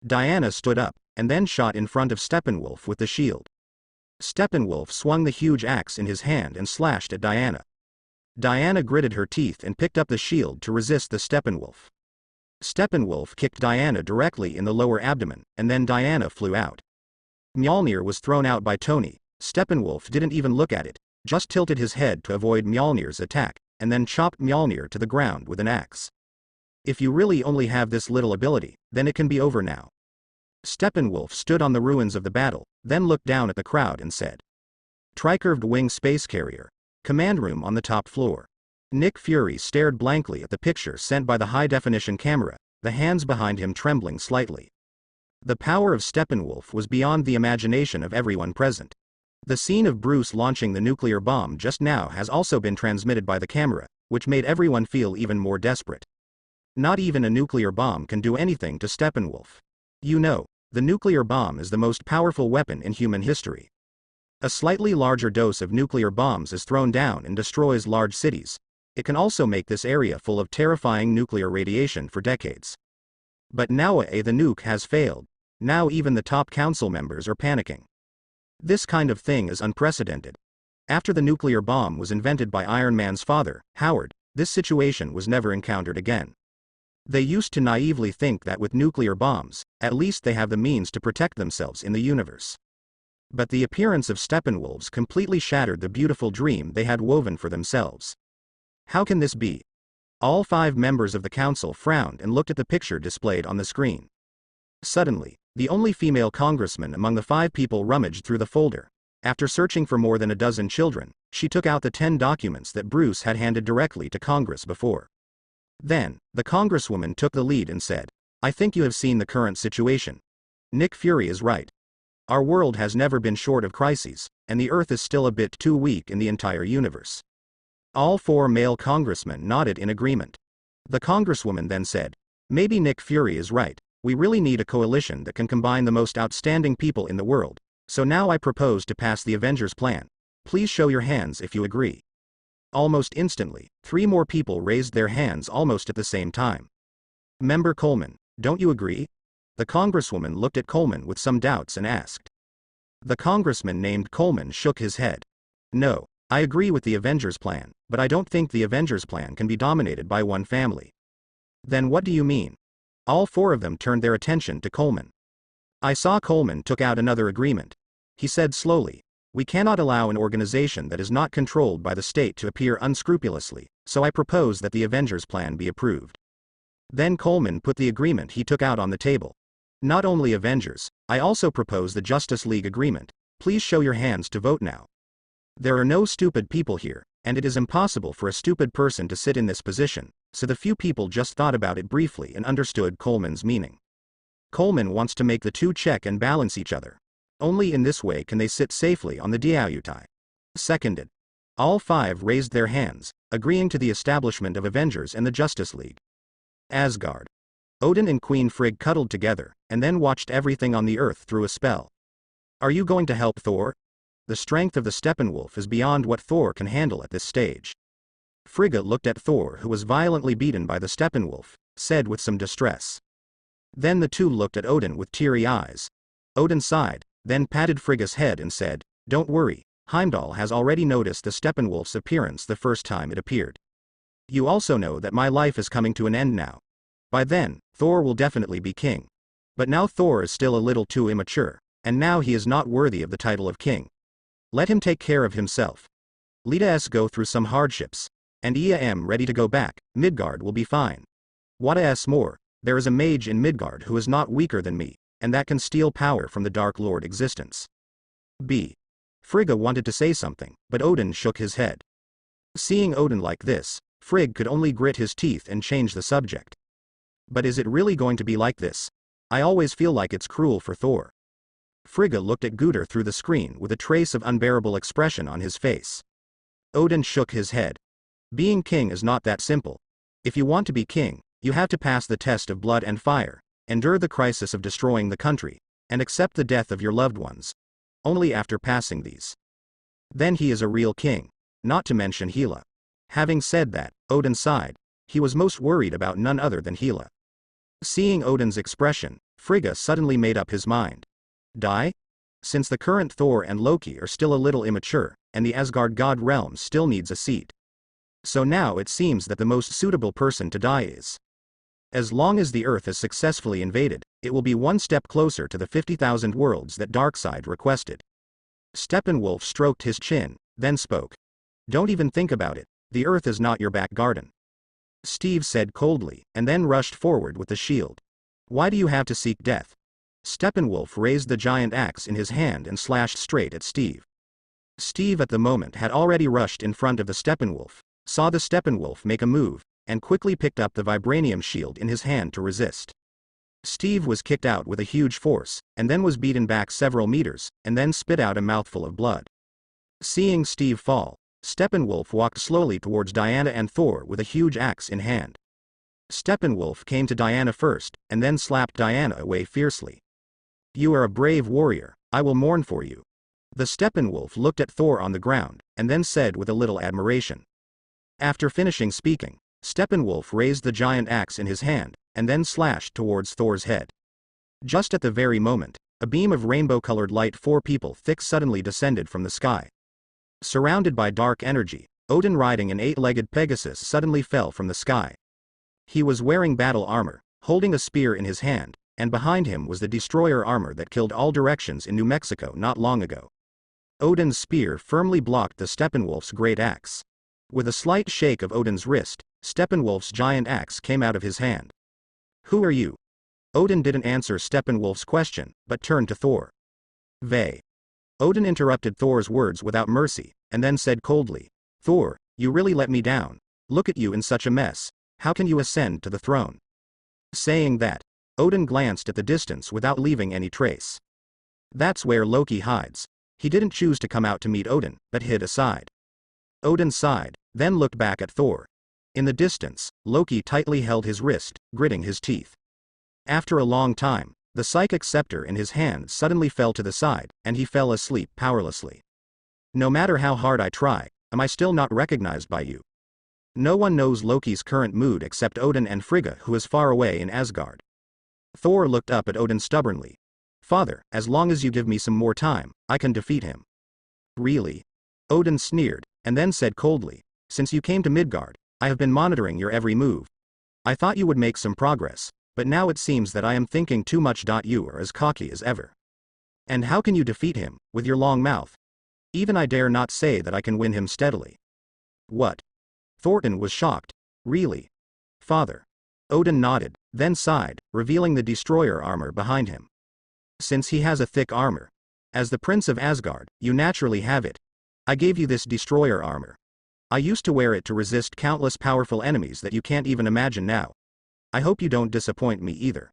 Diana stood up, and then shot in front of Steppenwolf with the shield. Steppenwolf swung the huge axe in his hand and slashed at Diana. Diana gritted her teeth and picked up the shield to resist the Steppenwolf. Steppenwolf kicked Diana directly in the lower abdomen, and then Diana flew out. Mjolnir was thrown out by Tony. Steppenwolf didn't even look at it, just tilted his head to avoid Mjolnir's attack, and then chopped Mjolnir to the ground with an axe. "If you really only have this little ability, then it can be over now." Steppenwolf stood on the ruins of the battle, then looked down at the crowd and said, "Tricurved wing space carrier. Command room on the top floor." Nick Fury stared blankly at the picture sent by the high-definition camera, the hands behind him trembling slightly. The power of Steppenwolf was beyond the imagination of everyone present. The scene of Bruce launching the nuclear bomb just now has also been transmitted by the camera, which made everyone feel even more desperate. Not even a nuclear bomb can do anything to Steppenwolf. You know, the nuclear bomb is the most powerful weapon in human history. A slightly larger dose of nuclear bombs is thrown down and destroys large cities. It can also make this area full of terrifying nuclear radiation for decades. But now the nuke has failed. Now even the top council members are panicking. This kind of thing is unprecedented. After the nuclear bomb was invented by Iron Man's father, Howard, this situation was never encountered again. They used to naively think that with nuclear bombs, at least they have the means to protect themselves in the universe. But the appearance of Steppenwolves completely shattered the beautiful dream they had woven for themselves. How can this be? All 5 members of the council frowned and looked at the picture displayed on the screen. Suddenly, the only female congressman among the 5 people rummaged through the folder. After searching for more than a dozen children, she took out the 10 documents that Bruce had handed directly to Congress before. Then, the congresswoman took the lead and said, "I think you have seen the current situation. Nick Fury is right. Our world has never been short of crises, and the Earth is still a bit too weak in the entire universe." All 4 male congressmen nodded in agreement. The congresswoman then said, "Maybe Nick Fury is right. We really need a coalition that can combine the most outstanding people in the world. So now I propose to pass the Avengers plan. Please show your hands if you agree." Almost instantly, 3 more people raised their hands almost at the same time. "Member Coleman, don't you agree?" The congresswoman looked at Coleman with some doubts and asked. The congressman named Coleman shook his head. "No, I agree with the Avengers plan, but I don't think the Avengers plan can be dominated by one family." "Then what do you mean?" All 4 of them turned their attention to Coleman. I saw Coleman took out another agreement. He said slowly, "We cannot allow an organization that is not controlled by the state to appear unscrupulously, so I propose that the Avengers plan be approved." Then Coleman put the agreement he took out on the table. "Not only Avengers, I also propose the Justice League agreement. Please show your hands to vote now." There are no stupid people here, and it is impossible for a stupid person to sit in this position, so the few people just thought about it briefly and understood Coleman's meaning. Coleman wants to make the 2 check and balance each other. Only in this way can they sit safely on the Diautai. Seconded. All 5 raised their hands, agreeing to the establishment of Avengers and the Justice League. Asgard. Odin and Queen Frigg cuddled together, and then watched everything on the earth through a spell. "Are you going to help Thor?" The strength of the Steppenwolf is beyond what Thor can handle at this stage. Frigga looked at Thor, who was violently beaten by the Steppenwolf, said with some distress. Then the 2 looked at Odin with teary eyes. Odin sighed, then patted Frigga's head and said, "Don't worry, Heimdall has already noticed the Steppenwolf's appearance the first time it appeared. You also know that my life is coming to an end now. By then, Thor will definitely be king. But now Thor is still a little too immature, and now he is not worthy of the title of king. Let him take care of himself. Let us go through some hardships, and I am ready to go back. Midgard will be fine. What else more, there is a mage in Midgard who is not weaker than me, and that can steal power from the Dark Lord existence." B. Frigga wanted to say something, but Odin shook his head. Seeing Odin like this, Frigg could only grit his teeth and change the subject. "But is it really going to be like this? I always feel like it's cruel for Thor." Frigga looked at Guder through the screen with a trace of unbearable expression on his face. Odin shook his head. "Being king is not that simple. If you want to be king, you have to pass the test of blood and fire, endure the crisis of destroying the country, and accept the death of your loved ones. Only after passing these, then he is a real king, not to mention Hela." Having said that, Odin sighed. He was most worried about none other than Hela. Seeing Odin's expression, Frigga suddenly made up his mind. Die? Since the current Thor and Loki are still a little immature, and the Asgard god realm still needs a seat. So now it seems that the most suitable person to die is. As long as the Earth is successfully invaded, it will be one step closer to the 50,000 worlds that Darkseid requested. Steppenwolf stroked his chin, then spoke. "Don't even think about it, the Earth is not your back garden." Steve said coldly, and then rushed forward with the shield. "Why do you have to seek death?" Steppenwolf raised the giant axe in his hand and slashed straight at Steve. Steve at the moment had already rushed in front of the Steppenwolf, saw the Steppenwolf make a move, and quickly picked up the vibranium shield in his hand to resist. Steve was kicked out with a huge force, and then was beaten back several meters, and then spit out a mouthful of blood. Seeing Steve fall, Steppenwolf walked slowly towards Diana and Thor with a huge axe in hand. Steppenwolf came to Diana first, and then slapped Diana away fiercely. "You are a brave warrior, I will mourn for you." The Steppenwolf looked at Thor on the ground, and then said with a little admiration. After finishing speaking, Steppenwolf raised the giant axe in his hand, and then slashed towards Thor's head. Just at the very moment, a beam of rainbow-colored light 4 people thick suddenly descended from the sky. Surrounded by dark energy, Odin riding an 8-legged Pegasus suddenly fell from the sky. He was wearing battle armor, holding a spear in his hand, and behind him was the destroyer armor that killed all directions in New Mexico not long ago. Odin's spear firmly blocked the Steppenwolf's great axe. With a slight shake of Odin's wrist, Steppenwolf's giant axe came out of his hand. "Who are you?" Odin didn't answer Steppenwolf's question, but turned to Thor. "Vey." Odin interrupted Thor's words without mercy, and then said coldly, "Thor, you really let me down. Look at you in such a mess, how can you ascend to the throne?" Saying that, Odin glanced at the distance without leaving any trace. That's where Loki hides. He didn't choose to come out to meet Odin, but hid aside. Odin sighed, then looked back at Thor. In the distance, Loki tightly held his wrist, gritting his teeth. After a long time, the psychic scepter in his hand suddenly fell to the side, and he fell asleep powerlessly. "No matter how hard I try, am I still not recognized by you?" No one knows Loki's current mood except Odin and Frigga, who is far away in Asgard. Thor looked up at Odin stubbornly. "Father, as long as you give me some more time, I can defeat him." "Really?" Odin sneered, and then said coldly, "Since you came to Midgard, I have been monitoring your every move. I thought you would make some progress, but now it seems that I am thinking too much. You are as cocky as ever. And how can you defeat him, with your long mouth? Even I dare not say that I can win him steadily." "What?" Thornton was shocked. "Really? Father?" Odin nodded, then sighed, revealing the destroyer armor behind him. "Since he has a thick armor. As the Prince of Asgard, you naturally have it. I gave you this destroyer armor. I used to wear it to resist countless powerful enemies that you can't even imagine now. I hope you don't disappoint me either.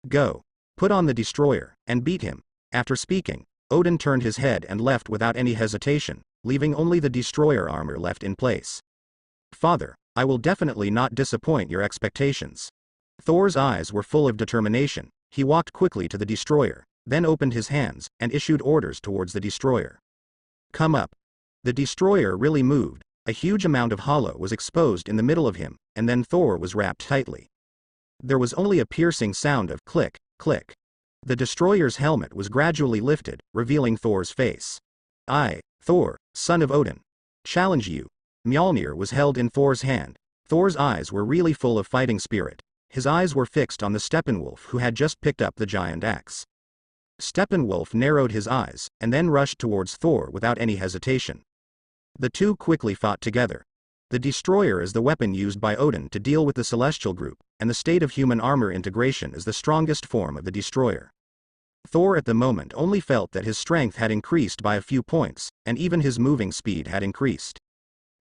Go. Put on the destroyer, and beat him." After speaking, Odin turned his head and left without any hesitation, leaving only the destroyer armor left in place. "Father, I will definitely not disappoint your expectations." Thor's eyes were full of determination. He walked quickly to the destroyer, then opened his hands, and issued orders towards the destroyer. "Come up." The destroyer really moved. A huge amount of hollow was exposed in the middle of him, and then Thor was wrapped tightly. There was only a piercing sound of click, click. The destroyer's helmet was gradually lifted, revealing Thor's face. "I, Thor, son of Odin, challenge you." Mjolnir was held in Thor's hand. Thor's eyes were really full of fighting spirit. His eyes were fixed on the Steppenwolf who had just picked up the giant axe. Steppenwolf narrowed his eyes, and then rushed towards Thor without any hesitation. The two quickly fought together. The destroyer is the weapon used by Odin to deal with the celestial group, and the state of human armor integration is the strongest form of the destroyer. Thor at the moment only felt that his strength had increased by a few points, and even his moving speed had increased.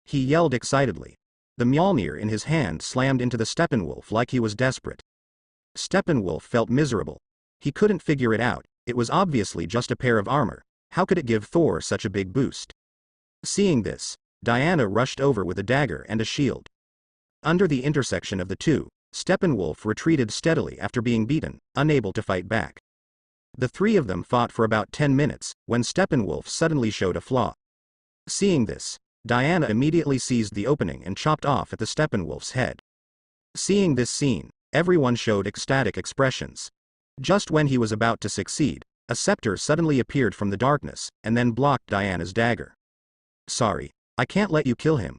He yelled excitedly. The Mjolnir in his hand slammed into the Steppenwolf like he was desperate. Steppenwolf felt miserable. He couldn't figure it out. It was obviously just a pair of armor. How could it give Thor such a big boost? Seeing this, Diana rushed over with a dagger and a shield. Under the intersection of the two, Steppenwolf retreated steadily after being beaten, unable to fight back. The three of them fought for about 10 minutes, when Steppenwolf suddenly showed a flaw. Seeing this, Diana immediately seized the opening and chopped off at the Steppenwolf's head. Seeing this scene, everyone showed ecstatic expressions. Just when he was about to succeed, a scepter suddenly appeared from the darkness, and then blocked Diana's dagger. "Sorry, I can't let you kill him."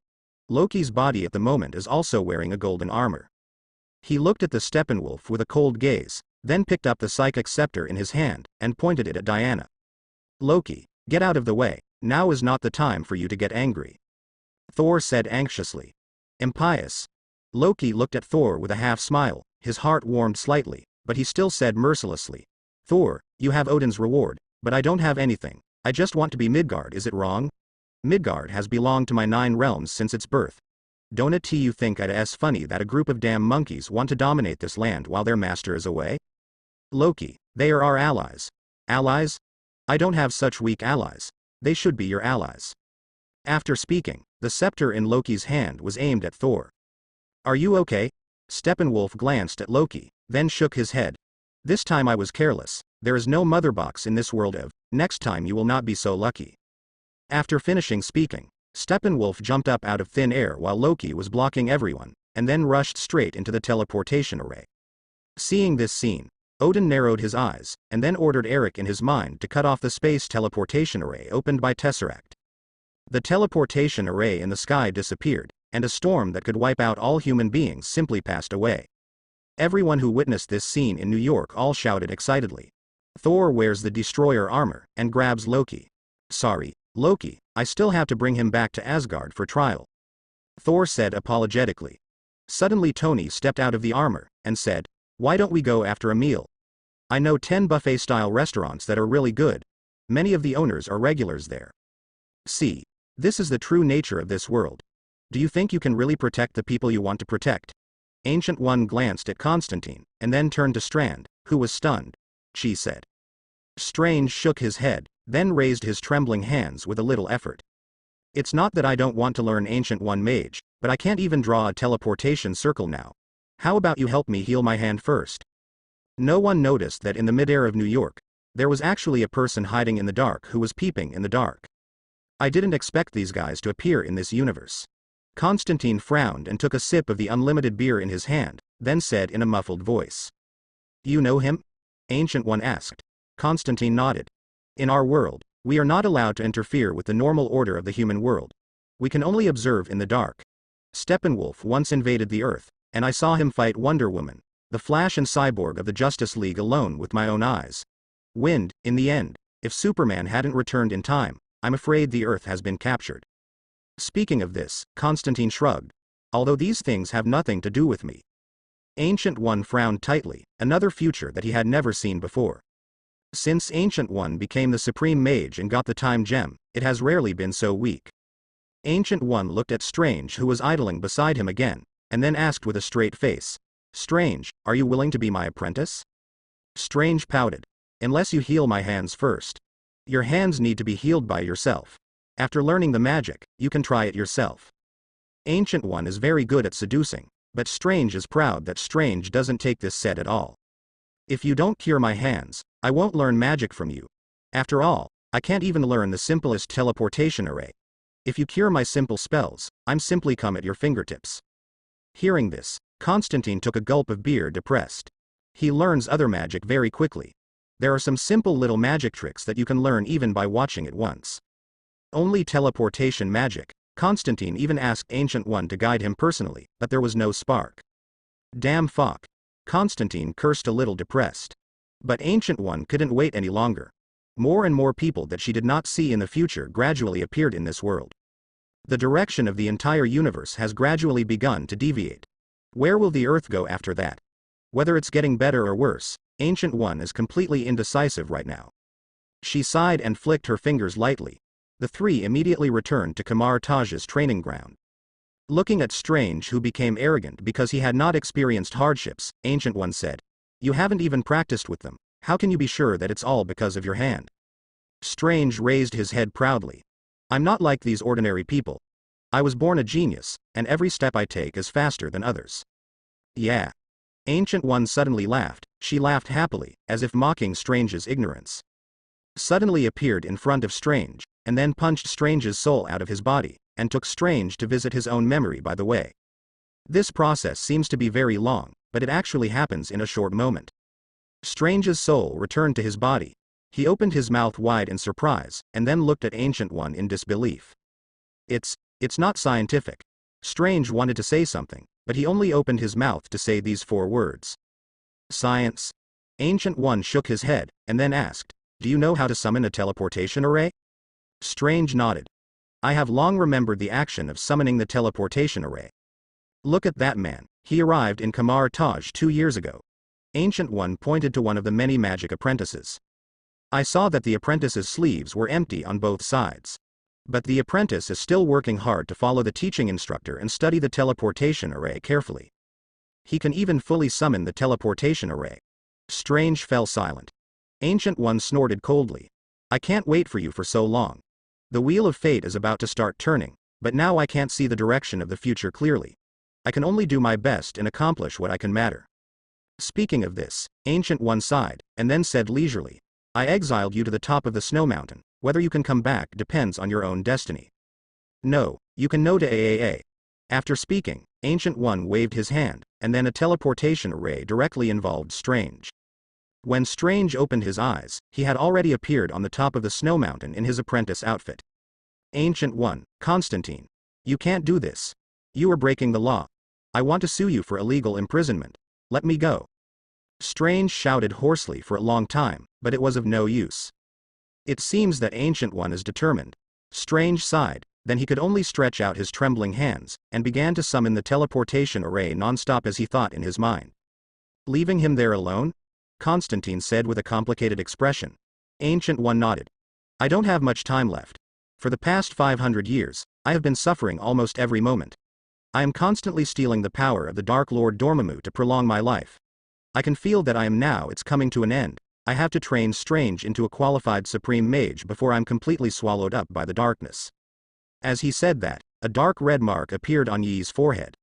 Loki's body at the moment is also wearing a golden armor. He looked at the Steppenwolf with a cold gaze, then picked up the psychic scepter in his hand, and pointed it at Diana. "Loki, get out of the way, now is not the time for you to get angry," Thor said anxiously. "Impious." Loki looked at Thor with a half-smile, his heart warmed slightly, but he still said mercilessly, "Thor, you have Odin's reward, but I don't have anything. I just want to be Midgard, is it wrong? Midgard has belonged to my 9 realms since its birth. Don't you think it's funny that a group of damn monkeys want to dominate this land while their master is away?" Loki, they are our allies. Allies? I don't have such weak allies. They should be your allies. After speaking, the scepter in Loki's hand was aimed at Thor. Are you okay? Steppenwolf glanced at Loki, then shook his head. This time I was careless. There is no mother box in this world of, next time you will not be so lucky. After finishing speaking, Steppenwolf jumped up out of thin air while Loki was blocking everyone, and then rushed straight into the teleportation array. Seeing this scene, Odin narrowed his eyes, and then ordered Eric in his mind to cut off the space teleportation array opened by Tesseract. The teleportation array in the sky disappeared, and a storm that could wipe out all human beings simply passed away. Everyone who witnessed this scene in New York all shouted excitedly. Thor wears the destroyer armor, and grabs Loki. Sorry, Loki, I still have to bring him back to Asgard for trial. Thor said apologetically. Suddenly Tony stepped out of the armor, and said, why don't we go after a meal? I know 10 buffet-style restaurants that are really good. Many of the owners are regulars there. See, this is the true nature of this world. Do you think you can really protect the people you want to protect? Ancient One glanced at Constantine, and then turned to Strand, who was stunned. She said. Strange shook his head, then raised his trembling hands with a little effort. It's not that I don't want to learn Ancient One Mage, but I can't even draw a teleportation circle now. How about you help me heal my hand first? No one noticed that in the midair of New York, there was actually a person hiding in the dark who was peeping in the dark. I didn't expect these guys to appear in this universe. Constantine frowned and took a sip of the unlimited beer in his hand, then said in a muffled voice. You know him? Ancient One asked. Constantine nodded. In our world, we are not allowed to interfere with the normal order of the human world. We can only observe in the dark. Steppenwolf once invaded the Earth, and I saw him fight Wonder Woman, the Flash and Cyborg of the Justice League alone with my own eyes. In the end, if Superman hadn't returned in time, I'm afraid the Earth has been captured. Speaking of this, Constantine shrugged. Although these things have nothing to do with me. Ancient One frowned tightly, another future that he had never seen before. Since Ancient One became the Supreme Mage and got the Time Gem, it has rarely been so weak. Ancient One looked at Strange, who was idling beside him again, and then asked with a straight face. Strange, are you willing to be my apprentice? Strange pouted. Unless you heal my hands first. Your hands need to be healed by yourself. After learning the magic, you can try it yourself. Ancient One is very good at seducing, but Strange is proud that Strange doesn't take this set at all. If you don't cure my hands, I won't learn magic from you. After all, I can't even learn the simplest teleportation array. If you cure my simple spells, I'm simply come at your fingertips. Hearing this, Constantine took a gulp of beer depressed. He learns other magic very quickly. There are some simple little magic tricks that you can learn even by watching it once. Only teleportation magic. Constantine even asked Ancient One to guide him personally, but there was no spark. Damn fuck. Constantine cursed a little depressed. But Ancient One couldn't wait any longer. More and more people that she did not see in the future gradually appeared in this world. The direction of the entire universe has gradually begun to deviate. Where will the Earth go after that? Whether it's getting better or worse, Ancient One is completely indecisive right now. She sighed and flicked her fingers lightly. The three immediately returned to Kamar Taj's training ground. Looking at Strange, who became arrogant because he had not experienced hardships, Ancient One said, you haven't even practiced with them. How can you be sure that it's all because of your hand? Strange raised his head proudly. I'm not like these ordinary people. I was born a genius, and every step I take is faster than others. Yeah. Ancient One suddenly laughed. She laughed happily, as if mocking Strange's ignorance. Suddenly appeared in front of Strange, and then punched Strange's soul out of his body, and took Strange to visit his own memory by the way. This process seems to be very long, but it actually happens in a short moment. Strange's soul returned to his body. He opened his mouth wide in surprise, and then looked at Ancient One in disbelief. It's not scientific. Strange wanted to say something, but he only opened his mouth to say these 4 words. Science. Ancient One shook his head, and then asked, do you know how to summon a teleportation array? Strange nodded. I have long remembered the action of summoning the teleportation array. Look at that man, he arrived in Kamar Taj 2 years ago. Ancient One pointed to one of the many magic apprentices. I saw that the apprentice's sleeves were empty on both sides. But the apprentice is still working hard to follow the teaching instructor and study the teleportation array carefully. He can even fully summon the teleportation array. Strange fell silent. Ancient One snorted coldly. I can't wait for you for so long. The wheel of fate is about to start turning, but now I can't see the direction of the future clearly. I can only do my best and accomplish what I can matter. Speaking of this, Ancient One sighed, and then said leisurely, I exiled you to the top of the snow mountain. Whether you can come back depends on your own destiny. No, you can no to AAA. After speaking, Ancient One waved his hand, and then a teleportation array directly involved Strange. When Strange opened his eyes, he had already appeared on the top of the snow mountain in his apprentice outfit. Ancient One, Constantine. You can't do this. You are breaking the law. I want to sue you for illegal imprisonment. Let me go. Strange shouted hoarsely for a long time, but it was of no use. It seems that Ancient One is determined. Strange sighed, then he could only stretch out his trembling hands, and began to summon the teleportation array non-stop as he thought in his mind. Leaving him there alone? Constantine said with a complicated expression. Ancient One nodded. I don't have much time left. For the past 500 years, I have been suffering almost every moment. I am constantly stealing the power of the Dark Lord Dormammu to prolong my life. I can feel that it's coming to an end. I have to train Strange into a qualified supreme mage before I'm completely swallowed up by the darkness. As he said that, a dark red mark appeared on Yi's forehead.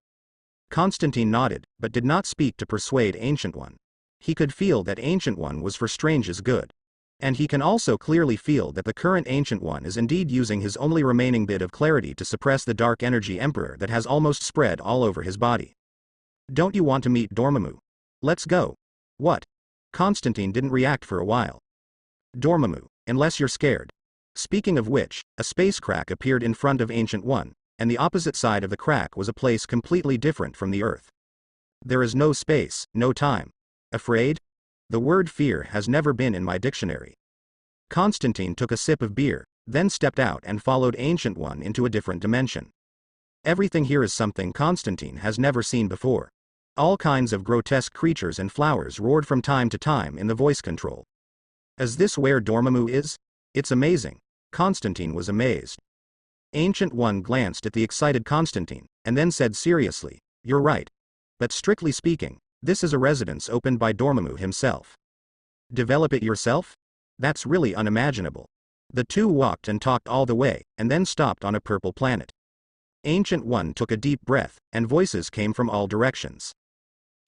Constantine nodded, but did not speak to persuade Ancient One. He could feel that Ancient One was for Strange's good. And he can also clearly feel that the current Ancient One is indeed using his only remaining bit of clarity to suppress the dark energy emperor that has almost spread all over his body. Don't you want to meet Dormammu? Let's go. What? Constantine didn't react for a while. Dormammu, unless you're scared. Speaking of which, a space crack appeared in front of Ancient One, and the opposite side of the crack was a place completely different from the Earth. There is no space, no time. Afraid? The word fear has never been in my dictionary. Constantine took a sip of beer, then stepped out and followed Ancient One into a different dimension. Everything here is something Constantine has never seen before. All kinds of grotesque creatures and flowers roared from time to time in the voice control. Is this where Dormammu is? It's amazing. Constantine was amazed. Ancient One glanced at the excited Constantine, and then said seriously, You're right. But strictly speaking, this is a residence opened by Dormammu himself. Develop it yourself? That's really unimaginable. The two walked and talked all the way, and then stopped on a purple planet. Ancient One took a deep breath, and voices came from all directions.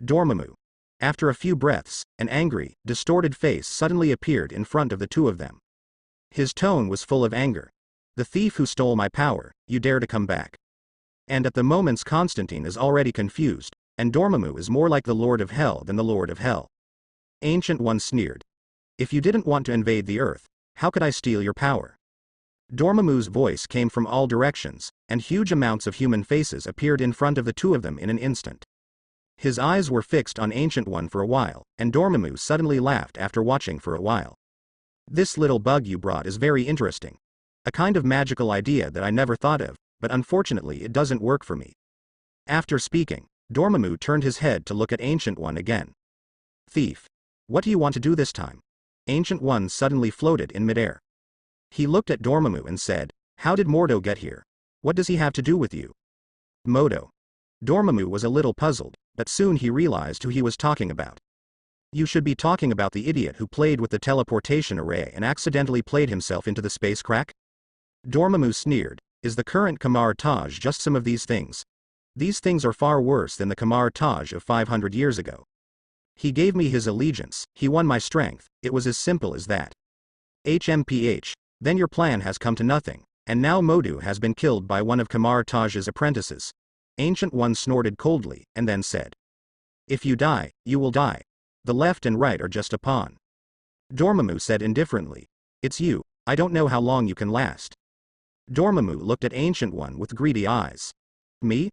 Dormammu. After a few breaths, an angry, distorted face suddenly appeared in front of the two of them. His tone was full of anger. The thief who stole my power, you dare to come back. And at the moment Constantine is already confused, and Dormammu is more like the Lord of Hell than the Lord of Hell. Ancient One sneered. If you didn't want to invade the Earth, how could I steal your power? Dormammu's voice came from all directions, and huge amounts of human faces appeared in front of the two of them in an instant. His eyes were fixed on Ancient One for a while, and Dormammu suddenly laughed after watching for a while. This little bug you brought is very interesting. A kind of magical idea that I never thought of, but unfortunately it doesn't work for me. After speaking, Dormammu turned his head to look at Ancient One again. Thief. What do you want to do this time? Ancient One suddenly floated in midair. He looked at Dormammu and said, How did Mordo get here? What does he have to do with you? Modo. Dormammu was a little puzzled, but soon he realized who he was talking about. You should be talking about the idiot who played with the teleportation array and accidentally played himself into the space crack? Dormammu sneered, Is the current Kamar Taj just some of these things? These things are far worse than the Kamar Taj of 500 years ago. He gave me his allegiance, he won my strength, it was as simple as that. HMPH, then your plan has come to nothing, and now Modu has been killed by one of Kamar Taj's apprentices. Ancient One snorted coldly, and then said. If you die, you will die. The left and right are just a pawn. Dormammu said indifferently. It's you, I don't know how long you can last. Dormammu looked at Ancient One with greedy eyes. Me?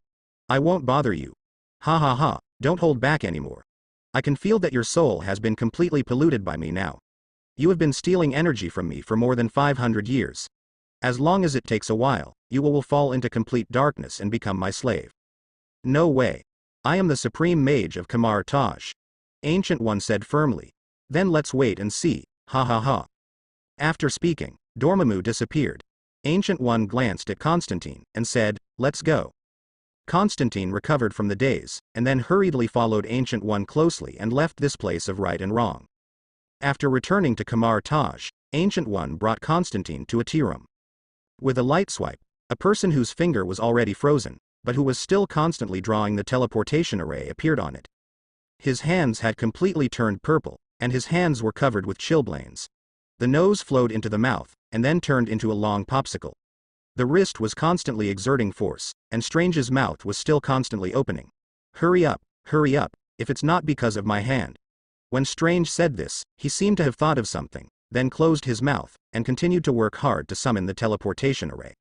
I won't bother you. Ha ha ha, don't hold back anymore. I can feel that your soul has been completely polluted by me now. You have been stealing energy from me for more than 500 years. As long as it takes a while, you will fall into complete darkness and become my slave. No way. I am the supreme mage of Kamar Taj. Ancient One said firmly. Then let's wait and see, ha ha ha. After speaking, Dormammu disappeared. Ancient One glanced at Constantine and said, Let's go. Constantine recovered from the daze, and then hurriedly followed Ancient One closely and left this place of right and wrong. After returning to Kamar Taj, Ancient One brought Constantine to a tea room. With a light swipe, a person whose finger was already frozen, but who was still constantly drawing the teleportation array appeared on it. His hands had completely turned purple, and his hands were covered with chilblains. The nose flowed into the mouth, and then turned into a long popsicle. The wrist was constantly exerting force, and Strange's mouth was still constantly opening. Hurry up, if it's not because of my hand. When Strange said this, he seemed to have thought of something, then closed his mouth, and continued to work hard to summon the teleportation array.